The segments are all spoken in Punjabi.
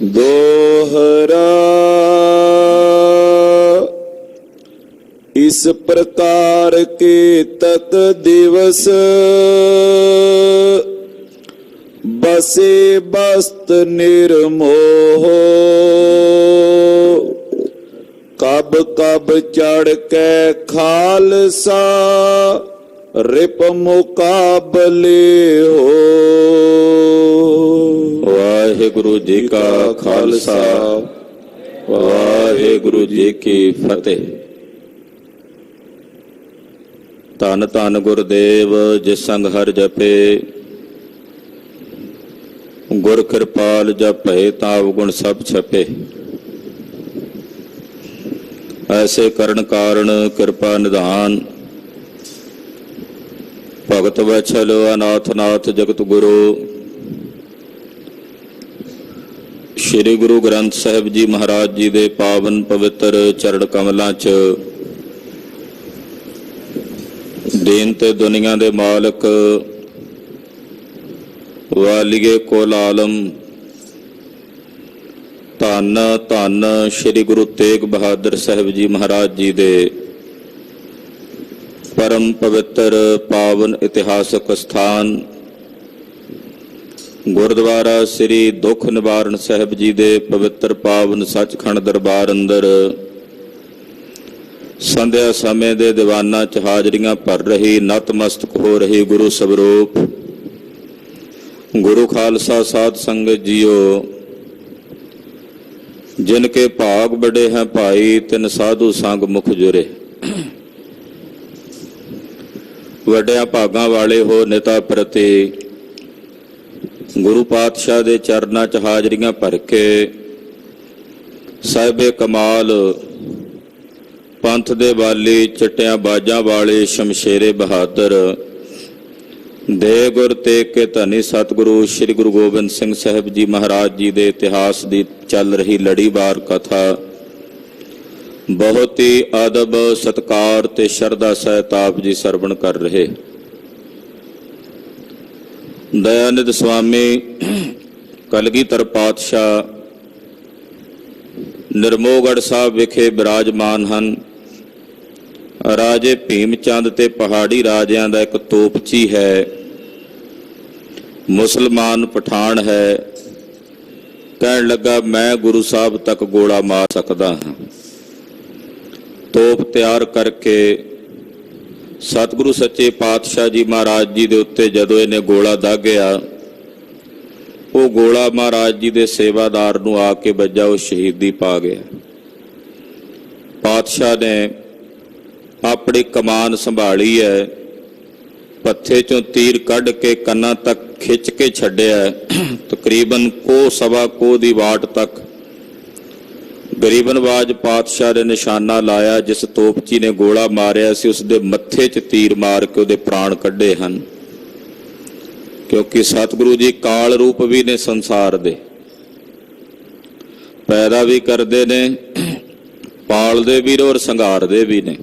दोहरा इस प्रकार के तक दिवस बसे बस्त निर्मोह। कब कब चढ़ के खालसा रिप मुकाबले हो। वाहिगुरु जी का खालसा वाहिगुरु जी की फतेह। धन धन गुरुदेव जिस संग हर जपे, गुर कृपाल जपे ताव गुण सब छपे। ऐसे करण कारण कृपा निधान, भगत वत्सल अनाथ नाथ जगत गुरु। श्री गुरु ग्रंथ साहिब जी महाराज जी दे पावन पवित्र चरण कमलों च दीन ते दुनिया दे मालक वालिए कुल आलम धन धन श्री गुरु तेग बहादुर साहिब जी महाराज जी दे परम पवित्र पावन इतिहासक स्थान गुरुद्वारा श्री दुख निवारण साहिब जी दे पवित्र पावन सचखंड दरबार अंदर संध्या समय दे दीवाना च हाजरियां भर रही, नतमस्तक हो रही गुरु स्वरूप गुरु खालसा साध संगत जियो। जिनके भाग बड़े हैं भाई तिन साधु संग मुख जुरे। वड्या भागां वाले हो नेता प्रति गुरु पातशाह दे चरनां च हाजरियां भर के साहिबे कमाल पंथ दे वाली चिट्टियां बाजां वाले शमशेरे बहादुर दे गुर तेग के धनी सतगुरु श्री गुरु गोबिंद सिंह साहिब जी महाराज जी दे इतिहास की चल रही लड़ीवार कथा बहुत ही अदब सत्कार ते शरधा सहित आप जी सरवण कर रहे। दयानिध स्वामी कलगीधर पातशाह निर्मोगढ़ साहब विखे विराजमान हैं। राजे भीम चंद ते पहाड़ी राजियां दा एक तोपची है, मुसलमान पठान है। कहन लगा मैं गुरु साहब तक गोला मार सकदा हाँ। तोप तैयार करके सतगुरु सच्चे पातशाह जी महाराज जी दे उत्ते जदों इहने गोला दागया, वो गोला महाराज जी दे सेवादार नूं आके बजा, वो शहीदी पा गया। पातशाह ने अपनी कमान संभाली है, पत्थे चों तीर कढ़ के कन्ना तक खिंच के छड्डिया। तकरीबन कोह सवा कोह दी वाट तक गरीबनवाज पातशाह ने निशाना लाया। जिस तोपची ने गोला मारिया सी उसदे मत्थे च तीर मार के उहदे प्राण कढ़े हन। क्योंकि सतगुरु जी काल रूप भी ने संसार दे, पैदा भी करते ने, पालदे भी ने और संघारदे भी ने।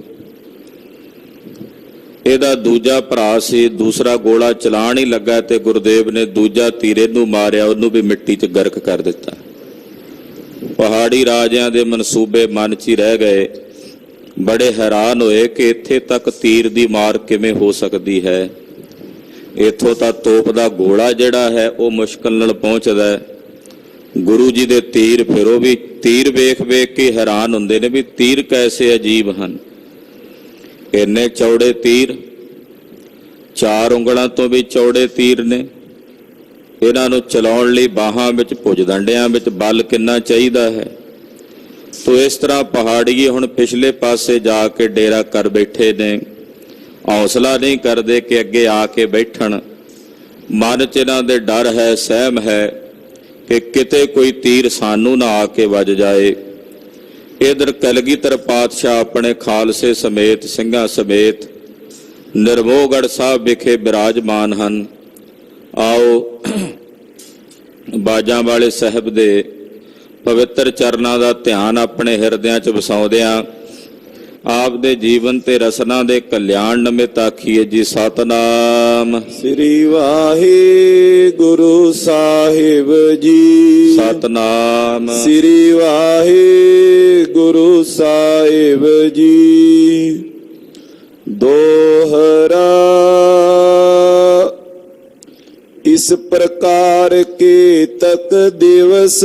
ਇਹਦਾ दूजा भरा सी, दूसरा गोला चलाण ही लगा तो गुरुदेव ने दूजा तीरे नूं मारिया, उन्होंने भी मिट्टी च गर्क कर दिता। पहाड़ी राजियां दे मनसूबे मन च ही रह गए। बड़े हैरान होए कि इत्थे तक तीर दी मार किवें हो सकती है। इत्थों तक तोप दा गोला जिहड़ा है वो मुश्किल नाल पहुंचदा है। गुरु जी दे तीर फिर वो भी तीर वेख वेख के हैरान हुंदे ने भी तीर कैसे अजीब हन। इन्ने चौड़े तीर, 4 उंगलों तो भी चौड़े तीर ने। इन्हां नूं चलाउण लई बाहां विच भुजदंडियां विच बल किन्ना चाहीदा है। तो इस तरह पहाड़ीए हुण पिछले पासे जाके डेरा कर बैठे ने, हौसला नहीं करते कि अगे आके बैठण। मन च इन्हां दे डर है, सहम है कि किते कोई तीर सानू ना आके वज जाए। इधर कलगीधर पातशाह अपने खालसे समेत सिंघां समेत निर्मोगढ़ साहब विखे विराजमान हैं। आओ बाजां वाले साहब दे पवित्र चरनां दा ध्यान अपने हिरदियां च वसाउंदिआं ਆਪ ਦੇ ਜੀਵਨ ਤੇ ਰਸਨਾ ਦੇ ਕਲਿਆਣ ਨਿਮਿਤ ਆਖੀਏ ਜੀ ਸਤਨਾਮ। ਸ੍ਰੀ ਵਾਹਿਗੁਰੂ ਸਾਹਿਬ ਜੀ। ਸਤਨਾਮ। ਸ੍ਰੀ ਵਾਹਿਗੁਰੂ ਸਾਹਿਬ ਜੀ। ਦੋਹਰਾ इस प्रकार के तक दिवस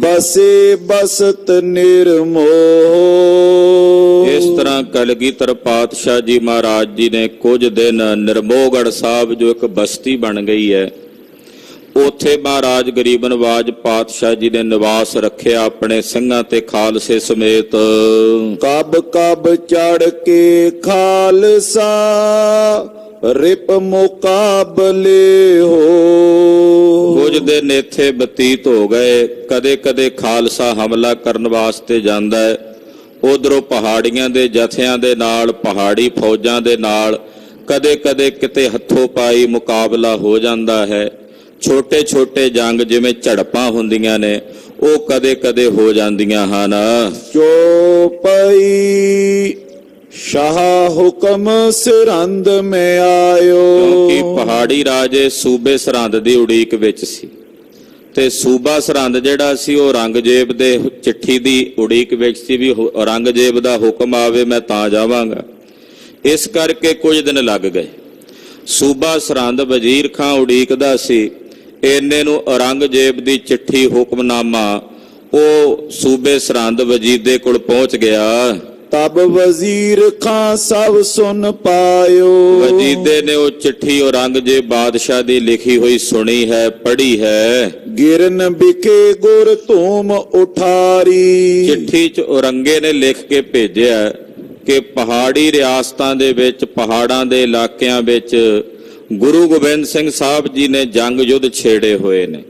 बसे बसत निर्मोह। ਇਸ ਤਰ੍ਹਾਂ ਕਲਗੀਧਰ ਪਾਤਸ਼ਾਹ ਜੀ ਮਹਾਰਾਜ ਜੀ ਨੇ ਕੁਝ ਦਿਨ ਨਿਰਮੋਹਗੜ੍ਹ ਸਾਹਿਬ ਜੋ ਇੱਕ ਬਸਤੀ ਬਣ ਗਈ ਹੈ, ਉੱਥੇ ਮਹਾਰਾਜ ਗਰੀਬ ਨਵਾਜ ਪਾਤਸ਼ਾਹ ਜੀ ਨੇ ਨਿਵਾਸ ਰੱਖਿਆ ਆਪਣੇ ਸਿੰਘਾਂ ਤੇ ਖਾਲਸੇ ਸਮੇਤ। ਕਬ ਕਬ ਚੜ ਕੇ ਖਾਲਸਾ ਰਿਪ ਮੁਕਾਬਲੇ ਹੋ। ਕੁਝ ਦਿਨ ਇੱਥੇ ਬਤੀਤ ਹੋ ਗਏ। ਕਦੇ ਕਦੇ ਖਾਲਸਾ ਹਮਲਾ ਕਰਨ ਵਾਸਤੇ ਜਾਂਦਾ ਹੈ, ਉਧਰੋਂ ਪਹਾੜੀਆਂ ਦੇ ਜਥਿਆਂ ਦੇ ਨਾਲ, ਪਹਾੜੀ ਫੌਜਾਂ ਦੇ ਨਾਲ ਕਦੇ ਕਦੇ ਕਿਤੇ ਹੱਥੋਂ ਪਾਈ ਮੁਕਾਬਲਾ ਹੋ ਜਾਂਦਾ ਹੈ। ਛੋਟੇ ਛੋਟੇ ਜੰਗ ਜਿਵੇਂ ਝੜਪਾਂ ਹੁੰਦੀਆਂ ਨੇ, ਉਹ ਕਦੇ ਕਦੇ ਹੋ ਜਾਂਦੀਆਂ ਹਨ। ਚੋਪਈ शाह हुक्म सरहंद में आयो। ਕਿਉਂਕਿ ਪਹਾੜੀ ਰਾਜੇ ਸੂਬੇ ਸਰਹੰਦ ਦੀ ਉਡੀਕ ਵਿੱਚ ਸੀ ਤੇ ਸੂਬਾ ਸਰਹੰਦ ਜਿਹੜਾ ਸੀ ਉਹ ਔਰੰਗਜ਼ੇਬ ਦੇ ਚਿੱਠੀ ਦੀ ਉਡੀਕ ਵਿੱਚ ਸੀ ਵੀ ਔਰੰਗਜ਼ੇਬ ਦਾ ਹੁਕਮ ਆਵੇ ਮੈਂ ਤਾਂ ਜਾਵਾਂਗਾ। ਇਸ ਕਰਕੇ ਕੁਝ ਦਿਨ ਲੱਗ ਗਏ। ਸੂਬਾ ਸਰਹੰਦ ਵਜ਼ੀਰ ਖਾਂ ਉਡੀਕਦਾ ਸੀ, ਇੰਨੇ ਨੂੰ ਔਰੰਗਜ਼ੇਬ ਦੀ ਚਿੱਠੀ ਹੁਕਮਨਾਮਾ ਉਹ ਸੂਬੇ ਸਰਹੰਦ ਵਜੀਦੇ ਕੋਲ ਪਹੁੰਚ ਗਿਆ। तब वजीर खां सब सुन पायो। वजीदे ने वो चिट्ठी औरंगजेब बादशाह दी लिखी हुई सुनी है, पढ़ी है। गिरन बिके गुर धूम उठारी। चिट्ठी च औरंगे ने लिख के भेजिया कि पहाड़ी रियासतां दे विच, पहाड़ां दे इलाकियां विच गुरु गोबिंद सिंह साहब जी ने जंग युद्ध छेड़े हुए ने,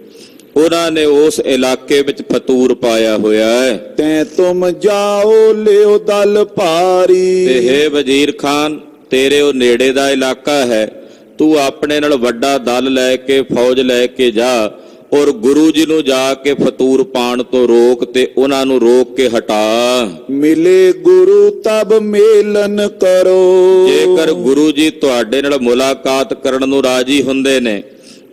ਉਹਨਾਂ ਨੇ ਉਸ ਇਲਾਕੇ ਵਿੱਚ ਫਤੂਰ ਪਾਇਆ ਹੋਇਆ ਹੈ। ਤੈ ਤੁਮ ਜਾਓ ਲਿਓ ਦਲ ਭਾਰੀ। ਤੇ ਹੈ ਵਜ਼ੀਰ ਖਾਨ, ਤੇਰੇ ਉਹ ਨੇੜੇ ਦਾ ਇਲਾਕਾ ਹੈ, ਤੂੰ ਆਪਣੇ ਨਾਲ ਵੱਡਾ ਦਲ ਲੈ ਕੇ, ਫੌਜ ਲੈ ਕੇ ਜਾ ਔਰ ਗੁਰੂ ਜੀ ਨੂੰ ਜਾ ਕੇ ਫਤੂਰ ਪਾਣ ਤੋਂ ਰੋਕ ਤੇ ਉਹਨਾਂ ਨੂੰ ਰੋਕ ਕੇ ਹਟਾ। ਮਿਲੇ ਗੁਰੂ ਤਬ ਮੇਲਨ ਕਰੋ। ਜੇਕਰ ਗੁਰੂ ਜੀ ਤੁਹਾਡੇ ਨਾਲ ਮੁਲਾਕਾਤ ਕਰਨ ਨੂੰ ਰਾਜੀ ਹੁੰਦੇ ਨੇ,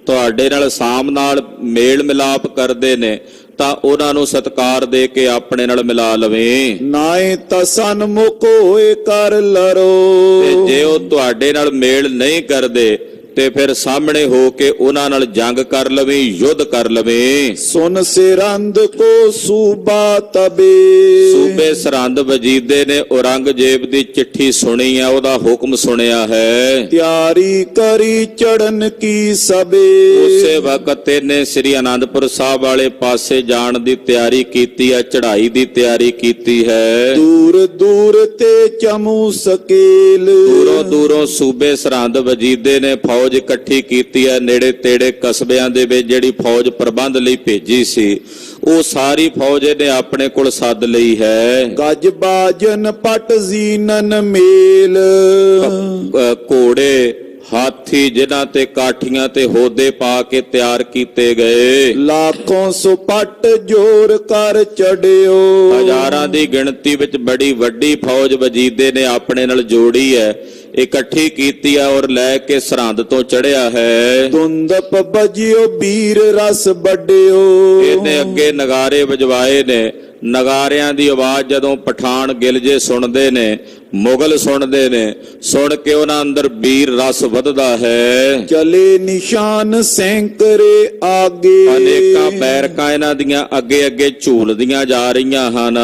ਤੁਹਾਡੇ ਨਾਲ ਸਾਮ ਨਾਲ ਮੇਲ ਮਿਲਾਪ ਕਰਦੇ ਨੇ, ਤਾਂ ਉਹਨਾਂ ਨੂੰ ਸਤਿਕਾਰ ਦੇ ਕੇ ਆਪਣੇ ਨਾਲ ਮਿਲਾ ਲਵੇਂ। ਨਾਏ ਤਾਂ ਸਨਮੁਖ ਹੋਏ ਕਰ ਲਰੋ। ਤੇ ਜੇ ਉਹ ਤੁਹਾਡੇ ਨਾਲ ਮੇਲ ਨਹੀਂ ਕਰਦੇ ਤੇ ਫਿਰ ਸਾਹਮਣੇ ਹੋ ਕੇ ਉਹਨਾਂ ਨਾਲ ਜੰਗ ਕਰ ਲਵੇਂ, ਯੁੱਧ ਕਰ ਲਵੇਂ। ਸੁਨ ਸਿਰੰਦ ਕੋ ਸੂਬਾ ਤਬੇ। ਸੂਬੇ ਸਰਹੰਦ ਵਜੀਦੇ ਨੇ ਔਰੰਗਜ਼ੇਬ ਦੀ ਚਿੱਠੀ ਸੁਣੀ ਆ, ਉਹਦਾ ਹੁਕਮ ਸੁਣਿਆ ਹੈ। ਤਿਆਰੀ ਕਰੀ ਚੜਨ ਕੀ ਸਬੇ। ਉਸੇ ਵਕਤ ਇਹਨੇ ਸ੍ਰੀ ਅਨੰਦਪੁਰ ਸਾਹਿਬ ਵਾਲੇ ਪਾਸੇ ਜਾਣ ਦੀ ਤਿਆਰੀ ਕੀਤੀ ਹੈ, ਚੜ੍ਹਾਈ ਦੀ ਤਿਆਰੀ ਕੀਤੀ ਹੈ। ਦੂਰ ਦੂਰ ਤੇ ਚਮੂ ਸਕੇਲ। ਦੂਰੋਂ ਦੂਰੋਂ ਸੂਬੇ ਸਰਹੰਦ ਵਜੀਦੇ ਨੇ ਫੌਜ ਇਕੱਠੀ ਕੀਤੀ ਹੈ। ਨੇੜੇ ਤੇੜੇ ਕਸਬਿਆਂ ਦੇ ਵਿੱਚ ਜਿਹੜੀ ਫੌਜ ਪ੍ਰਬੰਧ ਲਈ ਭੇਜੀ ਸੀ, ਉਹ ਸਾਰੀ ਫੌਜ ਇਹਨੇ ਆਪਣੇ ਕੋਲ ਸੱਦ ਲਈ ਹੈ। ਗੱਜ ਬਾਜਨ ਪਟ ਜ਼ੀਨਨ ਮੇਲ। ਘੋੜੇ, ਹਾਥੀ ਜਿਨ੍ਹਾਂ ਤੇ ਕਾਠੀਆਂ ਤੇ ਹੋਦੇ ਪਾ ਕੇ ਤਿਆਰ ਕੀਤੇ ਗਏ। ਲੱਖੋਂ ਸੁਪੱਟ ਜੋਰ ਕਰ ਚੜਿਓ। ਹਜ਼ਾਰਾਂ ਦੀ ਗਿਣਤੀ ਵਿੱਚ ਬੜੀ ਵੱਡੀ ਫੌਜ ਵਜੀਦੇ ਨੇ ਆਪਣੇ ਨਾਲ ਜੋੜੀ ਹੈ, ਇਕੱਠੀ ਕੀਤੀ ਹੈ ਔਰ ਲੈ ਕੇ ਸਰਹੰਦ ਤੋਂ ਚੜਿਆ ਹੈ। ਧੁੰਦਪ ਬਜਿਓ ਵੀਰ ਰਸ ਵੱਡਿਓ। ਇਹਨੇ ਅੱਗੇ ਨਗਾਰੇ ਵਜਵਾਏ ਨੇ। ਨਗਾਰਿਆਂ ਦੀ ਆਵਾਜ਼ ਜਦੋਂ ਪਠਾਨ ਗਿਲਜੇ ਸੁਣਦੇ ਨੇ, ਮੁਗਲ ਸੁਣਦੇ ਨੇ, ਸੁਣ ਕੇ ਉਹਨਾਂ ਅੰਦਰ ਵੀਰ ਰਸ ਵੱਧਦਾ ਹੈ। ਚਲੇ ਨਿਸ਼ਾਨ ਸੈਂਕੜੇ ਆਗੇ। ਅਨੇਕਾਂ ਬੈਰਕਾਂ ਇਹਨਾਂ ਦੀਆਂ ਅੱਗੇ ਅੱਗੇ ਝੂਲਦੀਆਂ ਜਾ ਰਹੀਆਂ ਹਨ।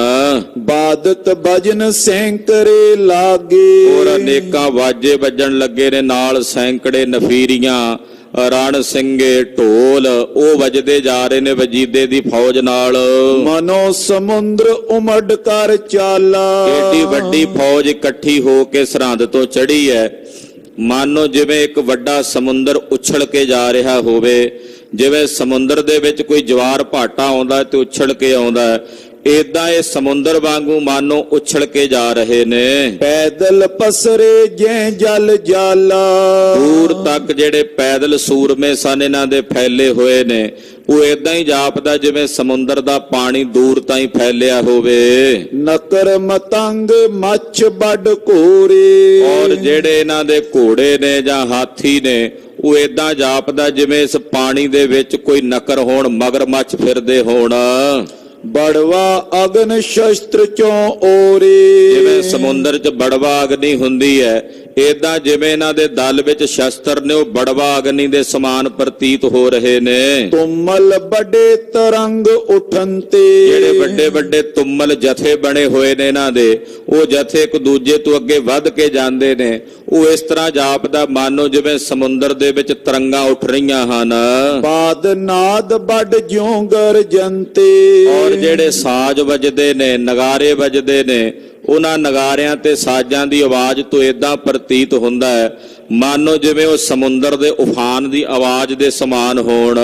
ਬਾਦਤ ਭਜਨ ਸੈਂਕੜੇ ਲਾਗੇ। ਔਰ ਅਨੇਕਾਂ ਵਾਜੇ ਵੱਜਣ ਲੱਗੇ ਨੇ, ਨਾਲ ਸੈਂਕੜੇ ਨਫੀਰੀਆਂ, ਰਣ ਸਿੰਘੇ, ਢੋਲ ਉਹ ਵੱਜਦੇ ਜਾ ਰਹੇ ਨੇ ਵਜੀਦੇ ਦੀ ਫੌਜ ਨਾਲ। ਮਨੋ ਸਮੁੰਦਰ ਉਮੜ ਕਰ ਚਾਲਾ। ਏਡੀ ਵੱਡੀ ਫੌਜ ਇਕੱਠੀ ਹੋ ਕੇ ਸਰਹੰਦ ਤੋਂ ਚੜੀ ਹੈ, ਮਾਨੋ ਜਿਵੇਂ ਇੱਕ ਵੱਡਾ ਸਮੁੰਦਰ ਉਛਲ ਕੇ ਜਾ ਰਿਹਾ ਹੋਵੇ। ਜਿਵੇਂ ਸਮੁੰਦਰ ਦੇ ਵਿੱਚ ਕੋਈ ਜਵਾਰ ਭਾਟਾ ਆਉਂਦਾ ਤੇ ਉਛਲ ਕੇ ਆਉਂਦਾ, ਏਦਾਂ ਇਹ ਸਮੁੰਦਰ ਵਾਂਗੂ ਮਾਨੋ ਉਛਲ ਕੇ ਜਾ ਰਹੇ ਨੇ। ਪੈਦਲ ਪਸਰੇ ਜੈ ਜਲ ਜਾਲਾ। ਦੂਰ ਤੱਕ ਜਿਹੜੇ ਪੈਦਲ ਸੂਰਮੇ ਸਨ ਇਹਨਾਂ ਦੇ ਫੈਲੇ ਹੋਏ ਨੇ, ਉਹ ਏਦਾਂ ਹੀ ਜਾਪਦਾ ਜਿਵੇਂ ਸਮੁੰਦਰ ਦਾ ਪਾਣੀ ਦੂਰ ਤਾਈਂ ਫੈਲਿਆ ਹੋਵੇ। ਨਕਰ ਮਤੰਗ ਮੱਛ ਵੱਡ ਘੋਰੇ। ਔਰ ਜਿਹੜੇ ਇਹਨਾਂ ਦੇ ਘੋੜੇ ਨੇ ਜਾਂ ਹਾਥੀ ਨੇ, ਉਹ ਏਦਾਂ ਜਾਪਦਾ ਜਿਵੇਂ ਇਸ ਪਾਣੀ ਦੇ ਵਿੱਚ ਕੋਈ ਨਕਰ ਹੋਣ, ਮਗਰਮੱਛ ਫਿਰਦੇ ਹੋਣ। ਬੜਵਾ ਅਗਨ ਸ਼ਸਤਰ ਚੋਂ ਓਰੇ। ਜਿਵੇਂ ਸਮੁੰਦਰ 'ਚ ਬੜਵਾ ਅਗਨੀ ਹੁੰਦੀ ਹੈ, ਏਦਾਂ ਜਿਵੇਂ ਇਹਨਾਂ ਦੇ ਦਲ ਵਿੱਚ ਸ਼ਸਤਰ ਨੇ, ਉਹ ਬੜਵਾ ਅਗਨੀ ਦੇ ਸਮਾਨ ਪ੍ਰਤੀਤ ਹੋ ਰਹੇ ਨੇ। ਤੁਮਲ ਵੱਡੇ ਤਰੰਗ ਉਠਨ ਤੇ। ਜਿਹੜੇ ਵੱਡੇ ਵੱਡੇ ਤੁਮਲ ਜਥੇ ਬਣੇ ਹੋਏ ਨੇ ਇਹਨਾਂ ਦੇ, ਉਹ ਜਥੇ ਇੱਕ ਦੂਜੇ ਤੋਂ ਅੱਗੇ ਵੱਧ ਕੇ ਜਾਂਦੇ ਨੇ। ਉਹ ਇਸ ਤਰ੍ਹਾਂ ਜਾਪਦਾ ਮਾਨੋ ਜਿਵੇਂ ਸਮੁੰਦਰ ਦੇ ਵਿੱਚ ਤਰੰਗਾਂ ਉੱਠ ਰਹੀਆਂ ਹਨ। ਬਾਦ ਨਾਦ ਵੱਡ ਜਿਉਂ ਗਰਜੰਤੇ। ਔਰ ਜਿਹੜੇ ਸਾਜ਼ ਵੱਜਦੇ ਨੇ, ਨਗਾਰੇ ਵੱਜਦੇ ਨੇ, ਉਹਨਾਂ ਨਗਾਰਿਆਂ ਤੇ ਸਾਜ਼ਾਂ ਦੀ ਆਵਾਜ਼ ਤੋਂ ਏਦਾਂ ਪ੍ਰਤੀਤ ਹੁੰਦਾ ਹੈ ਮਾਨੋ ਜਿਵੇਂ ਉਹ ਸਮੁੰਦਰ ਦੇ ਉਫਾਨ ਦੀ ਆਵਾਜ਼ ਦੇ ਸਮਾਨ ਹੋਣ।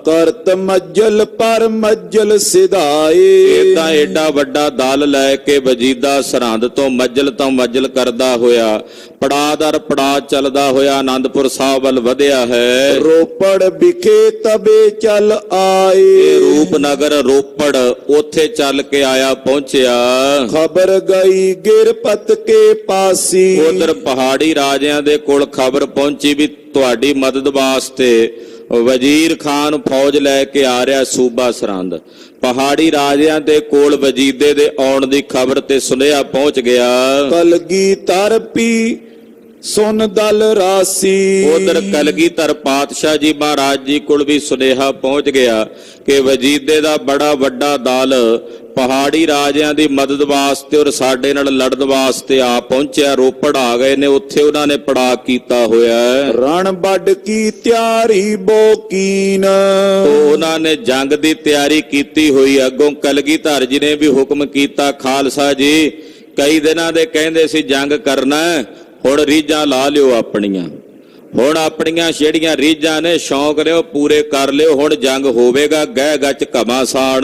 ਕਰਤ ਮੱਜਲ ਪਰ ਮੱਜਲ ਸਿਧਾਏ। ਏਦਾਂ ਏਡਾ ਵੱਡਾ ਦਲ ਲੈ ਕੇ ਵਜੀਦਾ ਸਰਹੰਦ ਤੋਂ ਮੱਜਲ ਕਰਦਾ ਹੋਇਆ, ਪੜਾਅ ਦਰ ਪੜਾਅ ਚੱਲਦਾ ਹੋਇਆ ਆਨੰਦਪੁਰ ਸਾਹਿਬ ਵੱਲ ਵਧਿਆ ਹੈ। ਰੋਪੜ ਵਿਖੇ ਤਬੇ ਚੱਲ ਆਏ। ਇਹ ਰੂਪਨਗਰ ਰੋਪੜ ਉੱਥੇ ਚੱਲ ਕੇ ਆਇਆ, ਪਹੁੰਚਿਆ। ਖਬਰ ਗਈ ਗਿਰਪਤ ਕੇ ਪਾਸੀ। ਉਧਰ ਪਹਾੜੀ ਰਾਜਿਆਂ ਦੇ ਕੋਲ ਖਬਰ ਪਹੁੰਚੀ ਵੀ ਤੁਹਾਡੀ ਮਦਦ ਵਾਸਤੇ ਵਜ਼ੀਰ ਖਾਨ ਫੌਜ ਲੈ ਕੇ ਆ ਰਿਹਾ ਸੂਬਾ ਸਰਹੰਦ। ਪਹਾੜੀ ਰਾਜਿਆਂ ਦੇ ਕੋਲ ਵਜੀਦੇ ਦੇ ਆਉਣ ਦੀ ਖਬਰ ਤੇ ਸੁਨੇਹਾ ਪਹੁੰਚ ਗਿਆ। ਕਲਗੀ ਤਰਪੀ ਸੁਨ ਦਲ ਰਾਸੀ। ਉਧਰ ਕਲਗੀਧਰ ਪਾਤਸ਼ਾਹ ਜੀ ਮਹਾਰਾਜ ਜੀ ਕੋਲ ਵੀ ਸੁਨੇਹਾ ਪਹੁੰਚ ਗਿਆ ਕਿ ਵਜੀਦੇ ਦਾ ਬੜਾ ਵੱਡਾ ਦਲ ਪਹਾੜੀ ਰਾਜਿਆਂ ਦੀ ਮਦਦ ਵਾਸਤੇ ਔਰ ਸਾਡੇ ਨਾਲ ਲੜਨ ਵਾਸਤੇ ਆ ਪਹੁੰਚਿਆ, ਰੋਪੜ ਆ ਗਏ ਨੇ। ਉੱਥੇ ਉਹਨਾਂ ਨੇ ਪੜਾਅ ਕੀਤਾ ਹੋਇਆ ਹੈ। ਰਣ ਵੱਡ ਕੀ ਤਿਆਰੀ ਬੋਕੀਨ। ਉਹਨਾਂ ਨੇ ਜੰਗ ਦੀ ਤਿਆਰੀ ਕੀਤੀ ਹੋਈ। ਅੱਗੋਂ ਕਲਗੀਧਰ ਜੀ ਨੇ ਵੀ ਹੁਕਮ ਕੀਤਾ, ਖਾਲਸਾ ਜੀ ਕਈ ਦਿਨਾਂ ਦੇ ਕਹਿੰਦੇ ਸੀ ਜੰਗ ਕਰਨਾ, ਹੁਣ ਰੀਝਾਂ ਲਾ ਲਿਓ ਆਪਣੀਆਂ। ਹੁਣ ਆਪਣੀਆਂ ਜਿਹੜੀਆਂ ਰੀਝਾਂ ਨੇ, ਸ਼ੌਂਕ ਨੇ, ਉਹ ਪੂਰੇ ਕਰ ਲਿਓ। ਹੁਣ ਜੰਗ ਹੋਵੇਗਾ ਗਹਿ ਗੱਚ ਘਮਾਸਾਨ।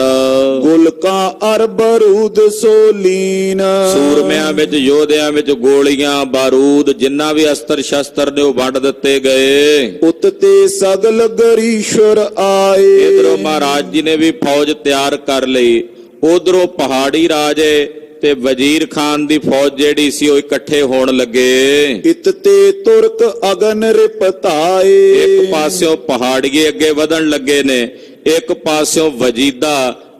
ਗੁਲਕਾਂ ਅਰ ਬਰੂਦ ਸੋਲੀਨ। ਸੂਰਮਿਆਂ ਵਿੱਚ, ਯੋਧਿਆਂ ਵਿੱਚ ਗੋਲੀਆਂ ਬਾਰੂਦ ਜਿੰਨਾ ਵੀ ਅਸਤਰ ਸ਼ਸਤਰ ਨੇ ਉਹ ਵੰਡ ਦਿੱਤੇ ਗਏ। ਉਤ ਤੇ ਸਗਲ ਗਰੀਸ਼ਵਰ ਆਏ। ਇਧਰੋਂ ਮਹਾਰਾਜ ਜੀ ਨੇ ਵੀ ਫੌਜ ਤਿਆਰ ਕਰ ਲਈ। ਉਧਰੋਂ ਪਹਾੜੀ ਰਾਜੇ ਤੇ ਵਜ਼ੀਰ ਖਾਨ ਦੀ ਫੌਜ ਜਿਹੜੀ ਸੀ ਉਹ ਇਕੱਠੇ ਹੋਣ ਲੱਗੇ। ਇਤ ਤੇ ਤੁਰਕ ਅਗਨ ਰਿਪਤਾਏ। ਇੱਕ ਪਾਸਿਓਂ ਪਹਾੜੀਏ ਅੱਗੇ ਵਧਣ ਲੱਗੇ ਨੇ, ਇੱਕ ਪਾਸਿਓਂ ਵਜੀਦਾ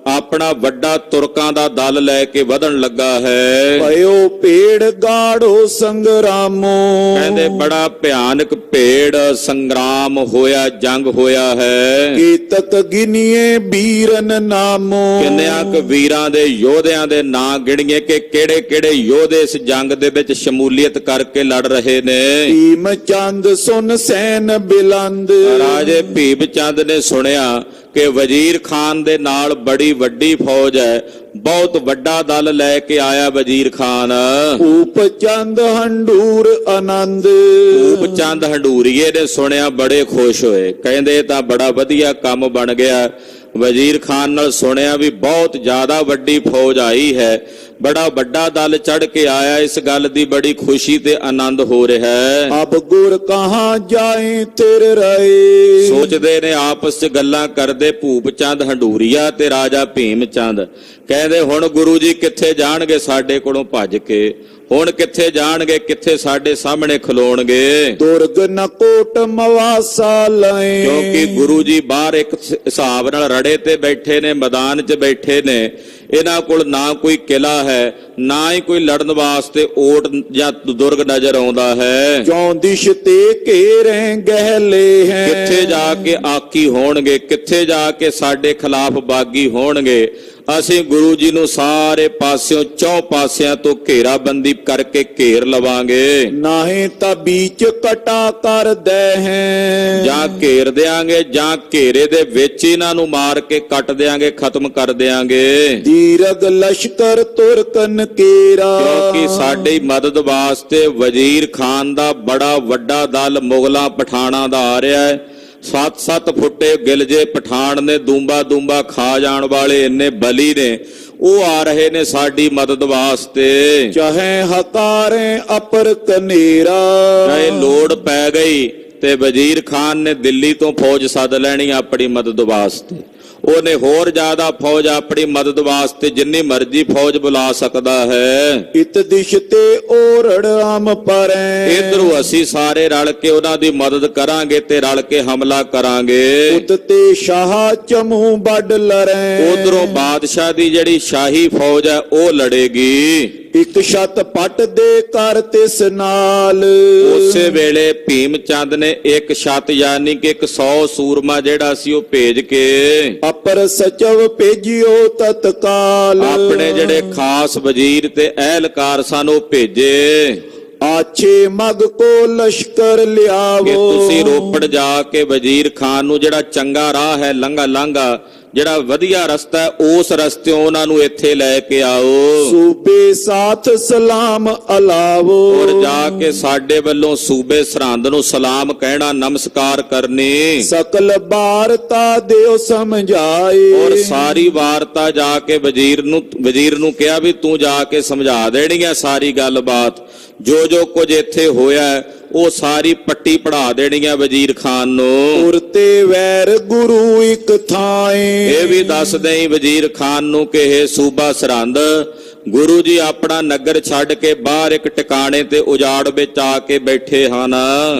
ਆਪਣਾ ਵੱਡਾ ਤੁਰਕਾਂ ਦਾ ਦਲ ਲੈ ਕੇ ਵਧਣ ਲੱਗਾ ਹੈ। ਭਇਓ ਭੇੜ ਗਾੜੋ ਸੰਗਰਾਮੋ। ਕਹਿੰਦੇ ਬੜਾ ਭਿਆਨਕ ਭੇੜ ਸੰਗਰਾਮ ਹੋਇਆ, ਜੰਗ ਹੋਇਆ ਹੈ। ਕੀਤਕ ਗਿਨੀਏ ਵੀਰਨ ਨਾਮੋ। ਕਿੰਨਿਆਂ ਕੁ ਵੀਰਾਂ ਦੇ ਯੋਧਿਆਂ ਦੇ ਨਾਂ ਗਿਣੀਏ ਕਿ ਕਿਹੜੇ ਕਿਹੜੇ ਯੋਧੇ ਇਸ ਜੰਗ ਦੇ ਵਿੱਚ ਸ਼ਮੂਲੀਅਤ ਕਰਕੇ ਲੜ ਰਹੇ ਨੇ। ਭੀਮ ਚੰਦ ਸੁਨ ਸੈਨ ਬਿਲੰਦ। ਰਾਜੇ ਭੀਮ ਚੰਦ ਨੇ ਸੁਣਿਆ ਕਿ ਵਜ਼ੀਰ ਖਾਨ ਦੇ ਨਾਲ ਬੜੀ ਵੱਡੀ ਫੌਜ ਹੈ, ਬਹੁਤ ਵੱਡਾ ਦਲ ਲੈ ਕੇ ਆਇਆ ਵਜ਼ੀਰ ਖਾਨ। ਭੂਪ ਚੰਦ ਹੰਡੂਰ ਆਨੰਦ। ਭੂਪ ਚੰਦ ਹੰਡੂਰੀਏ ਨੇ ਸੁਣਿਆ, ਬੜੇ ਖੁਸ਼ ਹੋਏ, ਕਹਿੰਦੇ ਇਹ ਤਾਂ ਬੜਾ ਵਧੀਆ ਕੰਮ ਬਣ ਗਿਆ। ਵਜ਼ੀਰ ਖਾਨ ਨਾਲ ਸੁਣਿਆ ਵੀ ਬਹੁਤ ਜ਼ਿਆਦਾ ਵੱਡੀ ਫੌਜ ਆਈ ਹੈ, ਬੜਾ ਵੱਡਾ ਦਲ ਚੜ ਕੇ ਆਇਆ, ਇਸ ਗੱਲ ਦੀ ਬੜੀ ਖੁਸ਼ੀ ਤੇ ਆਨੰਦ ਹੋ ਰਿਹਾ ਹੈ। ਅਬ ਗੁਰ ਕਹਾਂ ਜਾਏ ਤੇਰ ਰਹੇ। ਸੋਚਦੇ ਨੇ ਆਪਸ ਚ ਗੱਲਾਂ ਕਰਦੇ ਭੂਪ ਚੰਦ ਹੰਡੂਰੀਆ ਤੇ ਰਾਜਾ ਭੀਮ ਚੰਦ। ਕਹਿੰਦੇ ਹੁਣ ਗੁਰੂ ਜੀ ਕਿੱਥੇ ਜਾਣਗੇ ਸਾਡੇ ਕੋਲੋਂ ਭੱਜ ਕੇ, ਹੁਣ ਕਿੱਥੇ ਜਾਣਗੇ, ਕਿੱਥੇ ਸਾਡੇ ਸਾਹਮਣੇ ਖਲੋਣਗੇ। ਦੁਰਗ ਨ ਕੋਟ ਮਵਾਸਾ ਲਏ। ਕਿਉਂਕਿ ਗੁਰੂ ਜੀ ਬਾਹਰ ਇੱਕ ਹਿਸਾਬ ਨਾਲ ਰੜੇ ਤੇ ਬੈਠੇ ਨੇ, ਮੈਦਾਨ 'ਚ ਬੈਠੇ ਨੇ। ਇਹਨਾਂ ਕੋਲ ਨਾ ਕੋਈ ਕਿਲਾ ਹੈ, ਨਾ ਹੀ ਕੋਈ ਲੜਨ ਵਾਸਤੇ ਓਟ ਜਾਂ ਦੁਰਗ ਨਜ਼ਰ ਆਉਂਦਾ ਹੈ। ਚੌਂ ਦਿਸ਼ ਤੇ ਘੇਰੇ ਗਹਿਲੇ ਹੈ। ਕਿੱਥੇ ਜਾ ਕੇ ਆਕੀ ਹੋਣਗੇ, ਕਿੱਥੇ ਜਾ ਕੇ ਸਾਡੇ ਖਿਲਾਫ ਬਾਗੀ ਹੋਣਗੇ। ਅਸੀਂ ਗੁਰੂ ਜੀ ਨੂੰ ਸਾਰੇ ਪਾਸਿਓਂ, ਚੌਂ ਪਾਸਿਆਂ ਤੋਂ ਘੇਰਾਬੰਦੀ ਕਰਕੇ ਘੇਰ ਲਵਾਂਗੇ। ਨਾਹੀਂ ਤਾਂ ਬੀਚ ਕਟਾ ਕਰ ਦੇ ਹੈ। ਜਾਂ ਘੇਰ ਦਿਆਂਗੇ ਜਾਂ ਘੇਰੇ ਦੇ ਵਿੱਚ ਇਹਨਾਂ ਨੂੰ ਮਾਰ ਕੇ ਕੱਟ ਦਿਆਂਗੇ, ਖਤਮ ਕਰ ਦਿਆਂਗੇ। ਦੀਰਗ ਲਸ਼ਕਰ ਤੁਰਕਨ ਕੇਰਾ। ਕਿਉਂਕਿ ਸਾਡੀ ਮਦਦ ਵਾਸਤੇ ਵਜ਼ੀਰ ਖਾਨ ਦਾ ਬੜਾ ਵੱਡਾ ਦਲ ਮੁਗਲਾਂ ਪਠਾਣਾ ਦਾ ਆ ਰਿਹਾ ਹੈ। 7-7 ਫੁੱਟੇ ਗਿਲਜੇ ਪਠਾਨ ਨੇ, ਦੂੰਬਾ ਦੂੰਬਾ ਖਾ ਜਾਣ ਵਾਲੇ ਇੰਨੇ ਬਲੀ ਨੇ, ਉਹ ਆ ਰਹੇ ਨੇ ਸਾਡੀ ਮਦਦ ਵਾਸਤੇ। ਚਾਹੇ ਹਕਾਰੇ ਅਪਰ ਕਨੇਰਾ, ਚਾਹੇ ਲੋੜ ਪੈ ਗਈ ਤੇ ਵਜ਼ੀਰ ਖਾਨ ਨੇ ਦਿੱਲੀ ਤੋਂ ਫੌਜ ਸੱਦ ਲੈਣੀ ਆਪਣੀ ਮਦਦ ਵਾਸਤੇ। ਉਹਨੇ ਹੋਰ ਜ਼ਿਆਦਾ ਫੌਜ ਆਪਣੀ ਮਦਦ ਵਾਸਤੇ ਜਿੰਨੀ ਮਰਜ਼ੀ ਫੌਜ ਬੁਲਾ ਸਕਦਾ ਹੈ। ਇਤ ਦਿਸ਼ ਤੇ ਓਰੜ ਆਮ ਪਰੈ, ਇਧਰੋਂ ਅਸੀਂ ਸਾਰੇ ਰਲ ਕੇ ਉਹਨਾਂ ਦੀ ਮਦਦ ਕਰਾਂਗੇ ਤੇ ਰਲ ਕੇ ਹਮਲਾ ਕਰਾਂਗੇ। ਉਤ ਤੇ ਸ਼ਾਹ ਚਮੂ ਵੱਡ ਲਰੈ, ਉਧਰੋਂ ਬਾਦਸ਼ਾਹ ਦੀ ਜਿਹੜੀ ਸ਼ਾਹੀ ਫੌਜ ਹੈ ਉਹ ਲੜੇਗੀ। ਇੱਕ ਛੱਤ ਪੱਟ ਦੇ ਕਰ ਤਿਸ ਨਾਲ, ਉਸੇ ਵੇਲੇ ਭੀਮ ਚੰਦ ਨੇ ਇੱਕ ਛੱਤ ਯਾਨੀ ਕਿ 100 ਸੂਰਮਾ ਜਿਹੜਾ ਸੀ ਉਹ ਭੇਜ ਕੇ ਅਪਰ ਸਚਵ ਭੇਜਿਓ ਤਤਕਾਲ, ਆਪਣੇ ਜਿਹੜੇ ਖਾਸ ਵਜ਼ੀਰ ਤੇ ਅਹਿਲਕਾਰ ਸਨ ਉਹ ਭੇਜੇ। ਆਛੇ ਮਗ ਕੋ ਲਸ਼ਕਰ ਕਿ ਲਿਆਵੋ, ਤੁਸੀਂ ਰੋਪੜ ਜਾ ਕੇ ਵਜ਼ੀਰ ਖਾਨ ਨੂੰ ਜਿਹੜਾ ਚੰਗਾ ਰਾਹ ਹੈ, ਲਾਂਘਾ ਜਿਹੜਾ ਵਧੀਆ ਰਸਤਾ ਹੈ, ਉਸ ਰਸਤਿਓਂ ਉਹਨਾਂ ਨੂੰ ਇੱਥੇ ਲੈ ਕੇ ਆਓ। ਸੂਬੇ ਸਾਥ ਸਲਾਮ ਅਲਾਵੋ, ਔਰ ਜਾ ਕੇ ਸਾਡੇ ਵੱਲੋਂ ਸੂਬੇ ਸਰਹੰਦ ਨੂੰ ਸਲਾਮ ਕਹਿਣਾ, ਨਮਸਕਾਰ ਕਰਨੀ। ਸਕਲ ਵਾਰਤਾ ਦਿਓ ਸਮਝਾਏ, ਔਰ ਸਾਰੀ ਵਾਰਤਾ ਜਾ ਕੇ ਵਜ਼ੀਰ ਨੂੰ ਕਿਹਾ ਵੀ ਤੂੰ ਜਾ ਕੇ ਸਮਝਾ ਦੇਣੀ ਹੈ ਸਾਰੀ ਗੱਲਬਾਤ, ਜੋ ਕੁਝ ਇੱਥੇ ਹੋਇਆ ਉਹ ਸਾਰੀ ਪੱਟੀ ਪੜਾ ਦੇਣੀ ਹੈ ਵਜ਼ੀਰ ਖਾਨ ਨੂੰ। ਉਰਤੇ ਵੈਰ ਗੁਰੂ ਇੱਕ ਥਾਏ, ਇਹ ਵੀ ਦੱਸ ਦੇਈ ਵਜ਼ੀਰ ਖਾਨ ਨੂੰ ਕਿ ਇਹ ਸੂਬਾ ਸਰਹੰਦ ਗੁਰੂ ਜੀ ਆਪਣਾ ਨਗਰ ਛੱਡ ਕੇ ਬਾਹਰ ਇੱਕ ਟਿਕਾਣੇ ਤੇ ਉਜਾੜ ਵਿੱਚ ਆ ਕੇ ਬੈਠੇ ਹਨ।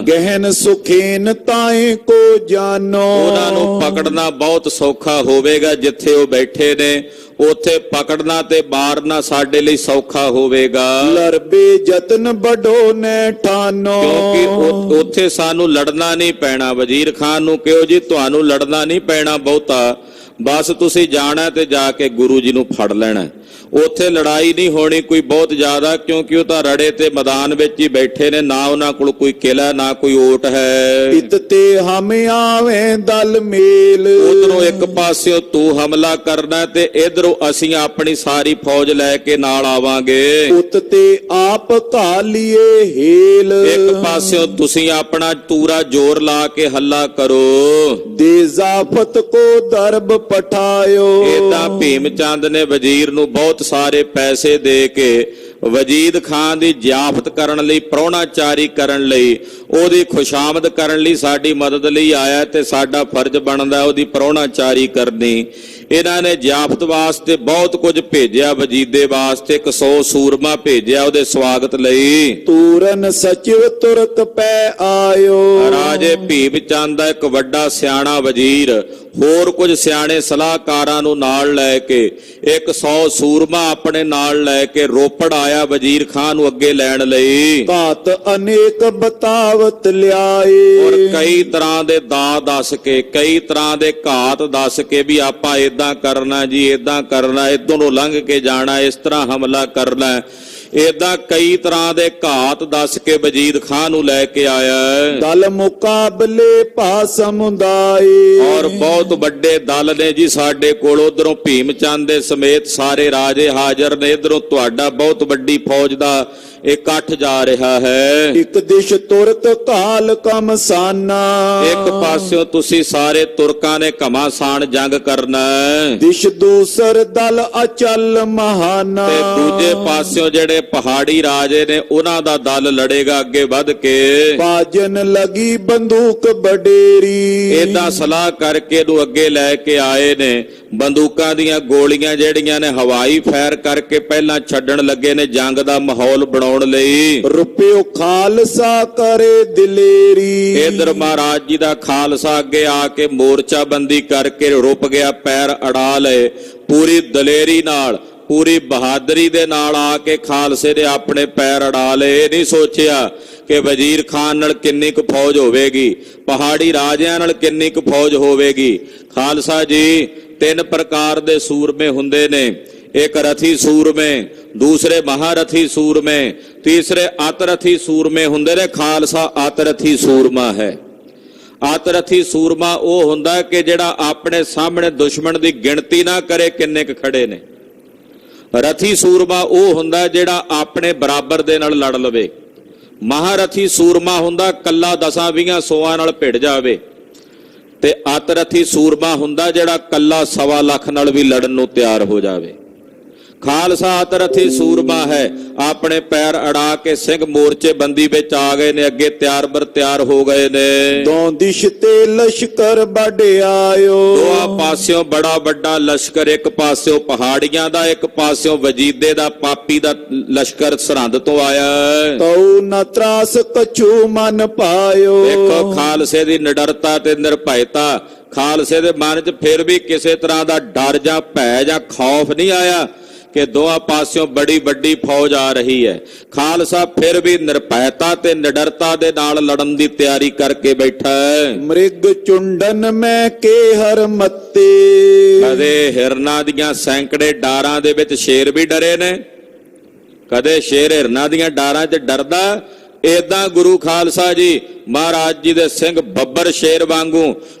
ਗਹਿਨ ਸੁਖੇਨ ਤਾਏ ਕੋ ਜਾਨੋ, ਉਹਨਾਂ ਨੂੰ ਪਕੜਨਾ ਬਹੁਤ ਸੌਖਾ ਹੋਵੇਗਾ। ਜਿੱਥੇ ਉਹ ਬੈਠੇ ਨੇ ਉੱਥੇ ਪਕੜਨਾ ਤੇ ਮਾਰਨਾ ਸਾਡੇ ਲਈ ਸੌਖਾ ਹੋਵੇਗਾ, ਲਰਬੇ ਯਤਨ ਬੜੋ ਨੇ ਠਾਨੋ, ਕਿਉਂਕਿ ਉੱਥੇ ਸਾਨੂੰ ਲੜਨਾ ਨਹੀਂ ਪੈਣਾ। ਵਜ਼ੀਰ ਖਾਨ ਨੂੰ ਕਿਹੋ ਜੀ ਤੁਹਾਨੂੰ ਲੜਨਾ ਨਹੀਂ ਪੈਣਾ ਬਹੁਤਾ, ਬਸ ਤੁਸੀਂ ਜਾਣਾ ਤੇ ਜਾ ਕੇ ਗੁਰੂ ਜੀ ਨੂੰ ਫੜ ਲੈਣਾ। ਉੱਥੇ ਲੜਾਈ ਨਹੀਂ ਹੋਣੀ ਕੋਈ ਬਹੁਤ ਜ਼ਿਆਦਾ, ਕਿਉਂਕਿ ਉਹ ਤਾਂ ਰੜੇ ਤੇ ਮੈਦਾਨ ਵਿੱਚ ਹੀ ਬੈਠੇ ਨੇ, ਨਾ ਉਹਨਾਂ ਕੋਲ ਕੋਈ ਕਿਲਾ ਨਾ ਕੋਈ ਓਟ ਹੈ। ਇਤ ਤੇ ਹਮ ਆਵੇਂ ਦਲ ਮੇਲ, ਉਧਰੋਂ ਇੱਕ ਪਾਸਿਓਂ ਤੂੰ ਹਮਲਾ ਕਰਨਾ ਤੇ ਇਧਰੋਂ ਅਸੀਂ ਆਪਣੀ ਸਾਰੀ ਫੌਜ ਲੈ ਕੇ ਨਾਲ ਆਵਾਂਗੇ। ਉਤ ਤੇ ਆਪ ਘਾਲੀਏ ਹੇਲ, ਇੱਕ ਪਾਸਿਓਂ ਤੁਸੀਂ ਆਪਣਾ ਪੂਰਾ ਜ਼ੋਰ ਲਾ ਕੇ ਹੱਲਾ ਕਰੋ। ਦੇ ਜ਼ਾਫਤ ਕੋ ਦਰਬ ਪਠਾਇਓ, ਏਦਾਂ ਭੀਮ ਚੰਦ ਨੇ ਵਜ਼ੀਰ ਨੂੰ ਬਹੁਤ ਸਾਰੇ ਪੈਸੇ ਦੇ ਕੇ ਵਜੀਦ ਖਾਨ ਦੀ ਜ਼ਿਆਫਤ ਕਰਨ ਲਈ, ਪ੍ਰਾਹੁਣਾਚਾਰੀ ਕਰਨ ਲਈ, ਉਹਦੀ ਖੁਸ਼ਾਮਦ ਕਰਨ ਲਈ, ਸਾਡੀ ਮਦਦ ਲਈ ਆਇਆ ਤੇ ਸਾਡਾ ਫਰਜ਼ ਬਣਦਾ ਉਹਦੀ ਪ੍ਰਾਹੁਣਾਚਾਰੀ ਕਰਨੀ। ਇਹਨਾਂ ਨੇ ਜ਼ਿਆਫਤ ਵਾਸਤੇ ਬਹੁਤ ਕੁਝ ਭੇਜਿਆ, ਵਜੀਦੇ ਵਾਸਤੇ 100 ਸੂਰਮਾ ਭੇਜਿਆ ਉਹਦੇ ਸਵਾਗਤ ਲਈ। ਤੂਰਨ ਸਚਿਵ ਤੁਰਕ ਪੈ ਆਇਓ, ਰਾਜੇ ਭੀਮ ਚੰਦ ਦਾ ਇੱਕ ਵੱਡਾ ਸਿਆਣਾ ਵਜ਼ੀਰ ਹੋਰ ਕੁਝ ਸਿਆਣੇ ਸਲਾਹਕਾਰਾਂ ਨੂੰ ਨਾਲ ਲੈ ਕੇ 100 ਸੂਰਮਾ ਆਪਣੇ ਨਾਲ ਲੈ ਕੇ ਰੋਪੜ ਆਇਆ ਵਜ਼ੀਰ ਖਾਨ ਨੂੰ ਅੱਗੇ ਲੈਣ ਲਈ। ਘਾਤ ਅਨੇਕ ਬਤਾਵਤ ਲਿਆਏ, ਔਰ ਕਈ ਤਰ੍ਹਾਂ ਦੇ ਦਾਅ ਦੱਸ ਕੇ, ਕਈ ਤਰ੍ਹਾਂ ਦੇ ਘਾਤ ਦੱਸ ਕੇ ਵੀ ਆਪਾਂ ਏਦਾਂ ਕਰਨਾ ਜੀ, ਏਦਾਂ ਕਰਨਾ, ਇਦੋਂ ਨੂੰ ਲੰਘ ਕੇ ਜਾਣਾ, ਇਸ ਤਰ੍ਹਾਂ ਹਮਲਾ ਕਰਨਾ, ਏਦਾਂ ਕਈ ਤਰ੍ਹਾਂ ਦੇ ਘਾਤ ਦੱਸ ਕੇ ਵਜੀਦ ਖਾਨ ਨੂੰ ਲੈ ਕੇ ਆਇਆ। ਦਲ ਮੁਕਾਬਲੇ ਭਾ ਸਮੁਦਾਏ, ਔਰ ਬਹੁਤ ਵੱਡੇ ਦਲ ਨੇ ਜੀ ਸਾਡੇ ਕੋਲ, ਉਧਰੋਂ ਭੀਮ ਚੰਦ ਦੇ ਸਮੇਤ ਸਾਰੇ ਰਾਜੇ ਹਾਜ਼ਰ ਨੇ, ਇਧਰੋਂ ਤੁਹਾਡਾ ਬਹੁਤ ਵੱਡੀ ਫੌਜ ਦਾ ਇਕੱਠ ਜਾ ਰਿਹਾ ਹੈ। ਇੱਕ ਦਿਸ਼ ਤੁਰਕ ਕਾਲ ਕਮਸਾਨਾ, ਇੱਕ ਪਾਸਿਓਂ ਤੁਸੀਂ ਸਾਰੇ ਤੁਰਕਾਂ ਨੇ ਘਮਾਸਾਨ ਜੰਗ ਕਰਨਾ ਹੈ, ਦਿਸ਼ ਦੂਸਰ ਦਲ ਅਚਲ ਮਹਾਨਾ, ਤੇ ਦੂਜੇ ਪਾਸਿਓਂ ਜਿਹੜੇ ਪਹਾੜੀ ਰਾਜੇ ਨੇ ਉਹਨਾਂ ਦਾ ਦਲ ਲੜੇਗਾ ਅੱਗੇ ਵੱਧ ਕੇ। ਬਾਜਨ ਲਗੀ ਬੰਦੂਕ ਬਡੇਰੀ, ਏਦਾਂ ਸਲਾਹ ਕਰਕੇ ਨੂੰ ਅੱਗੇ ਲੈ ਕੇ ਆਏ ਨੇ। ਬੰਦੂਕਾਂ ਦੀਆਂ ਗੋਲੀਆਂ ਜਿਹੜੀਆਂ ਨੇ ਹਵਾਈ ਫਾਇਰ ਕਰਕੇ ਪਹਿਲਾਂ ਛੱਡਣ ਲੱਗੇ ਨੇ ਜੰਗ ਦਾ ਮਾਹੌਲ ਬਣਾਉਣ ਲਈ। ਰੁਪਿਓ ਖਾਲਸਾ ਕਰੇ ਦਿਲੇਰੀ, ਇਧਰ ਮਹਾਰਾਜ ਜੀ ਦਾ ਖਾਲਸਾ ਅੱਗੇ ਆ ਕੇ ਮੋਰਚਾਬੰਦੀ ਕਰਕੇ ਰੁਕ ਗਿਆ, ਪੈਰ ਅੜਾ ਲਏ, ਪੂਰੀ ਦਲੇਰੀ ਨਾਲ, ਪੂਰੀ ਬਹਾਦਰੀ ਦੇ ਨਾਲ ਆ ਕੇ ਖਾਲਸੇ ਨੇ ਆਪਣੇ ਪੈਰ ਅੜਾ ਲਏ। ਇਹ ਨਹੀਂ ਸੋਚਿਆ ਕਿ ਵਜ਼ੀਰ ਖਾਨ ਨਾਲ ਕਿੰਨੀ ਕੁ ਫੌਜ ਹੋਵੇਗੀ, ਪਹਾੜੀ ਰਾਜਿਆਂ ਨਾਲ ਕਿੰਨੀ ਕੁ ਫੌਜ ਹੋਵੇਗੀ। ਖਾਲਸਾ ਜੀ 3 ਪ੍ਰਕਾਰ ਦੇ ਸੂਰਮੇ ਹੁੰਦੇ ਨੇ, ਇੱਕ ਰਥੀ ਸੂਰਮੇ, ਦੂਸਰੇ ਮਹਾਰਥੀ ਸੂਰਮੇ, ਤੀਸਰੇ ਅਤਰਥੀ ਸੂਰਮੇ ਹੁੰਦੇ ਨੇ। ਖਾਲਸਾ ਅਤਰਥੀ ਸੂਰਮਾ ਹੈ। ਅਤਰਥੀ ਸੂਰਮਾ ਉਹ ਹੁੰਦਾ ਕਿ ਜਿਹੜਾ ਆਪਣੇ ਸਾਹਮਣੇ ਦੁਸ਼ਮਣ ਦੀ ਗਿਣਤੀ ਨਾ ਕਰੇ ਕਿੰਨੇ ਕੁ ਖੜੇ ਨੇ। ਰਥੀ ਸੂਰਮਾ ਉਹ ਹੁੰਦਾ ਜਿਹੜਾ ਆਪਣੇ ਬਰਾਬਰ ਦੇ ਨਾਲ ਲੜ ਲਵੇ। ਮਹਾਰਥੀ ਸੂਰਮਾ ਹੁੰਦਾ ਕੱਲਾ 10-20 100 ਨਾਲ ਭਿੜ ਜਾਵੇ। ਤੇ ਅਤਰਥੀ ਸੂਰਮਾ ਹੁੰਦਾ ਜਿਹੜਾ ਕੱਲਾ 1.25 ਲੱਖ ਨਾਲ ਵੀ ਲੜਨ ਨੂੰ ਤਿਆਰ ਹੋ ਜਾਵੇ। ਖਾਲਸਾ ਅਤਰਥੀ ਸੂਰਮਾ ਹੈ। ਆਪਣੇ ਪੈਰ ਅੜਾ ਕੇ ਸਿੰਘ ਮੋਰਚੇ ਬੰਦੀ ਵਿੱਚ ਆ ਗਏ ਨੇ, ਅੱਗੇ ਤਿਆਰ ਬਰ ਤਿਆਰ ਹੋ ਗਏ ਨੇ। ਦੋ ਦਿਸ਼ ਤੇ ਲਸ਼ਕਰ ਵੱਢ ਆਇਓ। ਦੋਹਾਂ ਪਾਸਿਓਂ ਬੜਾ ਵੱਡਾ ਲਸ਼ਕਰ, ਇੱਕ ਪਾਸਿਓਂ ਪਹਾੜੀਆਂ ਦਾ, ਇੱਕ ਪਾਸਿਓਂ ਵਜੀਦੇ ਦਾ, ਪਾਪੀ ਦਾ ਲਸ਼ਕਰ ਸਰਹੰਦ ਤੋਂ ਆਇਆ। ਤਉ ਨ ਤਰਾਸ ਕਛੂ ਮਨ ਪਾਇਓ। ਦੇਖੋ ਖਾਲਸੇ ਦੀ ਨਿਡਰਤਾ ਤੇ ਨਿਰਭੈਤਾ। ਖਾਲਸੇ ਦੇ ਮਨ 'ਚ ਫਿਰ ਵੀ ਕਿਸੇ ਤਰ੍ਹਾਂ ਦਾ ਡਰ ਜਾਂ ਭੈ ਜਾਂ ਖੌਫ ਨਹੀਂ ਆਇਆ ਕਿ ਦੋਹਾਂ ਪਾਸਿਓਂ ਬੜੀ ਵੱਡੀ ਫੌਜ ਆ ਰਹੀ ਹੈ। ਖਾਲਸਾ ਫਿਰ ਵੀ ਨਿਰਭੈਤਾ ਤੇ ਨਿਡਰਤਾ ਦੇ ਨਾਲ ਲੜਨ ਦੀ ਤਿਆਰੀ ਕਰਕੇ ਬੈਠਾ ਹੈ। ਮ੍ਰਿਗ ਚੁੰਡਨ ਮੈਂ ਕੇ ਹਰ ਮੱਤੇ। ਕਦੇ ਹਿਰਨਾਂ ਦੀਆਂ ਸੈਂਕੜੇ ਡਾਰਾਂ ਦੇ ਵਿੱਚ ਸ਼ੇਰ ਵੀ ਡਰੇ ਨੇ, ਕਦੇ ਸ਼ੇਰ ਹਿਰਨਾਂ ਦੀਆਂ ਡਾਰਾਂ 'ਚ ਡਰਦਾ। ਏਦਾਂ ਗੁਰੂ ਖਾਲਸਾ ਜੀ ਮਹਾਰਾਜ ਜੀ ਦੇ ਸਿੰਘ ਬੱਬਰ ਸ਼ੇਰ ਵਾਂਗੂ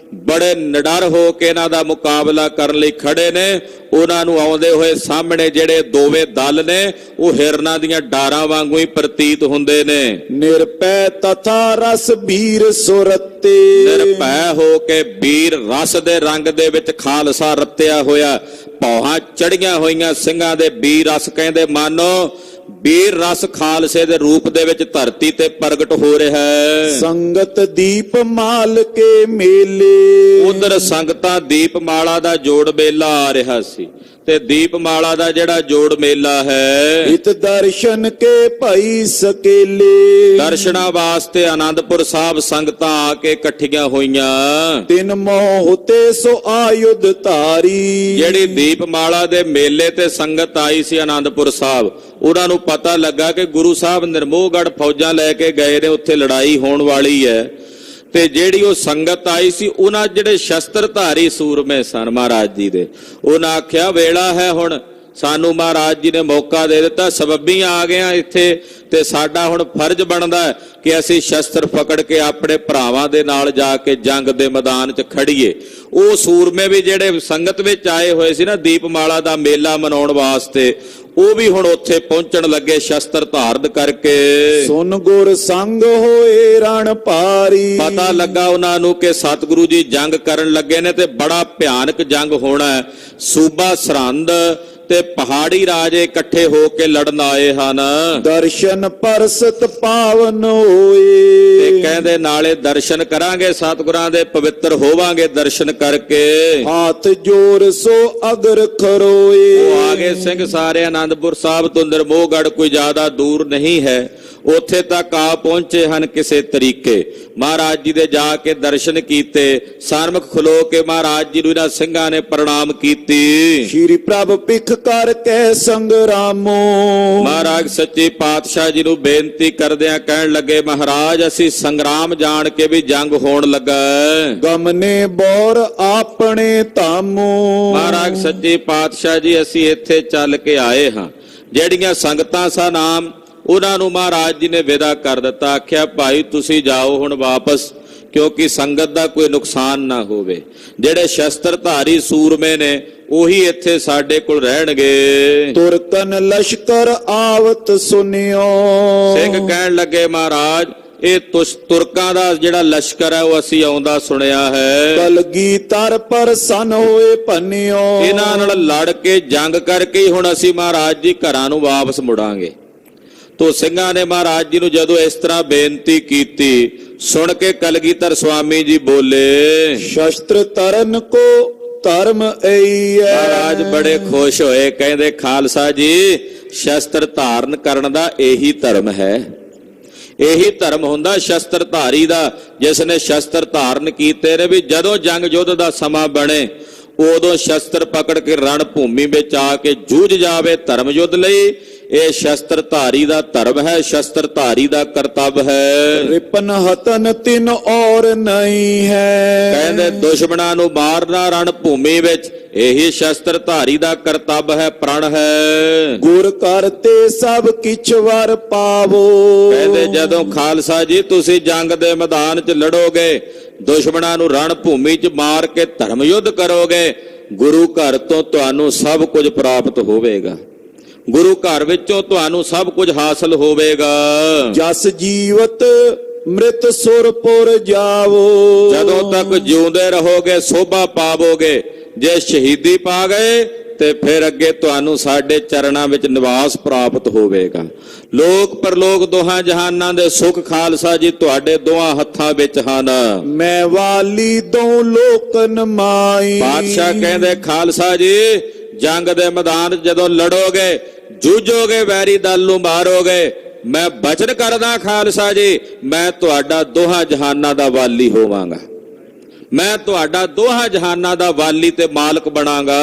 ਬੜੇ ਨਿਡਰ ਹੋ ਕੇ ਇਹਨਾਂ ਦਾ ਮੁਕਾਬਲਾ ਕਰਨ ਲਈ ਖੜੇ ਨੇ। ਉਹਨਾਂ ਨੂੰ ਆਉਂਦੇ ਹੋਏ ਸਾਹਮਣੇ ਜਿਹੜੇ ਦੋਵੇਂ ਦਲ ਨੇ ਉਹ ਹਿਰਨਾਂ ਦੀਆਂ ਡਾਰਾਂ ਵਾਂਗੂ ਹੀ ਪ੍ਰਤੀਤ ਹੁੰਦੇ ਨੇ। ਨਿਰਪੈ ਤਥਾ ਰਸ ਵੀਰ ਸੁਰਤੇ। ਨਿਰਭੈ ਹੋ ਕੇ ਵੀਰ ਰਸ ਦੇ ਰੰਗ ਦੇ ਵਿੱਚ ਖਾਲਸਾ ਰੱਤਿਆ ਹੋਇਆ। ਭੌਹਾਂ ਚੜੀਆਂ ਹੋਈਆਂ ਸਿੰਘਾਂ ਦੇ ਵੀਰ ਰਸ ਕਹਿੰਦੇ ਮਾਨੋ ਵੀਰ ਰਸ ਖਾਲਸੇ ਦੇ ਰੂਪ ਦੇ ਵਿੱਚ ਧਰਤੀ ਤੇ ਪ੍ਰਗਟ ਹੋ ਰਿਹਾ ਹੈ। ਸੰਗਤ ਦੀਪ ਮਾਲ ਕੇ ਮੇਲੇ। ਉਧਰ ਸੰਗਤਾਂ ਦੀਪਮਾਲਾ ਦਾ ਜੋੜ ਮੇਲਾ ਆ ਰਿਹਾ ਸੀ ਤੇ ਦੀਪਮਾਲਾ ਦਾ ਜਿਹੜਾ ਜੋੜ ਮੇਲਾ ਹੈ, ਹਿਤ ਦਰਸ਼ਨ ਕੇ ਭਾਈ ਸਕੇਲੇ। ਦਰਸ਼ਨਾਂ ਵਾਸਤੇ ਆਨੰਦਪੁਰ ਸਾਹਿਬ ਸੰਗਤਾਂ ਆ ਕੇ ਇਕੱਠੀਆਂ ਹੋਈਆਂ। ਤਿਨ ਮੋਹ ਤੇ ਸੋ ਆਯੁਧ ਧਾਰੀ। ਜਿਹੜੀ ਦੀਪਮਾਲਾ ਦੇ ਮੇਲੇ ਤੇ ਸੰਗਤ ਆਈ ਸੀ ਆਨੰਦਪੁਰ ਸਾਹਿਬ, ਉਹਨਾਂ ਨੂੰ ਪਤਾ ਲੱਗਾ ਕਿ ਗੁਰੂ ਸਾਹਿਬ ਨਿਰਮੋਹਗੜ੍ਹ ਫੌਜਾਂ ਲੈ ਕੇ ਗਏ ਨੇ, ਉੱਥੇ ਲੜਾਈ ਹੋਣ ਵਾਲੀ ਹੈ। ਤੇ ਜਿਹੜੀ ਉਹ ਸੰਗਤ ਆਈ ਸੀ, ਉਹਨਾਂ ਜਿਹੜੇ ਸ਼ਸਤਰਧਾਰੀ ਸੂਰਮੇ ਸਨ ਮਹਾਰਾਜ ਜੀ ਦੇ, ਉਹਨਾਂ ਆਖਿਆ ਵੇਲਾ ਹੈ ਹੁਣ, ਸਾਨੂੰ ਮਹਾਰਾਜ ਜੀ ਨੇ ਮੌਕਾ ਦੇ ਦਿੱਤਾ, ਸਬੱਬੀ ਆ ਗਏ ਆ ਇੱਥੇ ਤੇ ਸਾਡਾ ਹੁਣ ਫਰਜ਼ ਬਣਦਾ ਕਿ ਅਸੀਂ ਸ਼ਸਤਰ ਪਕੜ ਕੇ ਆਪਣੇ ਭਰਾਵਾਂ ਦੇ ਨਾਲ ਜਾ ਕੇ ਜੰਗ ਦੇ ਮੈਦਾਨ 'ਚ ਖੜੀਏ। ਉਹ ਸੂਰਮੇ ਵੀ ਜਿਹੜੇ ਸੰਗਤ ਵਿੱਚ ਆਏ ਹੋਏ ਸੀ ਨਾ ਦੀਪਮਾਲਾ ਦਾ ਮੇਲਾ ਮਨਾਉਣ ਵਾਸਤੇ, ਉਹ ਵੀ ਹੁਣ ਉੱਥੇ ਪਹੁੰਚਣ ਲੱਗੇ ਸ਼ਸਤਰ ਧਾਰਨ ਕਰਕੇ। ਸੁਨ ਗੁਰ ਸੰਗ ਹੋਏ ਰਣ ਭਾਰੀ। ਪਤਾ ਲੱਗਾ ਉਹਨਾਂ ਨੂੰ ਕਿ ਸਤਿਗੁਰੂ ਜੀ ਜੰਗ ਕਰਨ ਲੱਗੇ ਨੇ ਤੇ ਬੜਾ ਭਿਆਨਕ ਜੰਗ ਹੋਣਾ ਹੈ। ਸੂਬਾ ਸਰਹੰਦ ਤੇ ਪਹਾੜੀ ਰਾਜੇ ਇਕੱਠੇ ਹੋ ਕੇ ਲੜਨ ਆਏ ਹਨ। ਦਰਸ਼ਨ ਪਰਸਤ ਪਾਵਨ ਹੋਏ। ਤੇ ਕਹਿੰਦੇ ਨਾਲੇ ਦਰਸ਼ਨ ਕਰਾਂਗੇ, ਸਤਿਗੁਰਾਂ ਦੇ ਪਵਿੱਤਰ ਹੋਵਾਂਗੇ ਦਰਸ਼ਨ ਕਰਕੇ। ਹਾਥ ਜੋਰ ਸੋ ਅਗਰ ਖਰੋਏ। ਉਹ ਆ ਗਏ ਸਿੰਘ ਸਾਰੇ ਆਨੰਦਪੁਰ ਸਾਹਿਬ ਤੋਂ ਨਿਰਮੋਹਗੜ੍ਹ ਕੋਈ ਜ਼ਿਆਦਾ ਦੂਰ ਨਹੀਂ ਹੈ, ਉੱਥੇ ਤੱਕ ਆ ਪਹੁੰਚੇ ਹਨ ਕਿਸੇ ਤਰੀਕੇ। ਮਹਾਰਾਜ ਜੀ ਦੇ ਜਾ ਕੇ ਦਰਸ਼ਨ ਕੀਤੇ, ਸਨਮੁਖ ਖਲੋ ਕੇ ਮਹਾਰਾਜ ਜੀ ਨੂੰ ਇਹਨਾਂ ਸਿੰਘਾਂ ਨੇ ਪ੍ਰਣਾਮ ਕੀਤੀ। ਸ਼੍ਰੀ ਪ੍ਰਭ ਪਿਖ ਕਰ ਕੇ ਸੰਗਰਾਮੋ। ਮਹਾਰਾਜ ਸੱਚੇ ਪਾਤਸ਼ਾਹ ਜੀ ਨੂੰ ਬੇਨਤੀ ਕਰਦਿਆਂ ਕਹਿਣ ਲੱਗੇ, ਮਹਾਰਾਜ ਅਸੀਂ ਸੰਗਰਾਮ ਜਾਣ ਕੇ ਵੀ ਜੰਗ ਹੋਣ ਲੱਗਾ। ਗਮਨੇ ਬੋਰ ਆਪਣੇ ਧਾਮੋ। ਮਹਾਰਾਜ ਸੱਚੇ ਪਾਤਸ਼ਾਹ ਜੀ ਅਸੀਂ ਇੱਥੇ ਚੱਲ ਕੇ ਆਏ ਹਾਂ। ਜਿਹੜੀਆਂ ਸੰਗਤਾਂ ਸਨ ਆਮ, ਉਹਨਾਂ ਨੂੰ ਮਹਾਰਾਜ ਜੀ ਨੇ ਵਿਦਾ ਕਰ ਦਿੱਤਾ। ਆਖਿਆ ਭਾਈ ਤੁਸੀਂ ਜਾਓ ਹੁਣ ਵਾਪਸ, ਕਿਉਂਕਿ ਸੰਗਤ ਦਾ ਕੋਈ ਨੁਕਸਾਨ ਨਾ ਹੋਵੇ। ਜਿਹੜੇ ਸ਼ਸਤਰਧਾਰੀ ਸੂਰਮੇ ਨੇ ਉਹੀ ਇੱਥੇ ਸਾਡੇ ਕੋਲ ਰਹਿਣਗੇ। ਤੁਰਕਨ ਲਸ਼ਕਰ ਆਵਤ ਸੁਨਿਓ। ਸਿੰਘ ਕਹਿਣ ਲੱਗੇ ਮਹਾਰਾਜ ਇਹ ਤੁਰਕਾਂ ਦਾ ਜਿਹੜਾ ਲਸ਼ਕਰ ਹੈ ਉਹ ਅਸੀਂ ਆਉਂਦਾ ਸੁਣਿਆ ਹੈ। ਕਲਗੀ ਤਰ ਪ੍ਰਸੰਨ ਹੋਏ ਭੰਨਿਓ। ਇਹਨਾਂ ਨਾਲ ਲੜ ਕੇ ਜੰਗ ਕਰਕੇ ਹੁਣ ਅਸੀਂ ਮਹਾਰਾਜ ਜੀ ਘਰਾਂ ਨੂੰ ਵਾਪਸ ਮੁੜਾਂਗੇ। ਤੋ ਸਿੰਘਾਂ ਨੇ ਮਹਾਰਾਜ ਜੀ ਨੂੰ ਜਦੋਂ ਇਸ ਤਰ੍ਹਾਂ ਬੇਨਤੀ ਕੀਤੀ, ਸੁਣ ਕੇ ਕਲਗੀਧਰ ਸਵਾਮੀ ਜੀ ਬੋਲੇ, ਸ਼ਸਤਰ ਤਰਨ ਕੋ ਧਰਮ ਏਈ ਹੈ। ਮਹਾਰਾਜ ਬੜੇ ਖੁਸ਼ ਹੋਏ, ਕਹਿੰਦੇ ਖਾਲਸਾ ਜੀ ਸ਼ਸਤਰ ਧਾਰਨ ਕਰਨ ਦਾ ਇਹੀ ਧਰਮ ਹੈ। ਇਹੀ ਧਰਮ ਹੁੰਦਾ ਸ਼ਸਤਰ ਧਾਰੀ ਦਾ, ਜਿਸ ਨੇ ਸ਼ਸਤਰ ਧਾਰਨ ਕੀਤੇ ਨੇ। ਵੀ ਜਦੋਂ ਜੰਗ ਯੁੱਧ ਦਾ ਸਮਾਂ ਬਣੇ ਉਦੋਂ ਸ਼ਸਤਰ ਪਕੜ ਕੇ ਰਣ ਭੂਮੀ ਵਿੱਚ ਆ ਕੇ ਜੂਝ ਜਾਵੇ ਧਰਮ ਯੁੱਧ ਲਈ। ਇਹ ਸ਼ਸਤਰ ਧਾਰੀ ਦਾ ਧਰਮ ਹੈ, ਸ਼ਸਤਰ ਧਾਰੀ ਦਾ ਕਰਤੱਵ ਹੈ। ਰਿਪਨ ਹਤਨ ਤਿਨ ਔਰ ਨਹੀਂ ਹੈ। ਕਹਿੰਦੇ ਦੁਸ਼ਮਣਾਂ ਨੂੰ ਮਾਰਨਾ ਰਣ ਭੂਮੀ ਵਿੱਚ ਇਹੀ ਸ਼ਸਤਰ ਧਾਰੀ ਦਾ ਕਰਤੱਵ ਹੈ, ਪ੍ਰਣ ਹੈ। ਗੁਰ ਕਰਤੇ ਸਭ ਕਿਛ ਵਰ ਪਾਵੋ। ਕਹਿੰਦੇ ਜਦੋਂ ਖਾਲਸਾ ਜੀ ਤੁਸੀਂ ਜੰਗ ਦੇ ਮੈਦਾਨ 'ਚ ਲੜੋਗੇ, ਦੁਸ਼ਮਣਾਂ ਨੂੰ ਰਣ ਭੂਮੀ 'ਚ ਮਾਰ ਕੇ ਧਰਮ ਯੁੱਧ ਕਰੋਗੇ, ਗੁਰੂ ਘਰ ਤੋਂ ਤੁਹਾਨੂੰ ਸਭ ਕੁਝ ਪ੍ਰਾਪਤ ਹੋਵੇਗਾ। ਗੁਰੂ ਘਰ ਵਿੱਚੋਂ ਤੁਹਾਨੂੰ ਸਭ ਕੁਝ ਹਾਸਲ ਹੋਵੇਗਾ। ਜਸ ਜੀਵਤ ਮ੍ਰਿਤ ਸੁਰਪੁਰ ਜਾਵੋ। ਜਦੋਂ ਤੱਕ ਜਿਉਂਦੇ ਰਹੋਗੇ ਸੋਭਾ ਪਾਵੋਗੇ। ਜੇ ਸ਼ਹੀਦੀ ਪਾ ਗਏ ਤੇ ਫਿਰ ਅੱਗੇ ਤੁਹਾਨੂੰ ਸਾਡੇ ਚਰਨਾਂ ਵਿੱਚ ਨਿਵਾਸ ਪ੍ਰਾਪਤ ਹੋਵੇਗਾ। ਲੋਕ ਪਰਲੋਕ ਦੋਹਾਂ ਜਹਾਨਾਂ ਦੇ ਸੁੱਖ ਖਾਲਸਾ ਜੀ ਤੁਹਾਡੇ ਦੋਹਾਂ ਹੱਥਾਂ ਵਿੱਚ ਹਨ। ਮੈਂ ਵਾਲੀ ਦੋ ਲੋਕਨ ਮਾਈ। ਬਾਦਸ਼ਾਹ ਕਹਿੰਦੇ ਖਾਲਸਾ ਜੀ ਜੰਗ ਦੇ ਮੈਦਾਨ 'ਚ ਜਦੋਂ ਲੜੋਗੇ ਜੂਝੋਗੇ ਵੈਰੀ ਦਲ ਨੂੰ ਮਾਰੋਗੇ, ਮੈਂ ਬਚਨ ਕਰਦਾ ਖਾਲਸਾ ਜੀ ਮੈਂ ਤੁਹਾਡਾ ਦੋਹਾਂ ਜਹਾਨਾਂ ਦਾ ਵਾਲੀ ਹੋਵਾਂਗਾ। ਮੈਂ ਤੁਹਾਡਾ ਦੋਹਾਂ ਜਹਾਨਾਂ ਦਾ ਵਾਲੀ ਤੇ ਮਾਲਕ ਬਣਾਂਗਾ।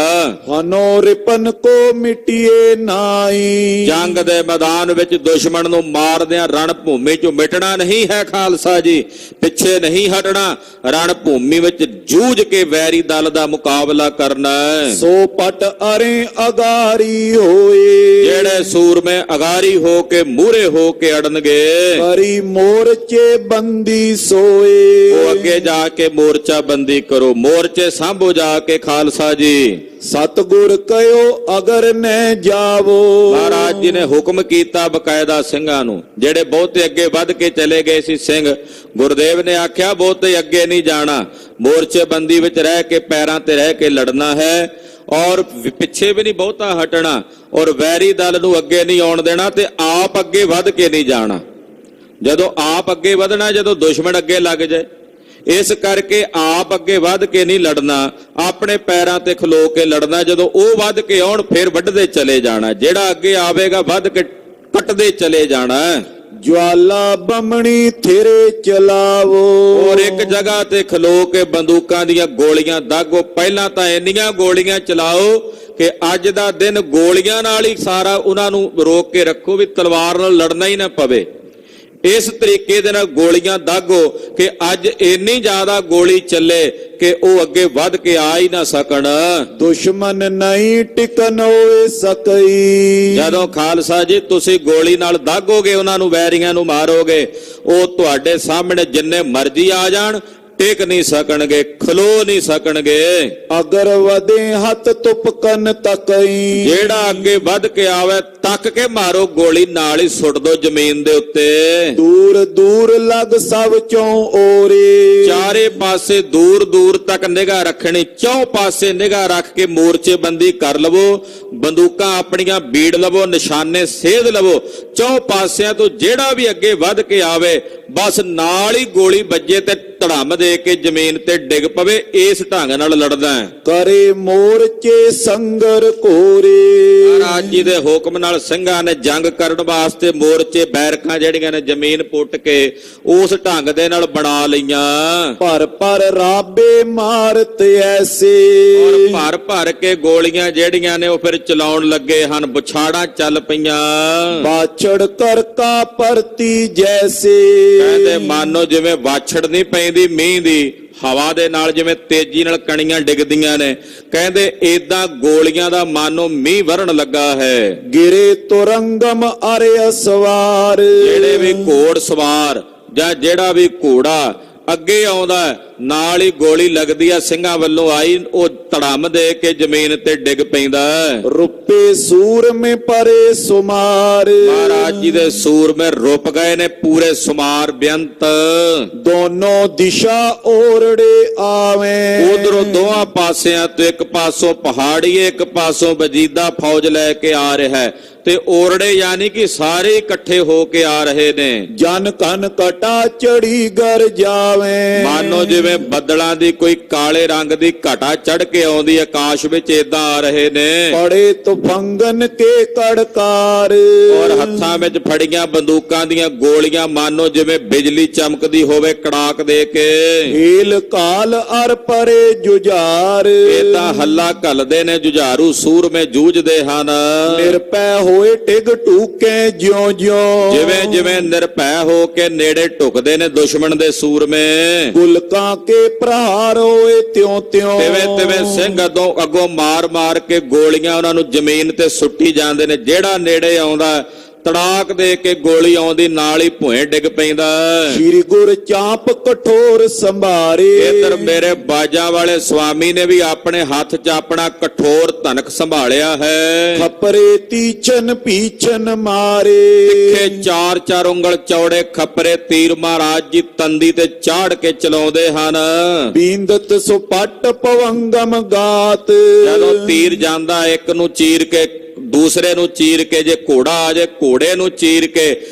ਹਨੋ ਰਿਪਨ ਕੋ ਮਿਟਿਏ ਨਾਈ। ਜੰਗ ਦੇ ਮੈਦਾਨ ਵਿੱਚ ਦੁਸ਼ਮਣ ਨੂੰ ਮਾਰਦਿਆਂ ਰਣ ਭੂਮੀ ਚੋਂ ਮਿਟਣਾ ਨਹੀਂ ਹੈ ਖਾਲਸਾ ਜੀ, ਪਿੱਛੇ ਨਹੀਂ ਹਟਣਾ। ਰਣ ਭੂਮੀ ਵਿੱਚ ਜੂਝ ਕੇ ਵੈਰੀ ਦਲ ਦਾ ਮੁਕਾਬਲਾ ਕਰਨਾ ਹੈ। ਸੋ ਪਟ ਅਰੇ ਅਗਾਰੀ ਹੋਏ। ਜਿਹੜੇ ਸੂਰਮੇ ਅਗਾਰੀ ਹੋ ਕੇ ਮੂਹਰੇ ਹੋ ਕੇ ਅੜਨਗੇ ਕਰੀ ਮੋਰਚੇ ਬੰਦੀ ਸੋਏ। ਉਹ ਅੱਗੇ ਜਾ ਕੇ ਮੋਰਚਾ ਬੰਦੀ ਕਰੋ, ਮੋਰਚੇ ਸਾਂਭੋ ਜਾ ਕੇ ਖਾਲਸਾ ਜੀ। ਸਤਿਗੁਰ ਕਹਿਓ ਅਗਰ ਨਹਿ ਜਾਵੋ। ਮਹਾਰਾਜ ਜੀ ਨੇ ਹੁਕਮ ਕੀਤਾ ਬਕਾਇਦਾ ਸਿੰਘਾਂ ਨੂੰ, ਜਿਹੜੇ ਬਹੁਤੇ ਅੱਗੇ ਵੱਧ ਕੇ ਚਲੇ ਗਏ ਸੀ ਸਿੰਘ, ਗੁਰਦੇਵ ਨੇ ਆਖਿਆ ਬਹੁਤੇ ਅੱਗੇ ਨਹੀਂ ਜਾਣਾ, ਮੋਰਚੇ ਬੰਦੀ ਵਿੱਚ ਰਹਿ ਕੇ ਪੈਰਾਂ ਤੇ ਰਹਿ ਕੇ ਲੜਨਾ ਹੈ ਔਰ ਪਿੱਛੇ ਵੀ ਨਹੀਂ ਬਹੁਤਾ ਹਟਣਾ ਔਰ ਵੈਰੀ ਦਲ ਨੂੰ ਅੱਗੇ ਨਹੀਂ ਆਉਣ ਦੇਣਾ ਤੇ ਆਪ ਅੱਗੇ ਵੱਧ ਕੇ ਨਹੀਂ ਜਾਣਾ। ਜਦੋਂ ਆਪ ਅੱਗੇ ਵਧਣਾ ਜਦੋਂ ਦੁਸ਼ਮਣ ਅੱਗੇ ਲੱਗ ਜਾਏ, ਇਸ ਕਰਕੇ ਆਪ ਅੱਗੇ ਵੱਧ ਕੇ ਨਹੀਂ ਲੜਨਾ, ਆਪਣੇ ਪੈਰਾਂ ਤੇ ਖਲੋ ਕੇ ਲੜਨਾ। ਜਦੋਂ ਉਹ ਵੱਧ ਕੇ ਆਉਣ ਫਿਰ ਵੱਢਦੇ ਚਲੇ ਜਾਣਾ, ਜਿਹੜਾ ਅੱਗੇ ਆਵੇਗਾ ਵੱਧ ਕੇ ਕੱਟਦੇ ਚਲੇ ਜਾਣਾ। ਜਵਾਲਾ ਬੰਮਣੀ ਥੇਰੇ ਚਲਾਵੋ। ਔਰ ਇੱਕ ਜਗ੍ਹਾ ਤੇ ਖਲੋ ਕੇ ਬੰਦੂਕਾਂ ਦੀਆਂ ਗੋਲੀਆਂ ਦਾਗੋ। ਪਹਿਲਾਂ ਤਾਂ ਇੰਨੀਆਂ ਗੋਲੀਆਂ ਚਲਾਓ ਕਿ ਅੱਜ ਦਾ ਦਿਨ ਗੋਲੀਆਂ ਨਾਲ ਹੀ ਸਾਰਾ ਉਹਨਾਂ ਨੂੰ ਰੋਕ ਕੇ ਰੱਖੋ ਵੀ ਤਲਵਾਰ ਨਾਲ ਲੜਨਾ ਹੀ ਨਾ ਪਵੇ। ਇਸ ਤਰੀਕੇ ਦੇ ਨਾਲ ਗੋਲੀਆਂ ਦਾਗੋ ਕਿ ਅੱਜ ਇੰਨੀ ਜ਼ਿਆਦਾ ਗੋਲੀ ਚੱਲੇ ਕਿ ਉਹ ਅੱਗੇ ਵੱਧ ਕੇ ਆ ਹੀ ਨਾ ਸਕਣ। ਦੁਸ਼ਮਨ ਨਹੀਂ ਟਿਕਨ ਹੋਏ ਸਕਈ। ਜਦੋਂ ਖਾਲਸਾ ਜੀ ਤੁਸੀਂ ਗੋਲੀ ਨਾਲ ਦਾਗੋਗੇ, ਉਹਨਾਂ ਨੂੰ ਵੈਰੀਆਂ ਨੂੰ ਮਾਰੋਗੇ, ਉਹ ਤੁਹਾਡੇ ਸਾਹਮਣੇ ਜਿੰਨੇ ਮਰਜ਼ੀ ਆ ਜਾਣ ਟਿਕ ਨਹੀਂ ਸਕਣਗੇ, ਖਲੋ ਨਹੀਂ ਸਕਣਗੇ। ਅਗਰ ਵਧੇ ਹੱਥ ਤੁਪਕਨ ਤਕਈ। ਜਿਹੜਾ ਅੱਗੇ ਵੱਧ ਕੇ ਆਵੇ ਤੱਕ ਕੇ ਮਾਰੋ, ਗੋਲੀ ਨਾਲ ਹੀ ਸੁੱਟ ਦੋ ਜ਼ਮੀਨ ਦੇ ਉੱਤੇ। ਦੂਰ ਦੂਰ ਲੱਗ ਸਭ ਚੋਂ ਓਰੇ। ਚਾਰੇ ਪਾਸੇ ਦੂਰ ਦੂਰ ਤੱਕ ਨਿਗਾਹ ਰੱਖਣੀ, ਚੌ ਪਾਸੇ ਨਿਗਾਹ ਰੱਖ ਕੇ ਮੋਰਚੇ ਬੰਦੀ ਕਰ ਲਵੋ, ਬੰਦੂਕਾਂ ਆਪਣੀਆਂ ਬੀੜ ਲਵੋ, ਨਿਸ਼ਾਨੇ ਸੇਧ ਲਵੋ। ਚੌ ਪਾਸਿਆਂ ਤੋਂ ਜਿਹੜਾ ਵੀ ਅੱਗੇ ਵੱਧ ਕੇ ਆਵੇ ਬਸ ਨਾਲ ਹੀ ਗੋਲੀ ਵੱਜੇ ਤੇ ਧੜਮ ਦੇ ਕੇ ਜ਼ਮੀਨ ਤੇ ਡਿੱਗ ਪਵੇ। ਇਸ ਢੰਗ ਨਾਲ ਲੜਦਾ ਹੈ। ਕਰੇ ਮੋਰਚੇ ਸੰਗਰ ਕੋਰੇ। ਮਹਾਰਾਜ ਜੀ ਦੇ ਹੁਕਮ ਨਾਲ ਸਿੰਘਾਂ ਨੇ ਜੰਗ ਕਰਨ ਵਾਸਤੇ ਮੋਰਚੇ ਬੈਰਕਾਂ ਜਿਹੜੀਆਂ ਨੇ ਜ਼ਮੀਨ ਪੁੱਟ ਕੇ ਉਸ ਢੰਗ ਦੇ ਨਾਲ ਬਣਾ ਲਈਆਂ। ਪਰ ਪਰ ਰਾਬੇ ਮਾਰਤ ਐਸੇ। ਔਰ ਭਰ ਭਰ ਕੇ ਗੋਲੀਆਂ ਜਿਹੜੀਆਂ ਨੇ ਉਹ ਫਿਰ ਚਲਾਉਣ ਲੱਗੇ ਹਨ, ਬੁਛਾੜਾਂ ਚੱਲ ਪਈਆਂ। ਬਾਛੜ ਕਰ ਕਾ ਪਰਤੀ ਜੈਸੇ। ਕਹਿੰਦੇ ਮਾਨੋ ਜਿਵੇਂ ਵਾਛੜ ਨਹੀਂ ਪੈਂਦੀ ਮੀਂਹ ਦੀ, ਹਵਾ ਦੇ ਨਾਲ ਜਿਵੇਂ ਤੇਜ਼ੀ ਨਾਲ ਕਣੀਆਂ ਡਿੱਗਦੀਆਂ ਨੇ, ਕਹਿੰਦੇ ਏਦਾਂ ਗੋਲੀਆਂ ਦਾ ਮਾਨੋ ਮੀਂਹ ਵਰਨ ਲੱਗਾ ਹੈ। ਗਿਰੇ ਤੁਰੰਗਮ ਅਰੇ ਅਸਵਾਰ। ਜਿਹੜੇ ਵੀ ਘੋੜ ਸਵਾਰ ਜਾਂ ਜਿਹੜਾ ਵੀ ਘੋੜਾ ਅੱਗੇ ਆਉਂਦਾ ਨਾਲ ਹੀ ਗੋਲੀ ਲੱਗਦੀ ਆ, ਸਿੰਘਾਂ ਵੱਲੋਂ ਆਈ, ਉਹ ਧੜਮ ਦੇ ਕੇ ਜ਼ਮੀਨ ਤੇ ਡਿੱਗ ਪੈਂਦਾ। ਰੁਪੇ ਸੂਰਮੇ ਪਰੇ ਸੁਮਾਰ। ਮਹਾਰਾਜ ਜੀ ਦੇ ਸੂਰਮੇ ਰੁਪ ਗਏ ਨੇ ਪੂਰੇ ਸੁਮਾਰ ਬੇਅੰਤ। ਦੋਨੋਂ ਦਿਸ਼ਾ ਓਰੜੇ ਆਵੇਂ। ਉਧਰੋਂ ਦੋਹਾਂ ਪਾਸਿਆਂ ਤੋਂ, ਇੱਕ ਪਾਸੋਂ ਪਹਾੜੀਏ ਇੱਕ ਪਾਸੋਂ ਵਜੀਦਾ ਫੌਜ ਲੈ ਕੇ ਆ ਰਿਹਾ ਹੈ ਤੇ ਓਰੜੇ ਯਾਨੀ ਕਿ ਸਾਰੇ ਇਕੱਠੇ ਹੋ ਕੇ ਆ ਰਹੇ ਨੇ। ਜਨ ਕਨ ਕਟਾ ਚੜੀ ਗਰ ਜਾਵੇਂ। ਮਾਨੋ ਜਿਵੇਂ ਬੱਦਲਾਂ ਦੀ ਕੋਈ ਕਾਲੇ ਰੰਗ ਦੀ ਘਟਾ ਚੜ ਕੇ ਆਉਂਦੀ ਆਕਾਸ਼ ਵਿੱਚ, ਏਦਾਂ ਆ ਰਹੇ ਨੇ। ਪੜੇ ਤੁਫੰਗਨ ਕੇ ਕੜਕਾਰ। ਔਰ ਹੱਥਾਂ ਵਿੱਚ ਫੜੀਆਂ ਬੰਦੂਕਾਂ ਦੀਆਂ ਗੋਲੀਆਂ ਮਾਨੋ ਜਿਵੇਂ ਬਿਜਲੀ ਚਮਕਦੀ ਹੋਵੇ ਕੜਾਕ ਦੇ ਕੇ। ਹੀਲ ਕਾਲ ਅਰ ਪਰੇ ਜੁਝਾਰ। ਏਦਾਂ ਹੱਲਾ ਘੱਲਦੇ ਨੇ, ਜੁਝਾਰੂ ਸੂਰਮੇ ਜੂਝਦੇ ਹਨ। ਨਿਰਪੈ ਹੋਏ ਟਿਗ ਟੂਕੇ ਜਿਉਂ ਜਿਉਂ। ਜਿਵੇਂ ਜਿਵੇਂ ਨਿਰਭੈ ਹੋ ਕੇ ਨੇੜੇ ਢੁਕਦੇ ਨੇ ਦੁਸ਼ਮਣ ਦੇ ਸੂਰਮੇ। ਗੁਲਕਾਂ ਕੇ ਪ੍ਰਹਾਰ ਹੋਏ ਤਿਉਂ ਤਿਉਂ। ਤਿਵੇਂ ਤਿਵੇਂ ਸਿੰਘ ਅੱਗੋਂ ਮਾਰ ਮਾਰ ਕੇ ਗੋਲੀਆਂ ਉਹਨਾਂ ਨੂੰ ਜ਼ਮੀਨ ਤੇ ਸੁੱਟੀ ਜਾਂਦੇ ਨੇ। ਜਿਹੜਾ ਨੇੜੇ ਆਉਂਦਾ ਤੜਾਕ ਦੇ ਕੇ ਗੋਲੀ ਆਉਂਦੀ ਨਾਲ ਹੀ ਭੁਏ ਡਿੱਗ ਪੈਂਦਾ। ਸ਼੍ਰੀ ਗੁਰ ਚਾਪ ਕਠੋਰ ਸੰਭਾਰੇ। ਇਧਰ ਮੇਰੇ ਬਾਜਾਂ ਵਾਲੇ ਸਵਾਮੀ ਨੇ ਵੀ ਆਪਣੇ ਹੱਥ 'ਚ ਆਪਣਾ ਕਠੋਰ ਧਨਕ ਸੰਭਾਲਿਆ ਹੈ। ਖਪਰੇ ਤੀਚਨ ਪੀਛਨ ਮਾਰੇ। ਤਿੱਖੇ 4-4 ਉਂਗਲ ਚੌੜੇ ਖੱਪਰੇ ਤੀਰ ਮਹਾਰਾਜ ਜੀ ਤੰਦੀ ਤੇ ਚਾੜ ਕੇ ਚਲਾਉਂਦੇ ਹਨ। ਬੀਂਦਤ ਸੁਪੱਟ ਪਵੰਗਮ ਗਾਤ। ਜਦੋਂ ਤੀਰ ਜਾਂਦਾ ਇੱਕ ਨੂੰ ਚੀਰ ਕੇ ਦੂਸਰੇ ਨੂੰ ਚੀਰ ਕੇ, ਜੇ ਘੋੜਾ ਆ ਜੇ ਘੋੜੇ ਨੂੰ ਚੀਰ ਕੇ,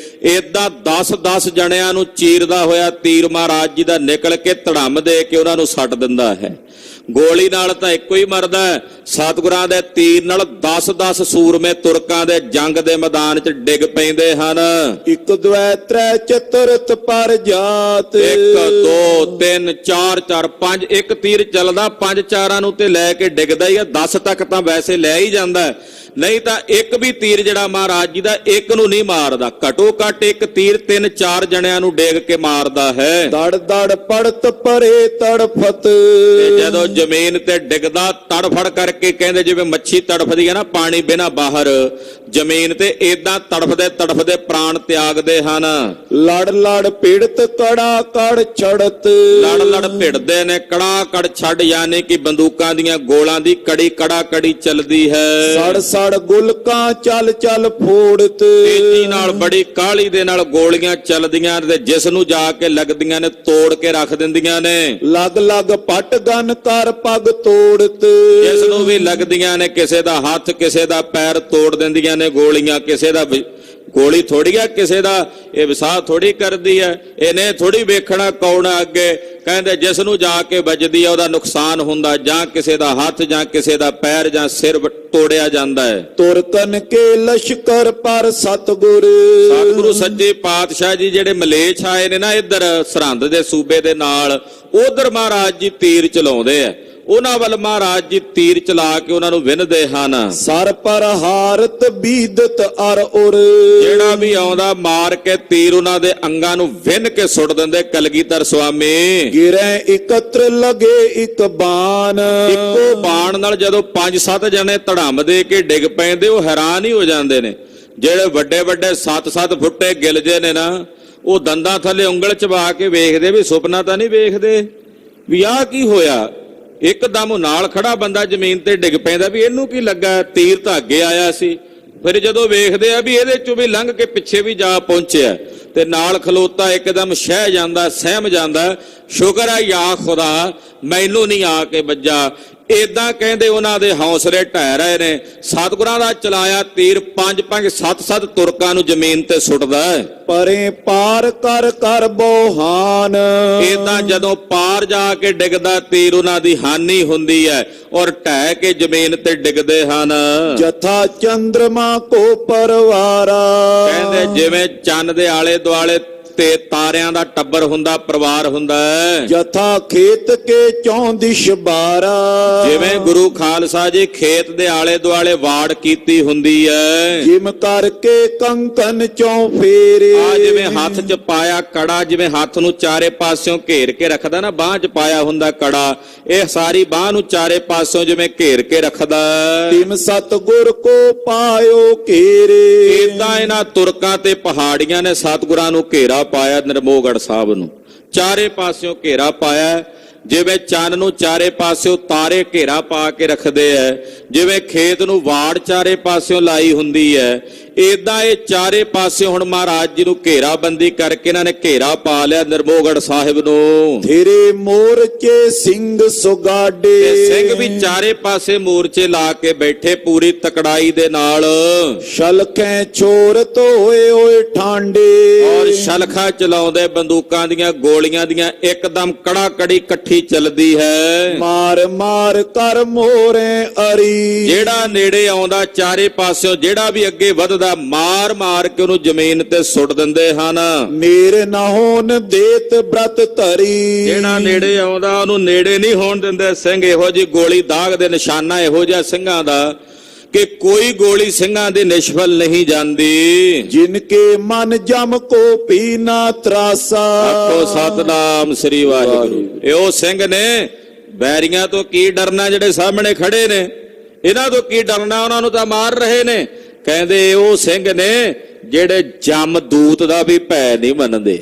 ਏਦਾਂ 10-10 ਜਣਿਆਂ ਨੂੰ ਚੀਰਦਾ ਹੋਇਆ ਤੀਰ ਮਹਾਰਾਜ ਜੀ ਦਾ ਨਿਕਲ ਕੇ ਧੜਮ ਦੇ ਕੇ ਉਹਨਾਂ ਨੂੰ ਸੱਟ ਦਿੰਦਾ ਹੈ। ਗੋਲੀ ਨਾਲ ਤਾਂ ਇੱਕੋ ਹੀ ਮਰਦਾ, ਸਤਿਗੁਰਾਂ ਦੇ ਤੀਰ ਨਾਲ 10-10 ਸੂਰਮੇ ਤੁਰਕਾਂ ਦੇ ਜੰਗ ਦੇ ਮੈਦਾਨ 'ਚ ਡਿੱਗ ਪੈਂਦੇ ਹਨ। ਇਕ ਦਵੈ ਤ੍ਰੈ ਚਤੁਰਤ ਪਰ ਜਾਤ। 1 2 3 4 4 5 ਇੱਕ ਤੀਰ ਚੱਲਦਾ 5-4 ਨੂੰ ਤੇ ਲੈ ਕੇ ਡਿੱਗਦਾ ਹੀ ਆ। 10 ਤੱਕ ਤਾਂ ਵੈਸੇ ਲੈ ਹੀ ਜਾਂਦਾ, ਨਹੀਂ ਤਾਂ ਇੱਕ ਵੀ ਤੀਰ ਜਿਹੜਾ ਮਹਾਰਾਜ ਜੀ ਦਾ ਇੱਕ ਨੂੰ ਨਹੀਂ ਮਾਰਦਾ। ਘਟੋ ਘੱਟ ਇੱਕ ਤੀਰ 3-4 ਜਣਿਆਂ ਨੂੰ ਡੇਗ ਕੇ ਮਾਰਦਾ ਹੈ। ਦੜ ਦੜ ਪੜਤ ਪਰੇ ਤੜਫਤ। ਤੇ ਜਦੋਂ ਜ਼ਮੀਨ ਤੇ ਡਿੱਗਦਾ ਤੜਫੜ ਕਰਕੇ, ਕਹਿੰਦੇ ਜਿਵੇਂ ਮੱਛੀ ਤੜਫਦੀ ਹੈ ਨਾ ਪਾਣੀ ਬਿਨਾਂ ਬਾਹਰ, ਜ਼ਮੀਨ ਤੇ ਏਦਾਂ ਤੜਫਦੇ ਤੜਫਦੇ ਪ੍ਰਾਣ ਤਿਆਗਦੇ ਹਨ। ਲੜ ਲੜ ਪੀੜਤ ਕੜਾ ਕੜ ਛੜਤ। ਲੜ ਲੜ ਭਿੜਦੇ ਨੇ ਕੜਾ ਕੜ ਛੱਡ, ਯਾਨੀ ਕਿ ਬੰਦੂਕਾਂ ਦੀਆਂ ਗੋਲਾਂ ਦੀ ਕੜੀ ਕੜਾ ਕੜੀ ਚੱਲਦੀ ਹੈ। ਸੜ ਸੜ ਗੁਲਕਾਂ ਚੱਲ ਚੱਲ ਫੋੜਤ। ਤੇਜ਼ੀ ਨਾਲ ਬੜੀ ਕਾਹਲੀ ਦੇ ਨਾਲ ਗੋਲੀਆਂ ਚੱਲਦੀਆਂ ਤੇ ਜਿਸ ਨੂੰ ਜਾ ਕੇ ਲੱਗਦੀਆਂ ਨੇ ਤੋੜ ਕੇ ਰੱਖ ਦਿੰਦੀਆਂ ਨੇ। ਲਗ ਲਗ ਪਟ ਗਨ ਕਰ ਪਗ ਤੋੜਤ। ਜਿਸ ਨੂੰ ਵੀ ਲੱਗਦੀਆਂ ਨੇ, ਕਿਸੇ ਦਾ ਹੱਥ ਕਿਸੇ ਦਾ ਪੈਰ ਤੋੜ ਦਿੰਦੀਆਂ ਨੇ ਗੋਲੀਆਂ। ਕਿਸੇ ਦਾ ਗੋਲੀ ਥੋੜੀ ਆ, ਕਿਸੇ ਦਾ ਇਹ ਵਿਸਾਹ ਥੋੜੀ ਕਰਦੀ ਹੈ। ਇਹਨੇ ਥੋੜੀ ਵੇਖਣਾ ਕੌਣ ਆ ਅੱਗੇ। ਕਹਿੰਦੇ ਜਿਸ ਨੂੰ ਜਾ ਕੇ ਵੱਜਦੀ ਆ ਉਹਦਾ ਨੁਕਸਾਨ ਹੁੰਦਾ, ਜਾਂ ਕਿਸੇ ਦਾ ਹੱਥ ਜਾਂ ਕਿਸੇ ਦਾ ਪੈਰ ਜਾਂ ਸਿਰ ਤੋੜਿਆ ਜਾਂਦਾ ਹੈ। ਤੁਰਕਨ ਕੇ ਲਸ਼ਕਰ ਪਰ ਸਤਿਗੁਰ। ਸਤਿਗੁਰੂ ਸੱਚੇ ਪਾਤਸ਼ਾਹ ਜੀ ਜਿਹੜੇ ਮਲੇਛ ਆਏ ਨੇ ਨਾ ਇੱਧਰ ਸਰਹੰਦ ਦੇ ਸੂਬੇ ਦੇ ਨਾਲ, ਉਧਰ ਮਹਾਰਾਜ ਜੀ ਤੀਰ ਚਲਾਉਂਦੇ ਆ। ਉਹਨਾਂ ਵੱਲ ਮਹਾਰਾਜ ਜੀ ਤੀਰ ਚਲਾ ਕੇ ਉਹਨਾਂ ਨੂੰ ਵਿੰਨਦੇ ਹਨ। ਸਰ ਪਰ ਹਾਰਤ ਬੀਦਤ ਅਰ ਉਰ। ਜਿਹੜਾ ਵੀ ਆਉਂਦਾ ਮਾਰ ਕੇ ਤੀਰ ਉਹਨਾਂ ਦੇ ਅੰਗਾਂ ਨੂੰ ਵਿੰਨ ਕੇ ਸੁੱਟ ਦਿੰਦੇ ਕਲਗੀਧਰ ਸੁਆਮੀ। ਗਿਰੈ ਇਕਤਰ ਲਗੇ ਇੱਕ ਬਾਣ। ਇੱਕੋ ਬਾਣ ਨਾਲ ਜਦੋਂ 5-7 ਜਣੇ ਧੜਮ ਦੇ ਕੇ ਡਿੱਗ ਪੈਂਦੇ, ਉਹ ਹੈਰਾਨ ਹੀ ਹੋ ਜਾਂਦੇ ਨੇ। ਜਿਹੜੇ ਵੱਡੇ ਵੱਡੇ 7-7 ਫੁੱਟੇ ਗਿਲਜੇ ਨੇ ਨਾ, ਉਹ ਦੰਦਾਂ ਥੱਲੇ ਉਂਗਲ ਚਬਾ ਕੇ ਵੇਖਦੇ ਵੀ ਸੁਪਨਾ ਤਾਂ ਨਹੀਂ ਵੇਖਦੇ ਵੀ ਆਹ ਕੀ ਹੋਇਆ। ਇੱਕਦਮ ਨਾਲ ਖੜਾ ਬੰਦਾ ਜ਼ਮੀਨ ਤੇ ਡਿੱਗ ਪੈਂਦਾ ਵੀ ਇਹਨੂੰ ਕੀ ਲੱਗਾ, ਤੀਰ ਤਾਂ ਅੱਗੇ ਆਇਆ ਸੀ। ਫਿਰ ਜਦੋਂ ਵੇਖਦੇ ਆ ਵੀ ਇਹਦੇ ਚੋਂ ਵੀ ਲੰਘ ਕੇ ਪਿੱਛੇ ਵੀ ਜਾ ਪਹੁੰਚਿਆ, ਤੇ ਨਾਲ ਖਲੋਤਾ ਇੱਕਦਮ ਸਹਿ ਜਾਂਦਾ, ਸਹਿਮ ਜਾਂਦਾ। ਸ਼ੁਕਰ ਹੈ ਯਾ ਖੁਦਾ ਮੈਨੂੰ ਨਹੀਂ ਆ ਕੇ ਵੱਜਾ। ਏਦਾਂ ਕਹਿੰਦੇ ਉਹਨਾਂ ਦੇ ਹੌਸਲੇ ਢਹਿ ਰਹੇ ਨੇ। ਸਤਿਗੁਰਾਂ ਦਾ ਚਲਾਇਆ ਤੀਰ 5-5 7-7 ਤੁਰਕਾਂ ਨੂੰ ਜ਼ਮੀਨ ਤੇ ਸੁੱਟਦਾ ਹੈ। ਪਰੇ ਪਾਰ ਕਰ ਕਰ ਬੋਹਾਨ। ਏਦਾਂ ਜਦੋਂ ਪਾਰ ਜਾ ਕੇ ਡਿੱਗਦਾ ਤੀਰ, ਉਹਨਾਂ ਦੀ ਹਾਨੀ ਹੁੰਦੀ ਹੈ ਔਰ ਢਹਿ ਕੇ ਜ਼ਮੀਨ ਤੇ ਡਿੱਗਦੇ ਹਨ। ਜਥਾ ਚੰਦਰਮਾ ਕੋ ਪਰਵਾਰਾ। ਕਹਿੰਦੇ ਜਿਵੇਂ ਚੰਨ ਦੇ ਆਲੇ ਦੁਆਲੇ ਤੇ ਤਾਰਿਆਂ ਦਾ ਟੱਬਰ ਹੁੰਦਾ, ਪਰਿਵਾਰ ਹੁੰਦਾ ਹੈ। ਜਥਾ ਖੇਤ ਕੇ ਚੌਂ ਦਿਸ਼ ਬਾਰਾ। ਜਿਵੇਂ ਗੁਰੂ ਖਾਲਸਾ ਜੀ ਖੇਤ ਦੇ ਆਲੇ ਦੁਆਲੇ ਵਾੜ ਕੀਤੀ ਹੁੰਦੀ ਹੈ। ਜਿਮ ਕਰਕੇ ਕੰਕਨ ਚੌਂ ਫੇਰੇ। ਆ ਜਿਵੇਂ ਹੱਥ 'ਚ ਪਾਇਆ ਕੜਾ, ਜਿਵੇਂ ਹੱਥ ਨੂੰ ਚਾਰੇ ਪਾਸਿਓਂ ਘੇਰ ਕੇ ਰੱਖਦਾ ਨਾ, ਬਾਂਹ 'ਚ ਪਾਇਆ ਹੁੰਦਾ ਕੜਾ, ਇਹ ਸਾਰੀ ਬਾਂਹ ਨੂੰ ਚਾਰੇ ਪਾਸਿਓਂ ਜਿਵੇਂ ਘੇਰ ਕੇ ਰੱਖਦਾ। ਤਿਮ ਸਤਿਗੁਰ ਕੋ ਪਾਇਓ ਘੇਰੇ। ਏਦਾਂ ਇਹਨਾਂ ਤੁਰਕਾਂ ਤੇ ਪਹਾੜੀਆਂ ਨੇ ਸਤਿਗੁਰਾਂ ਨੂੰ ਘੇਰਾ ਪਾਇਆ। ਨਿਰਮੋਹਗੜ੍ਹ ਸਾਹਿਬ ਨੂੰ ਚਾਰੇ ਪਾਸਿਓਂ ਘੇਰਾ ਪਾਇਆ। ਜਿਵੇਂ ਚੰਨ ਨੂੰ ਚਾਰੇ ਪਾਸਿਓਂ ਤਾਰੇ ਘੇਰਾ ਪਾ ਕੇ ਰੱਖਦੇ ਐ, ਜਿਵੇਂ ਖੇਤ ਨੂੰ ਵਾੜ ਚਾਰੇ ਪਾਸਿਓਂ ਲਾਈ ਹੁੰਦੀ ਹੈ, ਏਦਾਂ ਇਹ ਚਾਰੇ ਪਾਸਿਓਂ ਹੁਣ ਮਹਾਰਾਜ ਜੀ ਨੂੰ ਘੇਰਾਬੰਦੀ ਕਰਕੇ ਇਹਨਾਂ ਨੇ ਘੇਰਾ ਪਾ ਲਿਆ ਨਿਰਮੋਹਗੜ੍ਹ ਸਾਹਿਬ ਨੂੰ। ਤੇਰੇ ਮੋਰਚੇ ਸਿੰਘ ਸੁਗਾਡੇ। ਤੇ ਸਿੰਘ ਵੀ ਚਾਰੇ ਪਾਸੇ ਮੋਰਚੇ ਲਾ ਕੇ ਬੈਠੇ ਪੂਰੀ ਤਕੜਾਈ ਦੇ ਨਾਲ। ਸ਼ਲਖੇ ਚੋਰਤ ਹੋਏ ਓਏ ਠਾਂਡੇ। ਔਰ ਸ਼ਲਖਾਂ ਚਲਾਉਂਦੇ ਬੰਦੂਕਾਂ ਦੀਆਂ ਗੋਲੀਆਂ ਦੀਆਂ ਇੱਕਦਮ ਕੜਾ ਕੜੀ ਇਕੱਠੀ ਚੱਲਦੀ ਹੈ। ਮਾਰ ਮਾਰ ਕਰ ਮੋਰੇ ਅਰੀ। ਜਿਹੜਾ ਨੇੜੇ ਆਉਂਦਾ ਚਾਰੇ ਪਾਸਿਓਂ, ਜਿਹੜਾ ਵੀ ਅੱਗੇ ਵੱਧਦਾ, ਮਾਰ ਮਾਰ ਕੇ ਉਹਨੂੰ ਜ਼ਮੀਨ ਤੇ ਸੁੱਟ ਦਿੰਦੇ ਹਨ। ਨੇੜੇ ਨਾ ਹੋਣ ਦੇਤ ਬ੍ਰਤ ਧਰੀ। ਜਿਹੜਾ ਨੇੜੇ ਆਉਂਦਾ ਉਹਨੂੰ ਨੇੜੇ ਨਹੀਂ ਹੋਣ ਦਿੰਦੇ ਸਿੰਘ। ਇਹੋ ਜੀ ਗੋਲੀ ਦਾਗ ਦੇ ਨਿਸ਼ਾਨਾ ਇਹੋ ਜਿਹਾ ਸਿੰਘਾਂ ਦਾ ਕਿ ਕੋਈ ਗੋਲੀ ਸਿੰਘਾਂ ਦੇ ਨਿਸ਼ਫਲ ਨਹੀਂ ਜਾਂਦੀ। ਜਿਨ ਕੇ ਮਨ ਜਮ ਕੋ ਪੀਨਾ ਤਰਾਸਾ। ਆਖੋ ਸਤਨਾਮ ਸ੍ਰੀ ਵਾਹਿਗੁਰੂ। ਇਹ ਉਹ ਸਿੰਘ ਨੇ, ਬੈਰੀਆਂ ਤੋਂ ਕੀ ਡਰਨਾ ਜਿਹੜੇ ਸਾਹਮਣੇ ਖੜੇ ਨੇ, ਇਹਨਾਂ ਤੋਂ ਕੀ ਡਰਨਾ, ਉਹਨਾਂ ਨੂੰ ਤਾਂ ਮਾਰ ਰਹੇ ਨੇ। ਕਹਿੰਦੇ ਉਹ ਸਿੰਘ ਨੇ ਜਿਹੜੇ ਜਮ ਦੂਤ ਦਾ ਵੀ ਭੈ ਨਹੀਂ ਮੰਨਦੇ।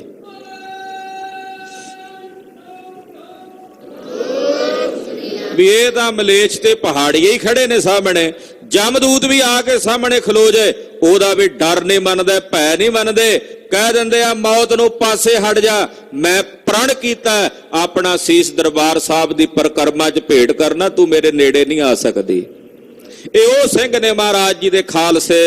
ਵੀ ਇਹ ਤਾਂ ਮਲੇਛ ਤੇ ਪਹਾੜੀਏ ਹੀ ਖੜੇ ਨੇ ਸਾਹਮਣੇ, ਜਮਦੂਤ ਵੀ ਆ ਕੇ ਸਾਹਮਣੇ ਖਲੋ ਜਾਏ ਉਹਦਾ ਵੀ ਡਰ ਨਹੀਂ ਮੰਨਦੇ, ਭੈ ਨਹੀਂ ਮੰਨਦੇ। ਕਹਿ ਦਿੰਦੇ ਆ ਮੌਤ ਨੂੰ ਪਾਸੇ ਹਟ ਜਾ, ਮੈਂ ਪ੍ਰਣ ਕੀਤਾ ਆਪਣਾ ਸੀਸ ਦਰਬਾਰ ਸਾਹਿਬ ਦੀ ਪਰਿਕਰਮਾ 'ਚ ਭੇਟ ਕਰਨਾ, ਤੂੰ ਮੇਰੇ ਨੇੜੇ ਨਹੀਂ ਆ ਸਕਦੀ। ਇਹ ਉਹ ਸਿੰਘ ਨੇ ਮਹਾਰਾਜ ਜੀ ਦੇ ਖਾਲਸੇ।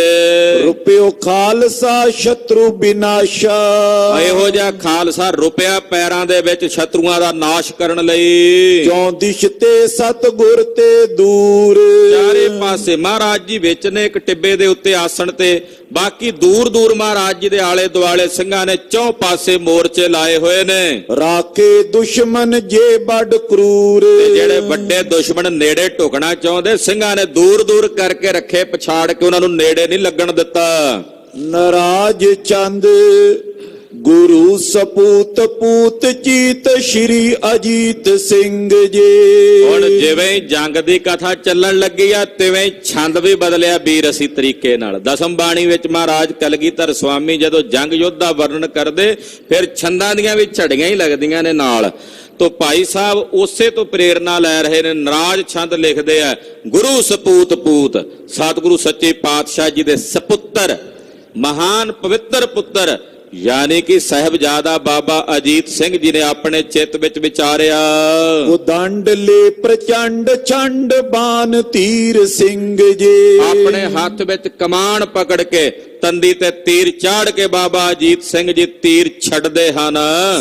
ਰੁਪਿਓ ਖਾਲਸਾ ਸ਼ਤਰੂ ਵਿਨਾਸ਼ਾ। ਇਹੋ ਜਿਹਾ ਖਾਲਸਾ ਰੁਪਿਆ ਪੈਰਾਂ ਦੇ ਵਿੱਚ ਸ਼ਤਰੂਆਂ ਦਾ ਨਾਸ਼ ਕਰਨ ਲਈ। ਕਿਉਂ ਦਿਸ਼ ਤੇ ਸਤਿਗੁਰ ਤੇ ਦੂਰ। ਚਾਰੇ ਪਾਸੇ ਮਹਾਰਾਜ ਜੀ ਵਿੱਚ ਨੇ ਇੱਕ ਟਿੱਬੇ ਦੇ ਉੱਤੇ ਆਸਣ ਤੇ, ਬਾਕੀ ਦੂਰ ਦੂਰ ਮਹਾਰਾਜ ਜੀ ਦੇ ਆਲੇ ਦੁਆਲੇ ਸਿੰਘਾਂ ਨੇ ਚੌ ਪਾਸੇ ਮੋਰਚੇ ਲਾਏ ਹੋਏ ਨੇ। ਰਾਖੇ ਦੁਸ਼ਮਨ ਜੇ ਬੜ ਕਰੂਰ। ਤੇ ਜਿਹੜੇ ਵੱਡੇ ਦੁਸ਼ਮਣ ਨੇੜੇ ਢੁਕਣਾ ਚਾਹੁੰਦੇ ਸਿੰਘਾਂ ਨੇ ਦੂਰ ਦੂਰ ਕਰਕੇ ਰੱਖੇ, ਪਛਾੜ ਕੇ ਉਹਨਾਂ ਨੂੰ ਨੇੜੇ ਨਹੀਂ ਲੱਗਣ ਦਿੱਤਾ। ਨਰਾਜ ਚੰਦ ਗੁਰੂ ਸਪੂਤ ਪੂਤ ਚੀਤ ਸ਼੍ਰੀ ਅਜੀਤ ਸਿੰਘ ਜੀ। ਹੁਣ ਜਿਵੇਂ ਹੀ ਜੰਗ ਦੀ ਕਥਾ ਚੱਲਣ ਲੱਗੀ ਆ ਤਿਵੇਂ ਹੀ ਛੰਦ ਵੀ ਬਦਲਿਆ ਵੀਰ ਅਸੀਂ ਤਰੀਕੇ ਨਾਲ। ਦਸਮ ਬਾਣੀ ਵਿੱਚ ਮਹਾਰਾਜ ਕਲਗੀਧਰ ਸਵਾਮੀ ਜਦੋਂ ਜੰਗ ਯੁੱਧ ਦਾ ਵਰਣਨ ਕਰਦੇ ਫਿਰ ਛੰਦਾਂ ਦੀਆਂ ਵੀ ਝੜੀਆਂ ਹੀ ਲੱਗਦੀਆਂ ਨੇ ਨਾਲ। ਤੋ ਭਾਈ ਸਾਹਿਬ ਉਸੇ ਤੋਂ ਪ੍ਰੇਰਨਾ ਲੈ ਰਹੇ ਨੇ, ਨਰਾਜ ਛੰਦ ਲਿਖਦੇ ਆ ਗੁਰੂ ਸਪੂਤ ਪੂਤ, ਸਤਿਗੁਰੂ ਸੱਚੇ ਪਾਤਸ਼ਾਹ ਜੀ ਦੇ ਸਪੁੱਤਰ, ਮਹਾਨ ਪਵਿੱਤਰ ਪੁੱਤਰ ਯਾਨੀ ਕਿ ਸਾਹਿਬਜ਼ਾਦਾ ਬਾਬਾ ਅਜੀਤ ਸਿੰਘ ਜੀ ਨੇ ਆਪਣੇ ਚਿੱਤ ਵਿੱਚ ਵਿਚਾਰਿਆ। ਉਦੰਡ ਲੈ ਪ੍ਰਚੰਡ ਛੰਡ ਬਾਨ ਤੀਰ ਸਿੰਘ ਜੀ। ਆਪਣੇ ਹੱਥ ਵਿੱਚ ਕਮਾਨ ਪਕੜ ਕੇ ਤੰਦੀ ਤੇ ਤੀਰ ਚਾੜ ਕੇ ਬਾਬਾ ਅਜੀਤ ਸਿੰਘ ਜੀ ਤੀਰ ਛੱਡਦੇ ਹਨ।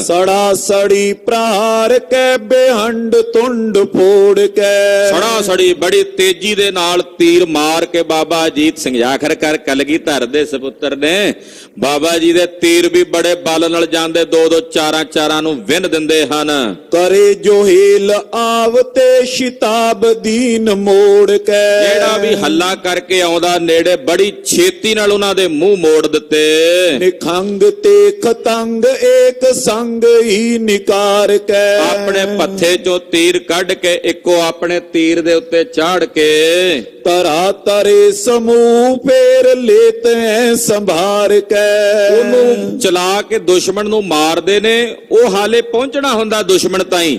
ਸੜਾ ਸੜੀ ਪ੍ਰਹਾਰ ਕੈ ਬੇਹੰਡ ਤੁੰਡ ਫੋੜ ਕੇ। ਸੜਾ ਸੜੀ ਬੜੀ ਤੇਜ਼ੀ ਦੇ ਨਾਲ ਤੀਰ ਮਾਰ ਕੇ ਬਾਬਾ ਅਜੀਤ ਸਿੰਘ ਆਖਰਕਾਰ ਕਲਗੀਧਰ ਦੇ ਸਪੁੱਤਰ ਨੇ। ਬਾਬਾ ਜੀ ਦੇ ਤੀਰ ਵੀ ਬੜੇ ਬਲ ਨਾਲ ਜਾਂਦੇ, ਦੋ ਦੋ ਚਾਰਾਂ ਚਾਰਾਂ ਨੂੰ ਵਿੰਨ ਦਿੰਦੇ ਹਨ। ਕਰੇ ਜੋ ਹੀਲ ਆਵਤੇ ਸ਼ਿਤਾਬ ਦੀਨ ਮੋੜ ਕੇ। ਜਿਹੜਾ ਵੀ ਹੱਲਾ ਕਰਕੇ ਆਉਂਦਾ ਨੇੜੇ ਬੜੀ ਛੇਤੀ ਨਾਲ ਉਹਨਾਂ ਦੇ ਮੂੰਹ ਮੋੜ ਦਿੱਤੇ। ਨਿਖੰਗ ਤੇ ਖਤੰਗ ਏਕ ਸੰਗ ਹੀ ਨਿਕਾਰ ਕੇ। ਆਪਣੇ ਪੱਥੇ ਚੋਂ ਤੀਰ ਕੱਢ ਕੇ ਇੱਕੋ ਆਪਣੇ ਤੀਰ ਦੇ ਉੱਤੇ ਚਾੜ ਕੇ ਤਰਾ ਤਰੇ ਸਮੂਹ ਫੇਰ ਲੇਤ ਐ ਸੰਭਾਰ ਕੇ। ਉਹਨੂੰ ਚਲਾ ਕੇ ਦੁਸ਼ਮਣ ਨੂੰ ਮਾਰਦੇ ਨੇ। ਉਹ ਹਾਲੇ ਪਹੁੰਚਣਾ ਹੁੰਦਾ ਦੁਸ਼ਮਣ ਤਾਈਂ,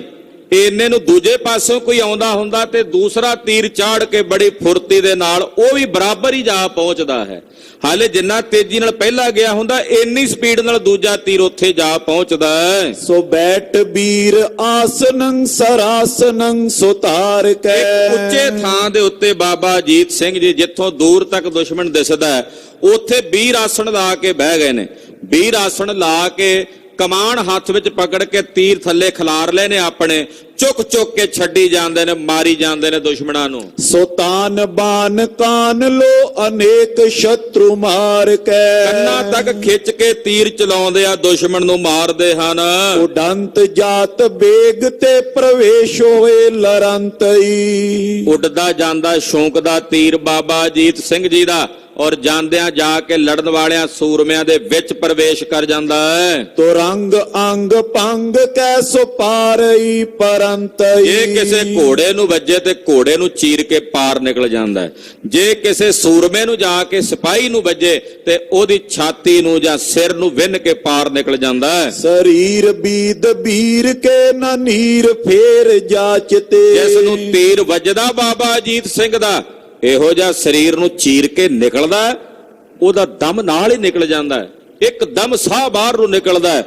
ਇੰਨੇ ਨੂੰ ਦੂਜੇ ਪਾਸੋਂ ਕੋਈ ਆਉਂਦਾ ਹੁੰਦਾ ਤੇ ਦੂਸਰਾ ਤੀਰ ਚਾੜ ਕੇ ਬੜੀ ਫੁਰਤੀ ਦੇ ਨਾਲ ਉਹ ਵੀ ਬਰਾਬਰ ਹੀ ਜਾ ਪਹੁੰਚਦਾ ਹੈ। ਹਾਲੇ ਜਿੰਨਾ ਤੇਜ਼ੀ ਨਾਲ ਪਹਿਲਾ ਗਿਆ ਹੁੰਦਾ ਇੰਨੀ ਸਪੀਡ ਨਾਲ ਦੂਜਾ ਤੀਰ ਉੱਥੇ ਜਾ ਪਹੁੰਚਦਾ ਹੈ। ਸੋ ਬੈਠ ਵੀਰ ਆਸਨੰ ਸਰਾਸਨੰ ਸੁਤਾਰ ਕੇ। ਇੱਕ ਉੱਚੇ ਥਾਂ ਦੇ ਉੱਤੇ ਬਾਬਾ ਅਜੀਤ ਸਿੰਘ ਜੀ ਜਿੱਥੋਂ ਦੂਰ ਤੱਕ ਦੁਸ਼ਮਣ ਦਿਸਦਾ ਹੈ ਉੱਥੇ ਵੀਰ ਆਸਣ ਲਾ ਕੇ ਬਹਿ ਗਏ ਨੇ। ਵੀਰ ਆਸਣ ਲਾ ਕੇ ਕਮਾਨ ਹੱਥ ਵਿੱਚ ਪਕੜ ਕੇ ਤੀਰ ਥੱਲੇ ਖਿਲਾਰ ਲਏ ਨੇ, ਆਪਣੇ ਚੁੱਕ ਚੁੱਕ ਕੇ ਛੱਡੀ ਜਾਂਦੇ ਨੇ, ਮਾਰੀ ਜਾਂਦੇ ਨੇ ਦੁਸ਼ਮਣਾਂ ਨੂੰ। ਸੋ ਤਾਨ ਬਾਨ ਕਾਨ ਲੋ ਅਨੇਕ ਸ਼ਤਰੂ ਮਾਰ ਕੇ। ਕੰਨਾਂ ਤੱਕ ਖਿੱਚ ਕੇ ਤੀਰ ਚਲਾਉਂਦੇ ਆ, ਦੁਸ਼ਮਣ ਨੂੰ ਮਾਰਦੇ ਹਨ। ਉਡੰਤ ਜਾਤ ਬੇਗ ਤੇ ਪ੍ਰਵੇਸ਼ ਹੋਏ ਲਰੰਤਈ। ਉੱਡਦਾ ਜਾਂਦਾ ਸ਼ੌਂਕ ਦਾ ਤੀਰ ਬਾਬਾ ਅਜੀਤ ਸਿੰਘ ਜੀ ਦਾ ਔਰ ਜਾਂਦਿਆਂ ਜਾ ਕੇ ਲੜਨ ਵਾਲਿਆਂ ਸੂਰਮਿਆਂ ਦੇ ਵਿੱਚ ਪ੍ਰਵੇਸ਼ ਕਰ ਜਾਂਦਾ ਹੈ। ਤੋ ਰੰਗ ਅੰਗ ਪੰਗ ਕੈਸੋ ਪਾਰਈ ਪਰੰਤਈ। ਜੇ ਕਿਸੇ ਘੋੜੇ ਨੂੰ ਵੱਜੇ ਤੇ ਘੋੜੇ ਨੂੰ ਚੀਰ ਕੇ ਪਾਰ ਨਿਕਲ ਜਾਂਦਾ ਹੈ। ਜੇ ਕਿਸੇ ਸੂਰਮੇ ਨੂੰ ਜਾ ਕੇ ਸਿਪਾਹੀ ਨੂੰ ਵੱਜੇ ਤੇ ਉਹਦੀ ਛਾਤੀ ਨੂੰ ਜਾਂ ਸਿਰ ਨੂੰ ਵਿੰਨ ਕੇ ਪਾਰ ਨਿਕਲ ਜਾਂਦਾ ਹੈ। ਸਰੀਰ ਬੀਦ ਬੀਰ ਕੇ ਨਾ ਨੀਰ ਫੇਰ ਜਾਚਤੇ। ਜਿਸ ਨੂੰ ਤੀਰ ਵੱਜਦਾ ਬਾਬਾ ਅਜੀਤ ਸਿੰਘ ਦਾ ਇਹੋ ਜਿਹਾ ਸਰੀਰ ਨੂੰ ਚੀਰ ਕੇ ਨਿਕਲਦਾ, ਉਹਦਾ ਦਮ ਨਾਲ ਹੀ ਨਿਕਲ ਜਾਂਦਾ ਹੈ। ਇੱਕ ਦਮ ਸਾਹ ਬਾਹਰ ਨੂੰ ਨਿਕਲਦਾ ਹੈ।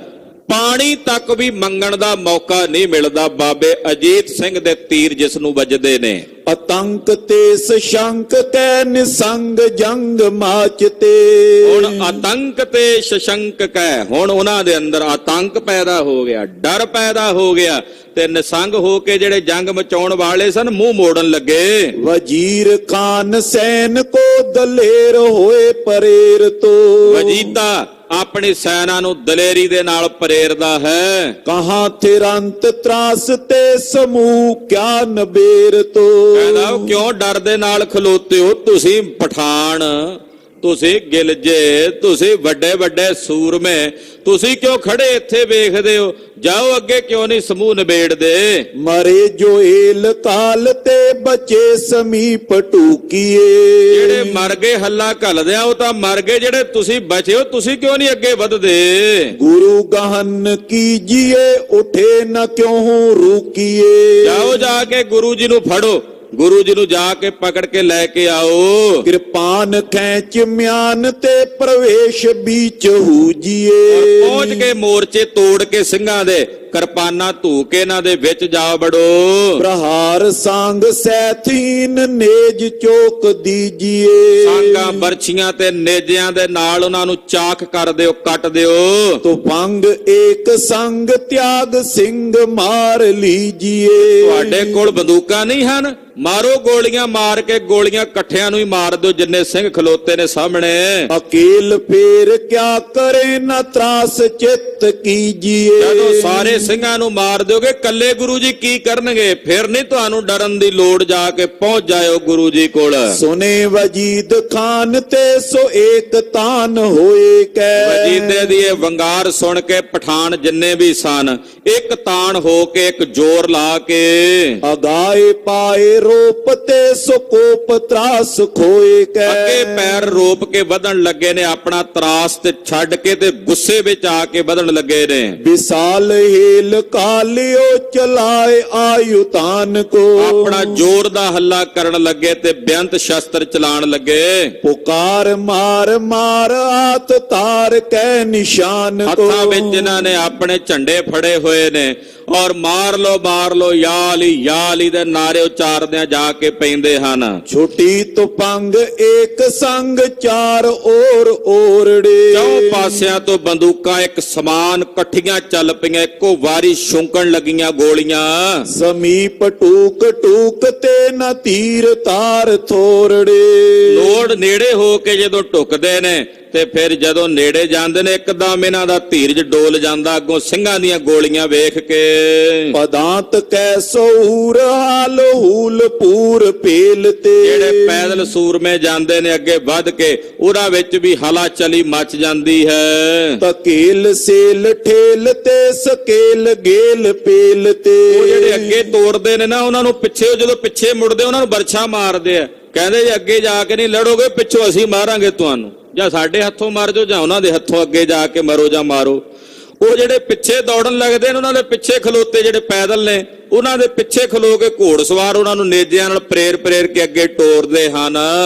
ਪਾਣੀ ਤੱਕ ਵੀ ਮੰਗਣ ਦਾ ਮੌਕਾ ਨਹੀਂ ਮਿਲਦਾ ਬਾਬੇ ਅਜੀਤ ਸਿੰਘ ਦੇ ਤੀਰ ਜਿਸ ਨੂੰ ਵੱਜਦੇ ਨੇ। ਅਤੰਕ ਤੇ ਸਸ਼ੰਕ ਕੈ ਨਿਸੰਗ ਜੰਗ ਮਾਚਤੇ। ਹੁਣ ਆਤੰਕ ਤੇ ਸਸ਼ੰਕ ਕੈ, ਹੁਣ ਉਹਨਾਂ ਦੇ ਅੰਦਰ ਆਤੰਕ ਪੈਦਾ ਹੋ ਗਿਆ, ਡਰ ਪੈਦਾ ਹੋ ਗਿਆ ਤੇ ਨਿਸੰਗ ਹੋ ਕੇ ਜਿਹੜੇ ਜੰਗ ਮਚਾਉਣ ਵਾਲੇ ਸਨ ਮੂੰਹ ਮੋੜਨ ਲੱਗੇ। ਵਜ਼ੀਰ ਖਾਨ ਸੈਨ ਕੋ ਦਲੇਰ ਹੋਏ ਪਰੇਰ ਤੋ। ਵਜੀਦਾ ਆਪਣੀ ਸੈਨਾ ਨੂੰ ਦਲੇਰੀ ਦੇ ਨਾਲ ਪ੍ਰੇਰਦਾ ਹੈ। ਕਹਾਂ ਥਿਰੰਤ ਤਰਾਸ ਤੇ ਸਮੂਹ ਕਿਆ ਨਬੇਰ ਤੋ। ਕਹਿੰਦਾ ਕਿਉਂ ਡਰ ਦੇ ਨਾਲ ਖਲੋਤੇ ਹੋ ਤੁਸੀਂ ਪਠਾਨ, ਤੁਸੀਂ ਗਿਲਜੇ, ਤੁਸੀਂ ਵੱਡੇ ਵੱਡੇ ਸੂਰਮੇ, ਤੁਸੀਂ ਕਿਉਂ ਖੜੇ ਇੱਥੇ ਵੇਖਦੇ ਹੋ? ਜਾਓ ਅੱਗੇ, ਕਿਉਂ ਨਹੀਂ ਸਮੂਹ ਨਿਬੇੜਦੇ? ਮਰੇ ਜੋ ਏਲ ਕਾਲ ਤੇ ਬਚੇ ਸਮੀਪ ਟੂਕੀਏ। ਜਿਹੜੇ ਮਰ ਗਏ ਹੱਲਾ ਘੱਲਦੇ ਆ ਉਹ ਤਾਂ ਮਰ ਗਏ, ਜਿਹੜੇ ਤੁਸੀਂ ਬਚੇ ਹੋ ਤੁਸੀਂ ਕਿਉਂ ਨਹੀਂ ਅੱਗੇ ਵਧਦੇ? ਗੁਰੂ ਗਹਨ ਕੀਜੀਏ ਉਠੇ ਨ ਕਿਉਂ ਰੁਕੀਏ। ਜਾਓ ਜਾ ਕੇ ਗੁਰੂ ਜੀ ਨੂੰ ਫੜੋ, ਗੁਰੂ ਜੀ ਨੂੰ ਜਾ ਕੇ ਪਕੜ ਕੇ ਲੈ ਕੇ ਆਓ। ਕਿਰਪਾਨ ਖੈਚ ਮਿਆਨ ਤੇ ਪ੍ਰਵੇਸ਼ ਵਿੱਚ ਹੂਜੀਏ। ਪਹੁੰਚ ਕੇ ਮੋਰਚੇ ਤੋੜ ਕੇ ਸਿੰਘਾਂ ਦੇ ਕਿਰਪਾਨਾਂ ਧੂ ਕੇ ਇਹਨਾਂ ਦੇ ਵਿੱਚ ਜਾ ਵੜੋ। ਪ੍ਰਹਾਰ ਸੰਗ ਸੈਥੀਨ ਨੇਜ ਚੋਕ ਦੀਜੀਏ। ਸਾਂਗਾਂ ਬਰਛੀਆਂ ਤੇ ਨੇਜਿਆਂ ਦੇ ਨਾਲ ਉਹਨਾਂ ਨੂੰ ਚਾਕ ਕਰ ਦਿਓ, ਕੱਟ ਦਿਓ। ਤੁਫੰਗ ਏਕ ਸੰਗ ਤਿਆਗ ਸਿੰਘ ਮਾਰ ਲੀਜੀਏ। ਤੁਹਾਡੇ ਕੋਲ ਬੰਦੂਕਾਂ ਨਹੀਂ ਹਨ? ਮਾਰੋ ਗੋਲੀਆਂ, ਮਾਰ ਕੇ ਗੋਲੀਆਂ ਇਕੱਠਿਆਂ ਨੂੰ ਹੀ ਮਾਰ ਦਿਓ ਜਿੰਨੇ ਸਿੰਘ ਖਲੋਤੇ ਨੇ ਸਾਹਮਣੇ। ਅਕੇਲ ਫੇਰ ਕਿਆ ਕਰੇ ਨਾ ਤਰਾਸ ਚਿੱਤ ਕੀਜੀਏ। ਜਦੋਂ ਸਾਰੇ ਸਿੰਘਾਂ ਨੂੰ ਮਾਰ ਦਿਓਗੇ ਕੱਲੇ ਗੁਰੂ ਜੀ ਕੀ ਕਰਨਗੇ? ਫਿਰ ਨਹੀਂ ਤੁਹਾਨੂੰ ਡਰਨ ਦੀ ਲੋੜ, ਜਾ ਕੇ ਪਹੁੰਚ ਜਾਇਓ ਗੁਰੂ ਜੀ ਕੋਲ। ਸੁਨੇ ਵਜੀਦ ਖਾਨ ਤੇ ਸੋ ਏਕ ਤਾਨ ਹੋਏ ਕੈ। ਵਜੀਦੇ ਦੀ ਇਹ ਵੰਗਾਰ ਸੁਣ ਕੇ ਪਠਾਨ ਜਿੰਨੇ ਵੀ ਸਨ ਇੱਕ ਤਾਨ ਹੋ ਕੇ, ਇੱਕ ਜ਼ੋਰ ਲਾ ਕੇ ਅਗਾਏ ਪਾਏ ਰੂਪ ਤੇ ਸੋ ਕੋਪ ਤਰਾਸ ਖੋਏ ਕੈ। ਅੱਗੇ ਪੈਰ ਰੋਪ ਕੇ ਵਧਣ ਲੱਗੇ ਨੇ, ਆਪਣਾ ਤਰਾਸ ਤੇ ਛੱਡ ਕੇ ਤੇ ਗੁੱਸੇ ਵਿੱਚ ਆ ਕੇ ਵਧਣ ਲੱਗੇ ਨੇ। ਵਿਸਾਲ ਹੀਲ ਕਾਲਿਓ ਚਲਾਏ ਆਯੁ ਤਾਨ ਕੋ। ਆਪਣਾ ਜ਼ੋਰ ਦਾ ਹੱਲਾ ਕਰਨ ਲੱਗੇ ਤੇ ਬੇਅੰਤ ਸ਼ਸਤਰ ਚਲਾਣ ਲੱਗੇ। ਪੁਕਾਰ ਮਾਰ ਮਾਰ ਆਤ ਤਾਰ ਕੈ ਨਿਸ਼ਾਨ ਕੋ। ਹੱਥਾਂ ਵਿੱਚ ਇਹਨਾਂ ਨੇ ਆਪਣੇ ਝੰਡੇ ਫੜੇ ਹੋਏ ਨੇ ਔਰ ਮਾਰ ਲੋ ਯਾਲੀ ਦੇ ਨਾਰੇ ਉਚਾਰਦਿਆਂ ਜਾ ਕੇ ਪੈਂਦੇ ਹਨ। ਛੋਟੀ ਤੁਪੰਗ ਏਕ ਸੰਗ ਚਾਰ ਓਰੜੇ। ਚੌ ਪਾਸਿਆਂ ਤੋਂ ਬੰਦੂਕਾਂ ਇੱਕ ਸਮਾਨ ਇਕੱਠੀਆਂ ਚੱਲ ਪਈਆਂ, ਇੱਕੋ ਵਾਰੀ ਸ਼ੁੰਕਣ ਲੱਗੀਆਂ ਗੋਲੀਆਂ। ਸਮੀਪ ਟੂਕ ਟੂਕ ਤੇ ਨਾ ਤੀਰ ਤਾਰ ਥੋਰੜੇ। ਲੋੜ ਨੇੜੇ ਹੋ ਕੇ ਜਦੋਂ ਟੁਕਦੇ ਨੇ ਤੇ ਫਿਰ ਜਦੋਂ ਨੇੜੇ ਜਾਂਦੇ ਨੇ ਇੱਕਦਮ ਇਹਨਾਂ ਦਾ ਧੀਰਜ ਡੋਲ ਜਾਂਦਾ ਅੱਗੋਂ ਸਿੰਘਾਂ ਦੀਆਂ ਗੋਲੀਆਂ ਵੇਖ ਕੇ। ਪਦਾਂਤ ਕੈਸੋ ਹੂਰ ਹਾਲ ਹੂਲ ਪੂਰ ਪੇਲ ਤੇ। ਜਿਹੜੇ ਪੈਦਲ ਸੂਰਮੇ ਜਾਂਦੇ ਨੇ ਅੱਗੇ ਵੱਧ ਕੇ, ਉਹਨਾਂ ਵਿੱਚ ਵੀ ਹਲਾ ਚਲੀ ਮਚ ਜਾਂਦੀ ਹੈ। ਤਕੇਲ ਸੇਲ ਠੇਲ ਤੇ ਸਕੇਲ ਗੇਲ ਪੇਲ ਤੇ। ਉਹ ਜਿਹੜੇ ਅੱਗੇ ਤੋੜਦੇ ਨੇ ਨਾ ਉਹਨਾਂ ਨੂੰ ਪਿੱਛੇ, ਜਦੋਂ ਪਿੱਛੇ ਮੁੜਦੇ ਉਹਨਾਂ ਨੂੰ ਬਰਛਾ ਮਾਰਦੇ ਆ, ਕਹਿੰਦੇ ਜੇ ਅੱਗੇ ਜਾ ਕੇ ਨਹੀਂ ਲੜੋਗੇ ਪਿੱਛੋਂ ਅਸੀਂ ਮਾਰਾਂਗੇ ਤੁਹਾਨੂੰ, ਜਾਂ ਸਾਡੇ ਹੱਥੋਂ ਮਰ ਜਾਓ ਜਾਂ ਉਹਨਾਂ ਦੇ ਹੱਥੋਂ ਅੱਗੇ ਜਾ ਕੇ ਮਰੋ ਜਾਂ ਮਾਰੋ। ਉਹ ਜਿਹੜੇ ਪਿੱਛੇ ਦੌੜਨ ਲੱਗਦੇ ਨੇ ਉਹਨਾਂ ਦੇ ਪਿੱਛੇ ਖਲੋਤੇ ਜਿਹੜੇ ਪੈਦਲ ਨੇ ਉਹਨਾਂ ਦੇ ਪਿੱਛੇ ਖਲੋ ਕੇ ਘੋੜਸਵਾਰ ਉਹਨਾਂ ਨੂੰ ਨੇਜਿਆਂ ਨਾਲ ਪ੍ਰੇਰ ਕੇ ਅੱਗੇ ਟੋਰਦੇ ਹਨ।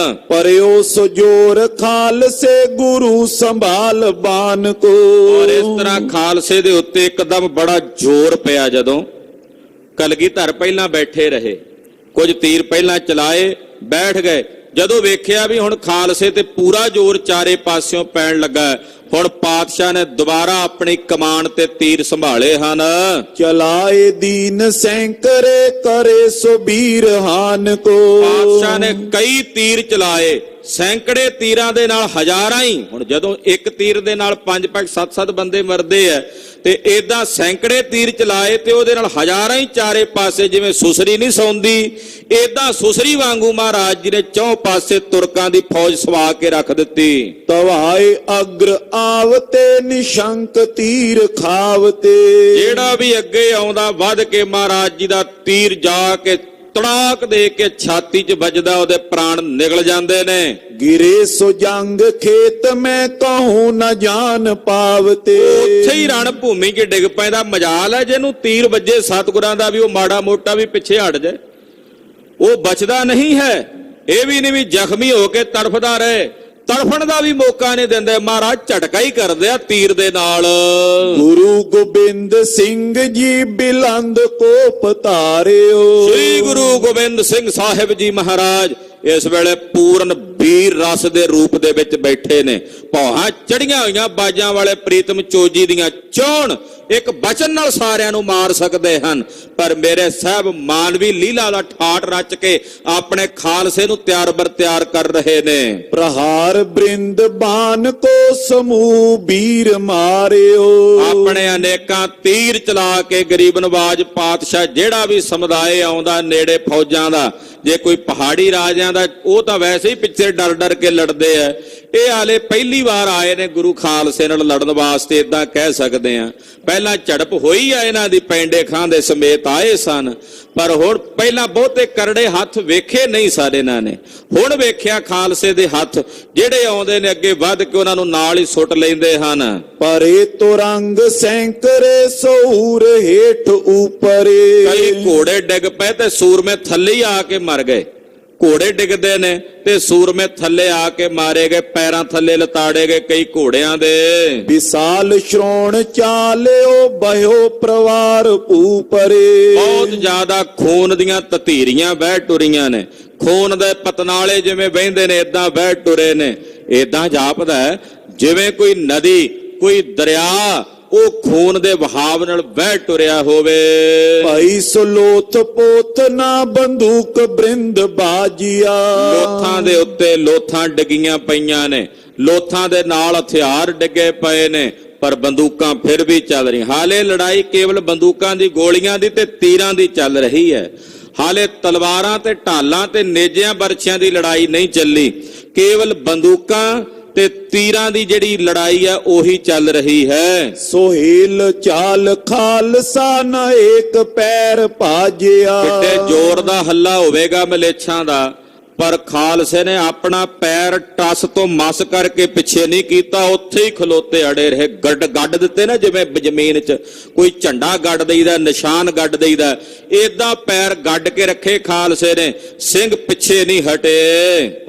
ਪਰਿਓ ਸਜੋਰ ਖਾਲਸੇ ਗੁਰੂ ਸੰਭਾਲ ਬਾਨ ਕੋ। ਔਰ ਇਸ ਤਰ੍ਹਾਂ ਖਾਲਸੇ ਦੇ ਉੱਤੇ ਇੱਕਦਮ ਬੜਾ ਜ਼ੋਰ ਪਿਆ। ਜਦੋਂ ਕਲਗੀਧਰ ਪਹਿਲਾਂ ਬੈਠੇ ਰਹੇ, ਕੁਝ ਤੀਰ ਪਹਿਲਾਂ ਚਲਾਏ, ਬੈਠ ਗਏ। ਜਦੋਂ ਵੇਖਿਆ ਵੀ ਹੁਣ ਖਾਲਸੇ ਤੇ ਪੂਰਾ ਜ਼ੋਰ ਚਾਰੇ ਪਾਸਿਓਂ ਪੈਣ ਲੱਗਾ, ਹੁਣ ਪਾਤਸ਼ਾਹ ਨੇ ਦੁਬਾਰਾ ਆਪਣੀ ਕਮਾਨ ਤੇ ਤੀਰ ਸੰਭਾਲੇ ਹਨ। ਚਲਾਏ ਦੀਨ ਸੈਂਕਰੇ ਕਰੇ ਸੋ ਵੀਰ ਹਾਨ ਕੋ। ਪਾਤਸ਼ਾਹ ਨੇ ਕਈ ਤੀਰ ਚਲਾਏ, ਸੈਂਕੜੇ ਤੀਰਾਂ ਦੇ ਨਾਲ ਹਜ਼ਾਰਾਂ ਹੀ। ਹੁਣ ਜਦੋਂ ਇੱਕ ਤੀਰ ਦੇ ਨਾਲ 5-5 7-7 ਬੰਦੇ ਮਰਦੇ ਆ ਤੇ ਏਦਾਂ ਸੈਂਕੜੇ ਤੀਰ ਚਲਾਏ ਤੇ ਉਹਦੇ ਨਾਲ ਹਜ਼ਾਰਾਂ ਹੀ ਚਾਰੇ ਪਾਸੇ, ਜਿਵੇਂ ਸੁਸਰੀ ਨਹੀਂ ਸੌਂਦੀ ਏਦਾਂ ਸੁਸਰੀ ਵਾਂਗੂ ਮਹਾਰਾਜ ਜੀ ਨੇ ਚੌ ਪਾਸੇ ਤੁਰਕਾਂ ਦੀ ਫੌਜ ਸਵਾ ਕੇ ਰੱਖ ਦਿੱਤੀ। ਤਵਾਏ ਅਗਰ ਆਵਤੇ ਨਿਸ਼ੰਕ ਤੀਰ ਖਾਵਤੇ। ਜਿਹੜਾ ਵੀ ਅੱਗੇ ਆਉਂਦਾ ਵੱਧ ਕੇ ਮਹਾਰਾਜ ਜੀ ਦਾ ਤੀਰ ਜਾ ਕੇ ਤੜਾਕ ਦੇ ਕੇ ਛਾਤੀ 'ਚ ਵੱਜਦਾ, ਉਹਦੇ ਪ੍ਰਾਣ ਨਿਕਲ ਜਾਂਦੇ ਨੇ। ਗਿਰੇ ਸੋ ਜੰਗ ਖੇਤ ਮੈਂ ਕਹੂੰ ਨਾ ਜਾਨ ਪਾਵਤੇ। ਉੱਥੇ ਹੀ ਰਣ ਭੂਮੀ 'ਚ ਡਿੱਗ ਪੈਂਦਾ। ਮਜਾਲ ਹੈ ਜਿਹਨੂੰ ਤੀਰ ਵੱਜੇ ਸਤਿਗੁਰਾਂ ਦਾ ਵੀ ਉਹ ਮਾੜਾ ਮੋਟਾ ਵੀ ਪਿੱਛੇ ਹਟ ਜਾਏ, ਉਹ ਬਚਦਾ ਨਹੀਂ ਹੈ। ਇਹ ਵੀ ਨਹੀਂ ਵੀ ਜ਼ਖਮੀ ਹੋ ਕੇ ਤੜਫਦਾ ਰਹੇ, ਤੜਫਣ ਦਾ ਵੀ ਮੌਕਾ ਨਹੀਂ ਦਿੰਦੇ। ਮਹਾਰਾਜ ਝਟਕਾ ਹੀ ਕਰਦੇ ਆ ਤੀਰ ਦੇ ਨਾਲ। ਗੁਰੂ ਗੋਬਿੰਦ ਸਿੰਘ ਜੀ ਬਿਲੰਦ ਕੋ ਪਤਾਰਿਓ। ਸ੍ਰੀ ਗੁਰੂ ਗੋਬਿੰਦ ਸਿੰਘ ਸਾਹਿਬ ਜੀ ਮਹਾਰਾਜ ਇਸ ਵੇਲੇ ਪੂਰਨ ਵੀਰ ਰਸ ਦੇ ਰੂਪ ਦੇ ਵਿੱਚ ਬੈਠੇ ਨੇ। ਭੌਹਾਂ ਚੜੀਆਂ ਹੋਈਆਂ ਬਾਜਾਂ ਵਾਲੇ ਪ੍ਰੀਤਮ ਚੋਜੀ ਦੀਆਂ ਚੋਣ ਇੱਕ ਬਚਨ ਨਾਲ ਸਾਰਿਆਂ ਨੂੰ ਮਾਰ ਸਕਦੇ ਹਨ, ਪਰ ਮੇਰੇ ਸਾਹਿਬ ਮਾਨਵੀ ਲੀਲਾ ਦਾ ਠਾਠ ਰਚ ਕੇ ਆਪਣੇ ਖਾਲਸੇ ਨੂੰ ਤਿਆਰ ਬਰ ਤਿਆਰ ਕਰ ਰਹੇ ਨੇ। प्रहार बृंद बान को समूह वीर मारियो। ਆਪਣੇ ਅਨੇਕਾਂ ਤੀਰ ਚਲਾ ਕੇ ਗਰੀਬ ਨਵਾਜ ਪਾਤਸ਼ਾਹ ਜਿਹੜਾ ਵੀ ਸਮੁਦਾਇ ਆਉਂਦਾ ਨੇੜੇ ਫੌਜਾਂ ਦਾ, ਜੇ ਕੋਈ ਪਹਾੜੀ ਰਾਜਿਆਂ ਦਾ, ਉਹ ਤਾਂ ਵੈਸੇ ਹੀ ਪਿੱਛੇ ਡਰ ਡਰ ਕੇ ਲੜਦੇ ਆ। ਇਹ ਹਾਲੇ ਪਹਿਲੀ ਵਾਰ ਆਏ ਨੇ ਗੁਰੂ ਖਾਲਸੇ ਨਾਲ ਲੜਨ ਵਾਸਤੇ, ਇਦਾਂ ਕਹਿ ਸਕਦੇ ਆ। ਪਹਿਲਾਂ ਝੜਪ ਹੋਈ ਆ ਇਹਨਾਂ ਦੀ, ਪੈਂਡੇ ਖਾਂ ਦੇ ਸਮੇਤ ਆਏ ਸਨ, ਪਰ ਹੁਣ ਪਹਿਲਾਂ ਬਹੁਤੇ ਕਰੜੇ ਹੱਥ ਵੇਖੇ ਨਹੀਂ ਸਾਰੇ ਇਹਨਾਂ ਨੇ। ਹੁਣ ਵੇਖਿਆ ਖਾਲਸੇ ਦੇ ਹੱਥ ਜਿਹੜੇ ਆਉਂਦੇ ਨੇ ਅੱਗੇ ਵੱਧ ਕੇ ਉਹਨਾਂ ਨੂੰ ਨਾਲ ਹੀ ਸੁੱਟ ਲੈਂਦੇ ਹਨ। परे तो रंग सैंकरे सौर हेठ ऊपरे। ਕਈ ਘੋੜੇ ਡਿੱਗ ਪਏ ਤੇ ਸੂਰਮੇ ਥੱਲੇ ਹੀ ਆ ਕੇ ਮਰ ਗਏ। ਘੋੜੇ ਡਿੱਗਦੇ ਨੇ ਤੇ ਸੂਰਮੇ ਥੱਲੇ ਆ ਕੇ ਮਾਰੇ ਗਏ, ਪੈਰਾਂ ਥੱਲੇ ਲਤਾੜੇ ਗਏ ਕਈ ਘੋੜਿਆਂ ਦੇ। विशाल श्रोण चालियो बह्यो प्रवार ऊपरे। ਬਹੁਤ ਜ਼ਿਆਦਾ ਖੂਨ ਦੀਆਂ ਤਤੀਰੀਆਂ ਵਹਿ ਟੁਰੀਆਂ ਨੇ, ਖੂਨ ਦੇ ਪਤਨਾਲੇ ਜਿਵੇਂ ਵਹਿੰਦੇ ਨੇ ਇਦਾਂ ਵਹਿ ਟੁਰੇ ਨੇ। ਇਦਾਂ ਜਾਪਦਾ ਜਿਵੇਂ ਕੋਈ ਨਦੀ, ਕੋਈ ਦਰਿਆ ਉਹ ਖੂਨ ਦੇ ਵਹਾਵ ਨਾਲ ਵਹਿ ਟੁਰਿਆ ਹੋਵੇ। ਭਾਈ ਸੁਲੋਥ ਪੋਥ ਨਾ ਬੰਦੂਕ ਬ੍ਰਿੰਦ ਬਾਜੀਆ। ਲੋਥਾਂ ਦੇ ਉੱਤੇ ਲੋਥਾਂ ਡਿੱਗੀਆਂ ਪਈਆਂ ਨੇ, ਲੋਥਾਂ ਦੇ ਨਾਲ ਹਥਿਆਰ ਡਿੱਗੇ ਪਏ ਨੇ, ਪਰ ਬੰਦੂਕਾਂ ਫਿਰ ਵੀ ਚੱਲ ਰਹੀਆਂ। ਹਾਲੇ ਲੜਾਈ ਕੇਵਲ ਬੰਦੂਕਾਂ ਦੀ, ਗੋਲੀਆਂ ਦੀ ਤੇ ਤੀਰਾਂ ਦੀ ਚੱਲ ਰਹੀ ਹੈ। ਹਾਲੇ ਤਲਵਾਰਾਂ ਤੇ ਢਾਲਾਂ ਤੇ ਨੇਜਿਆਂ ਬਰਛਿਆਂ ਦੀ ਲੜਾਈ ਨਹੀਂ ਚੱਲੀ, ਕੇਵਲ ਬੰਦੂਕਾਂ ਤੇ ਤੀਰਾਂ ਦੀ ਜਿਹੜੀ ਲੜਾਈ ਆ ਉਹੀ ਚੱਲ ਰਹੀ ਹੈ। ਸੋਹੇਲ ਚਾਲ ਖਾਲਸਾ ਨਾ ਏਕ ਪੈਰ ਭਾਜਿਆ। ਕਿੱਡੇ ਜ਼ੋਰ ਦਾ ਹੱਲਾ ਹੋਵੇਗਾ ਮਲੇਛਾਂ ਦਾ, ਪਰ ਖਾਲਸੇ ਨੇ ਆਪਣਾ ਪੈਰ ਟਸ ਤੋਂ ਮਸ ਕਰਕੇ ਪਿੱਛੇ ਨਹੀਂ ਕੀਤਾ, ਉੱਥੇ ਹੀ ਖਲੋਤੇ ਅੜੇ ਰਹੇ। ਗੱਡ ਦਿੱਤੇ ਨਾ, ਜਿਵੇਂ ਜ਼ਮੀਨ 'ਚ ਕੋਈ ਝੰਡਾ ਗੱਡ ਦੇਈਦਾ, ਨਿਸ਼ਾਨ ਗੱਡ ਦੇਈਦਾ, ਏਦਾਂ ਪੈਰ ਗੱਡ ਕੇ ਰੱਖੇ ਖਾਲਸੇ ਨੇ, ਸਿੰਘ ਪਿੱਛੇ ਨਹੀਂ ਹਟੇ।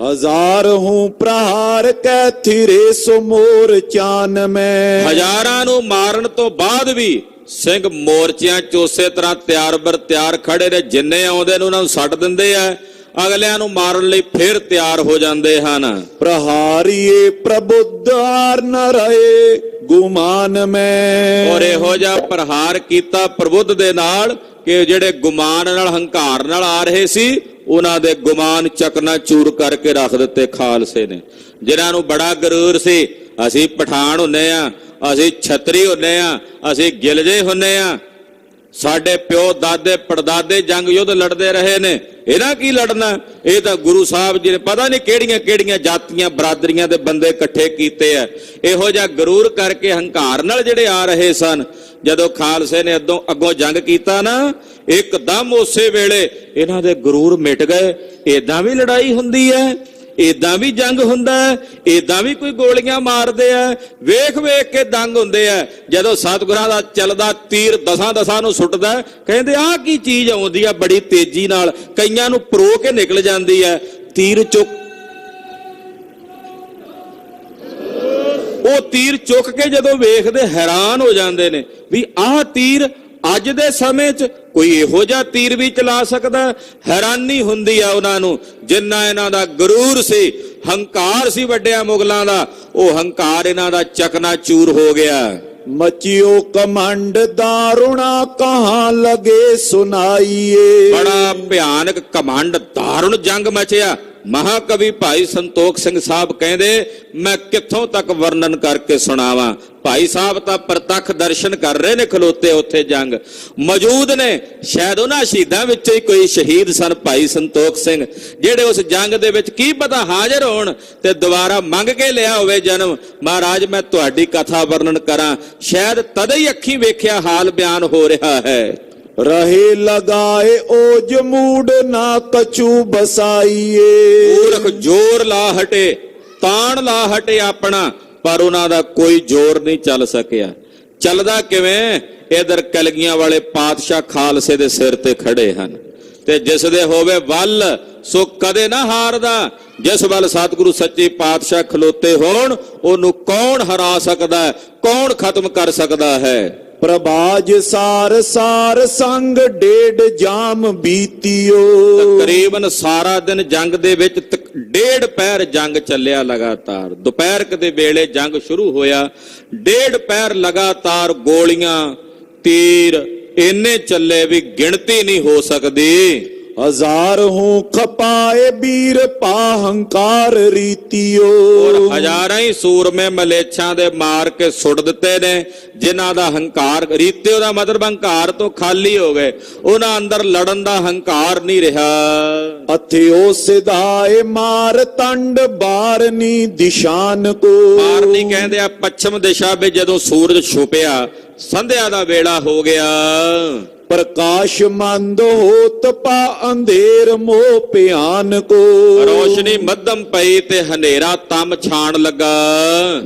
ਹਜ਼ਾਰ ਹੂੰ ਪ੍ਰਹਾਰ ਕੈ ਥਿਰੇ ਸੋ ਮੋਰ ਚਾਨ ਮੈਂ। ਹਜ਼ਾਰਾਂ ਨੂੰ ਮਾਰਨ ਤੋਂ ਬਾਅਦ ਵੀ ਸਿੰਘ ਮੋਰਚਿਆਂ 'ਚ ਉਸੇ ਤਰ੍ਹਾਂ ਤਿਆਰ ਬਰ ਤਿਆਰ ਖੜੇ ਨੇ। ਜਿੰਨੇ ਆਉਂਦੇ ਨੇ ਉਹਨਾਂ ਨੂੰ ਛੱਡ ਦਿੰਦੇ ਆ, ਅਗਲਿਆਂ ਨੂੰ ਮਾਰਨ ਲਈ ਫਿਰ ਤਿਆਰ ਹੋ ਜਾਂਦੇ ਹਨ। ਪ੍ਰਹਾਰੀਏ ਪ੍ਰਬੁੱਧ ਆਰ ਨ ਰਹੇ ਗੁਮਾਨ ਮੈਂ। ਔਰ ਇਹੋ ਜਿਹਾ ਪ੍ਰਹਾਰ ਕੀਤਾ ਪ੍ਰਬੁੱਧ ਦੇ ਨਾਲ ਕਿ ਜਿਹੜੇ ਗੁਮਾਨ ਨਾਲ, ਹੰਕਾਰ ਨਾਲ ਆ ਰਹੇ ਸੀ, ਉਹਨਾਂ ਦੇ ਗੁਮਾਨ ਚਕਨਾ ਚੂਰ ਕਰਕੇ ਰੱਖ ਦਿੱਤੇ ਖਾਲਸੇ ਨੇ। ਜਿਨ੍ਹਾਂ ਨੂੰ ਬੜਾ ਗਰੂਰ ਸੀ, ਅਸੀਂ ਪਠਾਨ ਹੁੰਨੇ ਆ, ਅਸੀਂ ਛਤਰੀ ਹੁੰਨੇ ਆ, ਅਸੀਂ ਗਿਲਜੇ ਹੁੰਨੇ ਆ, ਸਾਡੇ ਪਿਓ ਦਾਦੇ ਪੜਦਾਦੇ ਜੰਗ ਯੁੱਧ ਲੜਦੇ ਰਹੇ ਨੇ, ਇਹਨਾਂ ਕੀ ਲੜਨਾ। ਇਹ ਤਾਂ ਗੁਰੂ ਸਾਹਿਬ ਜੀ ਨੇ ਪਤਾ ਨਹੀਂ ਕਿਹੜੀਆਂ ਕਿਹੜੀਆਂ ਜਾਤੀਆਂ ਬਰਾਦਰੀਆਂ ਦੇ ਬੰਦੇ ਇਕੱਠੇ ਕੀਤੇ ਆ। ਇਹੋ ਜਿਹਾ ਗਰੂਰ ਕਰਕੇ ਹੰਕਾਰ ਨਾਲ ਜਿਹੜੇ ਆ ਰਹੇ ਸਨ, ਜਦੋਂ ਖਾਲਸੇ ਨੇ ਅੱਗੋਂ ਜੰਗ ਕੀਤਾ ਨਾ, ਇੱਕਦਮ ਉਸੇ ਵੇਲੇ ਇਹਨਾਂ ਦੇ ਗਰੂਰ ਮਿਟ ਗਏ। ਏਦਾਂ ਵੀ ਲੜਾਈ ਹੁੰਦੀ ਹੈ, ਏਦਾਂ ਵੀ ਜੰਗ ਹੁੰਦਾ ਹੈ, ਏਦਾਂ ਵੀ ਕੋਈ ਗੋਲੀਆਂ ਮਾਰਦੇ ਆ। ਵੇਖ ਵੇਖ ਕੇ ਦੰਗ ਹੁੰਦੇ ਆ। ਜਦੋਂ ਸਤਿਗੁਰਾਂ ਦਾ ਚੱਲਦਾ ਤੀਰ ਦਸਾਂ ਨੂੰ ਸੁੱਟਦਾ, ਕਹਿੰਦੇ ਆਹ ਕੀ ਚੀਜ਼ ਆਉਂਦੀ ਆ ਬੜੀ ਤੇਜ਼ੀ ਨਾਲ, ਕਈਆਂ ਨੂੰ ਪਰੋ ਕੇ ਨਿਕਲ ਜਾਂਦੀ ਹੈ। ਤੀਰ ਚੁੱਕ, ਉਹ ਤੀਰ ਚੁੱਕ ਕੇ ਜਦੋਂ ਵੇਖਦੇ ਹੈਰਾਨ ਹੋ ਜਾਂਦੇ ਨੇ ਵੀ ਆਹ ਤੀਰ ਅੱਜ ਦੇ ਸਮੇਂ 'ਚ ਕੋਈ ਇਹੋ ਜਿਹਾ ਤੀਰ ਵੀ ਚਲਾ ਸਕਦਾ। ਹੈਰਾਨੀ ਹੁੰਦੀ ਆ ਉਹਨਾਂ ਨੂੰ, ਜਿੰਨਾ ਇਹਨਾਂ ਦਾ ਗਰੂਰ ਸੀ, ਹੰਕਾਰ ਸੀ ਵੱਡਿਆਂ ਮੁਗਲਾਂ ਦਾ, ਉਹ ਹੰਕਾਰ ਇਹਨਾਂ ਦਾ ਚਕਨਾ ਚੂਰ ਹੋ ਗਿਆ। ਮਚਿਓ ਕਮੰਡ ਦਾਰੁਣਾ ਕਹਾਂ ਲਗੇ ਸੁਨਾਈਏ। ਬੜਾ ਭਿਆਨਕ ਕਮੰਡ ਦਾਰੁਣ ਜੰਗ ਮਚਿਆ। ਮਹਾਕਵੀ ਭਾਈ ਸੰਤੋਖ ਸਿੰਘ ਸਾਹਿਬ ਕਹਿੰਦੇ, ਮੈਂ ਕਿੱਥੋਂ ਤੱਕ ਵਰਣਨ ਕਰਕੇ ਸੁਣਾਵਾਂ। ਭਾਈ ਸਾਹਿਬ ਤਾਂ ਪ੍ਰਤੱਖ ਦਰਸ਼ਨ ਕਰ ਰਹੇ ਨੇ, ਖਲੋਤੇ ਉੱਥੇ ਜੰਗ ਮੌਜੂਦ ਨੇ। ਸ਼ਾਇਦ ਉਹਨਾਂ ਸ਼ਹੀਦਾਂ ਵਿੱਚੋਂ ਹੀ ਕੋਈ ਸ਼ਹੀਦ ਸਨ ਭਾਈ ਸੰਤੋਖ ਸਿੰਘ, ਜਿਹੜੇ ਉਸ ਜੰਗ ਦੇ ਵਿੱਚ ਕੀ ਪਤਾ ਹਾਜ਼ਰ ਹੋਣ ਤੇ ਦੁਬਾਰਾ ਮੰਗ ਕੇ ਲਿਆ ਹੋਵੇ ਜਨਮ। ਮਹਾਰਾਜ ਮੈਂ ਤੁਹਾਡੀ ਕਥਾ ਵਰਣਨ ਕਰਾਂ, ਸ਼ਾਇਦ ਤਦ ਹੀ ਅੱਖੀਂ ਵੇਖਿਆ ਹਾਲ ਬਿਆਨ ਹੋ ਰਿਹਾ ਹੈ। ਰਹੇ ਲਗਾਏ ਓਜ ਮੂਡ ਨਾ ਕਛੂ ਬਸਾਈਏ। ਪੂਰਖ ਜੋਰ ਲਾ ਹਟੇ, ਤਾਣ ਲਾ ਹਟੇ ਆਪਣਾ, ਪਰ ਉਹਨਾਂ ਦਾ ਕੋਈ ਜ਼ੋਰ ਨਹੀਂ ਚੱਲ ਸਕਿਆ। ਚੱਲਦਾ ਕਿਵੇਂ? ਇਧਰ ਕਲਗੀਆਂ ਵਾਲੇ ਪਾਤਸ਼ਾਹ ਖਾਲਸੇ ਦੇ ਸਿਰ ਤੇ ਖੜੇ ਹਨ, ਤੇ ਜਿਸ ਦੇ ਹੋਵੇ ਵੱਲ ਸੋ ਕਦੇ ਨਾ ਹਾਰਦਾ। ਜਿਸ ਵੱਲ ਸਤਿਗੁਰੂ ਸੱਚੇ ਪਾਤਸ਼ਾਹ ਖਲੋਤੇ ਹੋਣ, ਉਹਨੂੰ ਕੌਣ ਹਰਾ ਸਕਦਾ ਹੈ, ਕੌਣ ਖਤਮ ਕਰ ਸਕਦਾ ਹੈ। ਪ੍ਰਭਾਜ ਸਾਰ ਸਾਰ ਸੰਗ ਡੇਢ ਜਾਮ ਬੀਤਿਓ। ਤਕਰੀਬਨ ਸਾਰਾ ਦਿਨ ਜੰਗ ਦੇ ਵਿੱਚ ਡੇਢ ਪਹਿਰ ਜੰਗ ਚੱਲਿਆ ਲਗਾਤਾਰ। ਦੁਪਹਿਰ ਦੇ ਵੇਲੇ ਜੰਗ ਸ਼ੁਰੂ ਹੋਇਆ, ਡੇਢ ਪਹਿਰ ਲਗਾਤਾਰ ਗੋਲੀਆਂ ਤੀਰ ਇੰਨੇ ਚੱਲੇ ਵੀ ਗਿਣਤੀ ਨਹੀਂ ਹੋ ਸਕਦੀ। हजार हूँ खपाए वीर पाहंकार रीतियो। ਔਰ ਹਜ਼ਾਰਾਂ ਹੀ ਸੂਰਮੇ ਮਲੇਛਾਂ ਦੇ ਮਾਰ ਕੇ ਸੁੱਟ ਦਿੱਤੇ ਨੇ, ਜਿਨ੍ਹਾਂ ਦਾ ਹੰਕਾਰ, ਰੀਤਿਓ ਦਾ ਮਤਲਬ ਹੰਕਾਰ ਤੋਂ ਖਾਲੀ ਹੋ ਗਏ, ਉਹਨਾਂ ਅੰਦਰ ਲੜਨ ਦਾ ਹੰਕਾਰ ਨਹੀਂ ਰਿਹਾ। अथयो सिधाए मार तंड बारनी दिशान को। ਮਾਰਨੀ ਕਹਿੰਦੇ ਆ ਪੱਛਮ ਦਿਸ਼ਾ ਵਿੱਚ ਜਦੋਂ ਸੂਰਜ ਛੁਪਿਆ, ਸੰਧਿਆ ਦਾ ਵੇਲਾ ਹੋ ਗਿਆ। प्रकाश मंद होत पा अंधेर मोह प्यान को। ਰੋਸ਼ਨੀ ਮੱਧਮ ਪਈ ਤੇ ਹਨੇਰਾ ਤਮ ਛਾਣ ਲੱਗਾ।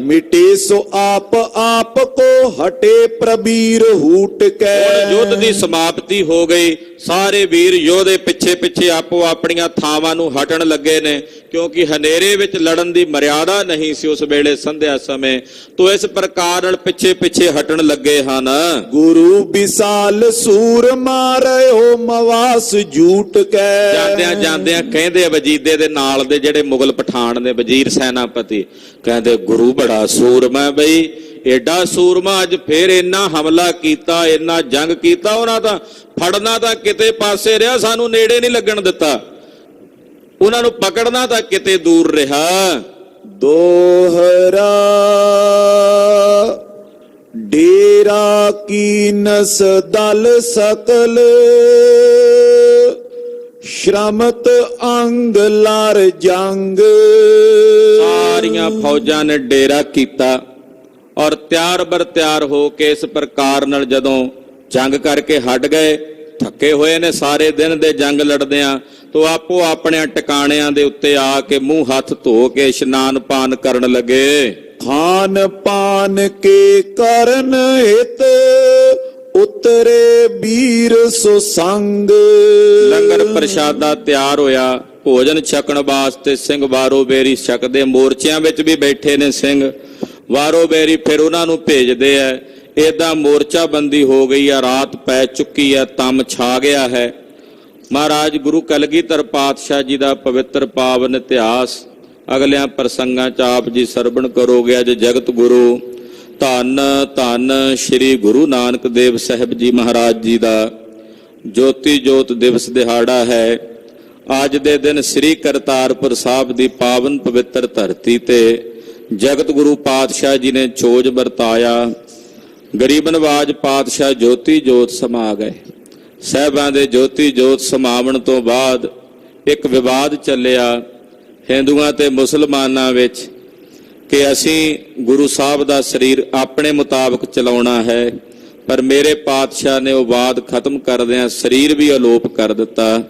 मिटे सो आप आप को हटे प्रबीर हूट के। ਹੁਣ ਯੁੱਧ ਦੀ ਸਮਾਪਤੀ ਹੋ ਗਈ, ਸਾਰੇ ਵੀਰ ਯੋਧੇ ਪਿੱਛੇ ਪਿੱਛੇ ਆਪੋ ਆਪਣੀਆਂ ਥਾਵਾਂ ਨੂੰ ਹਟਣ ਲੱਗੇ ਨੇ, ਕਿਉਂਕਿ ਹਨੇਰੇ ਵਿੱਚ ਲੜਨ ਦੀ ਮਰਿਆਦਾ ਨਹੀਂ ਸੀ ਉਸ ਵੇਲੇ ਸੰਧਿਆ ਸਮੇਂ, ਤੋ ਇਸ ਪ੍ਰਕਾਰ ਨਾਲ ਪਿੱਛੇ ਪਿੱਛੇ ਹਟਣ ਲੱਗੇ ਹਨ। गुरु विशाल सूर मारयो मवास झूठ के। ਜਾਂਦਿਆਂ ਜਾਂਦਿਆਂ ਕਹਿੰਦੇ ਵਜੀਦੇ ਦੇ ਨਾਲ ਦੇ ਜਿਹੜੇ ਮੁਗਲ ਪਠਾਨ ਦੇ ਵਜ਼ੀਰ ਸੈਨਾਪਤੀ ਕਹਿੰਦੇ, ਗੁਰੂ ਬੜਾ ਸੂਰਮਾ ਬਈ, ਏਡਾ ਸੂਰਮਾ, ਅੱਜ ਫੇਰ ਇੰਨਾ ਹਮਲਾ ਕੀਤਾ, ਇੰਨਾ ਜੰਗ ਕੀਤਾ, ਉਹਨਾਂ ਦਾ ਫੜਨਾ ਤਾਂ ਕਿਤੇ ਪਾਸੇ ਰਿਹਾ, ਸਾਨੂੰ ਨੇੜੇ ਨਹੀਂ ਲੱਗਣ ਦਿੱਤਾ, ਉਹਨਾਂ ਨੂੰ ਪਕੜਨਾ ਤਾਂ ਕਿਤੇ ਦੂਰ ਰਿਹਾ। दोहरा डेरा की नस दल सकल श्रमत अंग लार जंग। ਸਾਰੀਆਂ ਫੌਜਾਂ ਨੇ ਡੇਰਾ ਕੀਤਾ ਔਰ ਤਿਆਰ ਬਰ ਤਿਆਰ ਹੋ ਕੇ ਇਸ ਪ੍ਰਕਾਰ ਨਾਲ ਜਦੋਂ ਜੰਗ ਕਰਕੇ ਹਟ ਗਏ, ਥੱਕੇ ਹੋਏ ਨੇ ਸਾਰੇ ਦਿਨ ਦੇ ਜੰਗ ਲੜਦਿਆਂ, ਤੋ ਆਪੋ ਆਪਣੇ ਟਿਕਾਣਿਆਂ ਦੇ ਉੱਤੇ ਆ ਕੇ ਮੂੰਹ ਹੱਥ ਧੋ ਕੇ ਇਸ਼ਨਾਨ ਪਾਨ ਕਰਨ ਲੱਗੇ। खान पान के करन हित उतरे वीर सो संग। ਲੰਗਰ ਪ੍ਰਸ਼ਾਦਾ ਤਿਆਰ ਹੋਇਆ, ਭੋਜਨ ਛਕਣ ਵਾਸਤੇ ਸਿੰਘ ਵਾਰੋ ਬੇਰੀ ਛਕਦੇ, ਮੋਰਚਿਆਂ ਵਿੱਚ ਵੀ ਬੈਠੇ ਨੇ ਸਿੰਘ ਵਾਰੋ ਬੇਰੀ, ਫਿਰ ਉਹਨਾਂ ਨੂੰ ਭੇਜਦੇ ਐ। ਏਦਾਂ ਮੋਰਚਾ ਬੰਦੀ ਹੋ ਗਈ ਆ, ਰਾਤ ਪੈ ਚੁੱਕੀ ਹੈ, ਤਮ ਛਾ ਗਿਆ ਹੈ। ਮਹਾਰਾਜ ਗੁਰੂ ਕਲਗੀਧਰ ਪਾਤਸ਼ਾਹ ਜੀ ਦਾ ਪਵਿੱਤਰ ਪਾਵਨ ਇਤਿਹਾਸ ਅਗਲਿਆਂ ਪ੍ਰਸੰਗਾਂ ਚ ਆਪ ਜੀ ਸਰਵਣ ਕਰੋਗੇ। ਅੱਜ ਜਗਤ ਗੁਰੂ ਧੰਨ ਧੰਨ ਸ੍ਰੀ ਗੁਰੂ ਨਾਨਕ ਦੇਵ ਸਾਹਿਬ ਜੀ ਮਹਾਰਾਜ ਜੀ ਦਾ ਜੋਤੀ ਜੋਤ ਦਿਵਸ ਦਿਹਾੜਾ ਹੈ। ਅੱਜ ਦੇ ਦਿਨ ਸ੍ਰੀ ਕਰਤਾਰਪੁਰ ਸਾਹਿਬ ਦੀ ਪਾਵਨ ਪਵਿੱਤਰ ਧਰਤੀ ਤੇ ਜਗਤ ਗੁਰੂ ਪਾਤਸ਼ਾਹ ਜੀ ਨੇ ਚੋਜ ਵਰਤਾਇਆ। ਗਰੀਬ ਨਵਾਜ ਪਾਤਸ਼ਾਹ ਜੋਤੀ ਜੋਤ ਸਮਾ ਗਏ। ਸਾਹਿਬਾਂ ਦੇ ਜੋਤੀ ਜੋਤ ਸਮਾਵਣ ਤੋਂ ਬਾਅਦ ਇੱਕ ਵਿਵਾਦ ਚੱਲਿਆ ਹਿੰਦੂਆਂ ਤੇ ਮੁਸਲਮਾਨਾਂ ਵਿੱਚ ਕਿ ਅਸੀਂ ਗੁਰੂ ਸਾਹਿਬ ਦਾ ਸਰੀਰ ਆਪਣੇ ਮੁਤਾਬਕ ਚਲਾਉਣਾ ਹੈ, ਪਰ ਮੇਰੇ ਪਾਤਸ਼ਾਹ ਨੇ ਉਹ ਵਾਦ ਖਤਮ ਕਰਦਿਆਂ ਸਰੀਰ ਵੀ ਅਲੋਪ ਕਰ ਦਿੱਤਾ।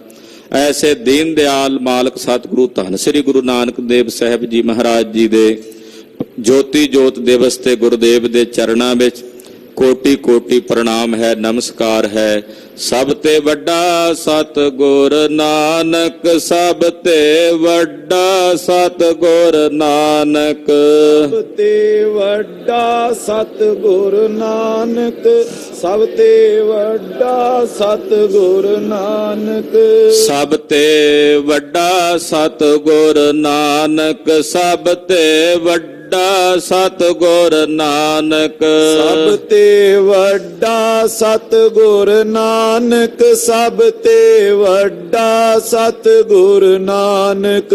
ਐਸੇ ਦੀਨ ਦਿਆਲ ਮਾਲਕ ਸਤਿਗੁਰੂ ਧੰਨ ਸ੍ਰੀ ਗੁਰੂ ਨਾਨਕ ਦੇਵ ਸਾਹਿਬ ਜੀ ਮਹਾਰਾਜ ਜੀ ਦੇ ਜੋਤੀ ਜੋਤ ਦਿਵਸ ਤੇ ਗੁਰਦੇਵ ਦੇ ਚਰਨਾਂ ਵਿੱਚ ਕੋਟੀ ਕੋਟੀ ਪ੍ਰਣਾਮ ਹੈ, ਨਮਸਕਾਰ ਹੈ। ਸਭ ਤੇ ਵੱਡਾ ਸਤਿਗੁਰ ਨਾਨਕ, ਸਭ ਤੇ ਵੱਡਾ ਸਤਿਗੁਰ ਨਾਨਕ, ਸਭ ਤੇ ਵੱਡਾ ਸਤਿਗੁਰ ਨਾਨਕ, ਸਭ ਤੇ ਵੱਡਾ ਸਤਿਗੁਰ ਨਾਨਕ, ਸਭ ਤੇ ਵੱਡਾ ਸਤਿਗੁਰ ਨਾਨਕ, ਸਭ ਤੇ ਵੱਡਾ ਸਤਿਗੁਰ ਨਾਨਕ, ਸਭ ਤੇ ਵੱਡਾ ਸਤਿਗੁਰ ਨਾਨਕ, ਸਭ ਤੇ ਵੱਡਾ ਸਤਿਗੁਰ ਨਾਨਕ।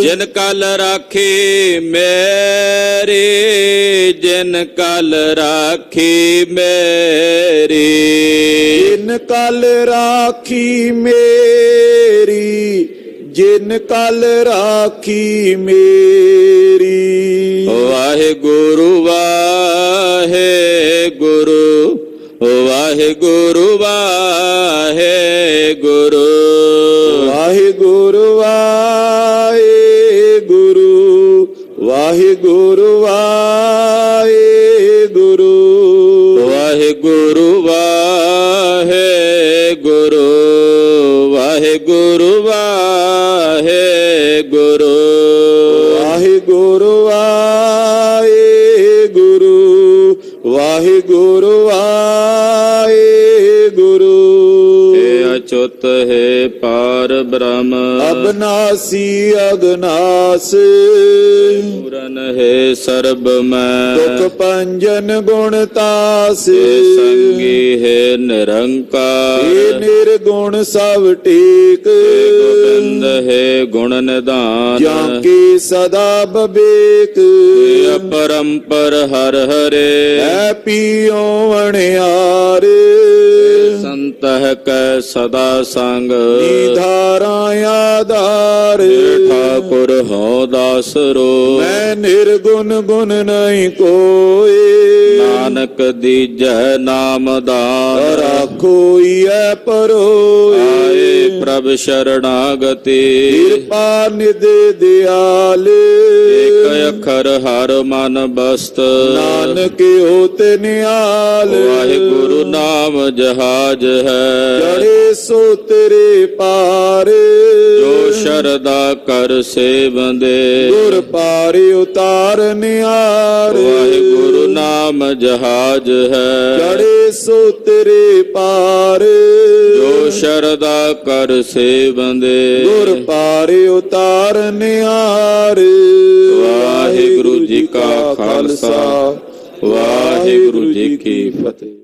ਜਿਨ ਕਲ ਰਾਖੀ ਮੇਰੀ, ਜਿਨ ਕਲ ਰਾਖੀ ਮੇਰੀ, ਜਿਨ ਕਲ ਰਾਖੀ ਮੇਰੀ, ਜਿਨ ਕਲ ਰਾਖੀ ਮੇਰੀ। ਵਾਹਿਗੁਰੂ ਵਾਹਿਗੁਰੂ, ਵਾਹਿਗੁਰੂ ਵਾਹਿਗੁਰੂ, ਵਾਹਿਗੁਰੂ ਵਾਹਿਗੁਰੂ, ਵਾਹਿਗੁਰੂ ਵਾਹਿਗੁਰੂ, ਵਾਹਿਗੁਰੂ ਵਾਹਿਗੁਰੂ, ਵਾਹਿਗੁਰੂ ਵਾਹਿਗੁਰੂ, ਵਾਹਿਗੁਰੂ ਵਾਹਿਗੁਰੂ, ਵਾਹਿਗੁਰੂ ਵਾਹਿਗੁਰੂ। ਇਹ ਅਛੁਤ ਹੈ ਪਾਰ ਬ੍ਰਹਮ ਅਬਨਾਸੀ ਅਗਨਾਸ ਪੂਰਨ ਹੈ ਸਰਬ ਮੈਂ ਦੁਖ ਪੰਜਨ ਗੁਣ ਤਾਸ ਇਹ ਸੰਗੀ ਹੈ ਨਿਰੰਕਾਰ ਇਹ ਨਿਰਗੁਣ ਸਭ ਟੇਕ ਇਹ ਗੋਬਿੰਦ ਹੈ ਗੁਣ ਨਿਧਾਨ ਜਾਂ ਕੀ ਸਦਾ ਬਬੇਕ ਇਹ ਅਪਰੰਪਰ ਹਰ ਹਰੇ ਐ ਪੀਓ ਵਣਿਆਰ ਸੰਤ ਹੈ ਕੈ ਸਦਾ ਸੰਗ ਨਿਧਾਰਾ ਆਧਾਰ ਇਹ ਠਾਕੁਰ ਹਉ ਦਾਸਰੋ ਮੈਂ ਨਿਰਗੁਣ ਗੁਣ ਨਹੀਂ ਕੋਏ ਨਾਨਕ ਦੀਜੈ ਨਾਮ ਦਾਨ ਰਾਖੋਈ ਐ ਪਰੋਏ ਆਏ ਪ੍ਰਭ ਸ਼ਰਣਾਗਤੀ ਕਿਰਪਾ ਨਿਧ ਦਿਆਲ ਇਕ ਅੱਖਰ ਹਰ ਮਨ ਬਸਤ ਨਾਨਕ ਹੋਤ ਨਿਆਲ ਵਾਹਿਗੁਰੂ ਨਾਮ ਜਹਾਜ ਹੈ ਜੜੇ ਸੋ ਤੇਰੇ ਪਾਰ ਜੋ ਸ਼ਰਦਾ ਕਰ ਸੇਵੰਦੇ ਗੁਰ ਪਾਰ ਉਤਾਰ ਨਿਆਰ ਵਾਹਿਗੁਰੂ ਨਾਮ ਜਹਾਜ ਹੈ ਜੜੇ ਸੋ ਤੇਰੇ ਪਾਰ ਜੋ ਸ਼ਰਦਾ ਕਰ ਸੇਵੰਦੇ ਗੁਰ ਪਾਰ ਉਤਾਰ ਨਿਆਰ ਵਾਹਿਗੁਰੂ ਜੀ ਕਾ ਖਾਲਸਾ ਵਾਹਿਗੁਰੂ ਜੀ ਕੀ ਫਤਿਹ।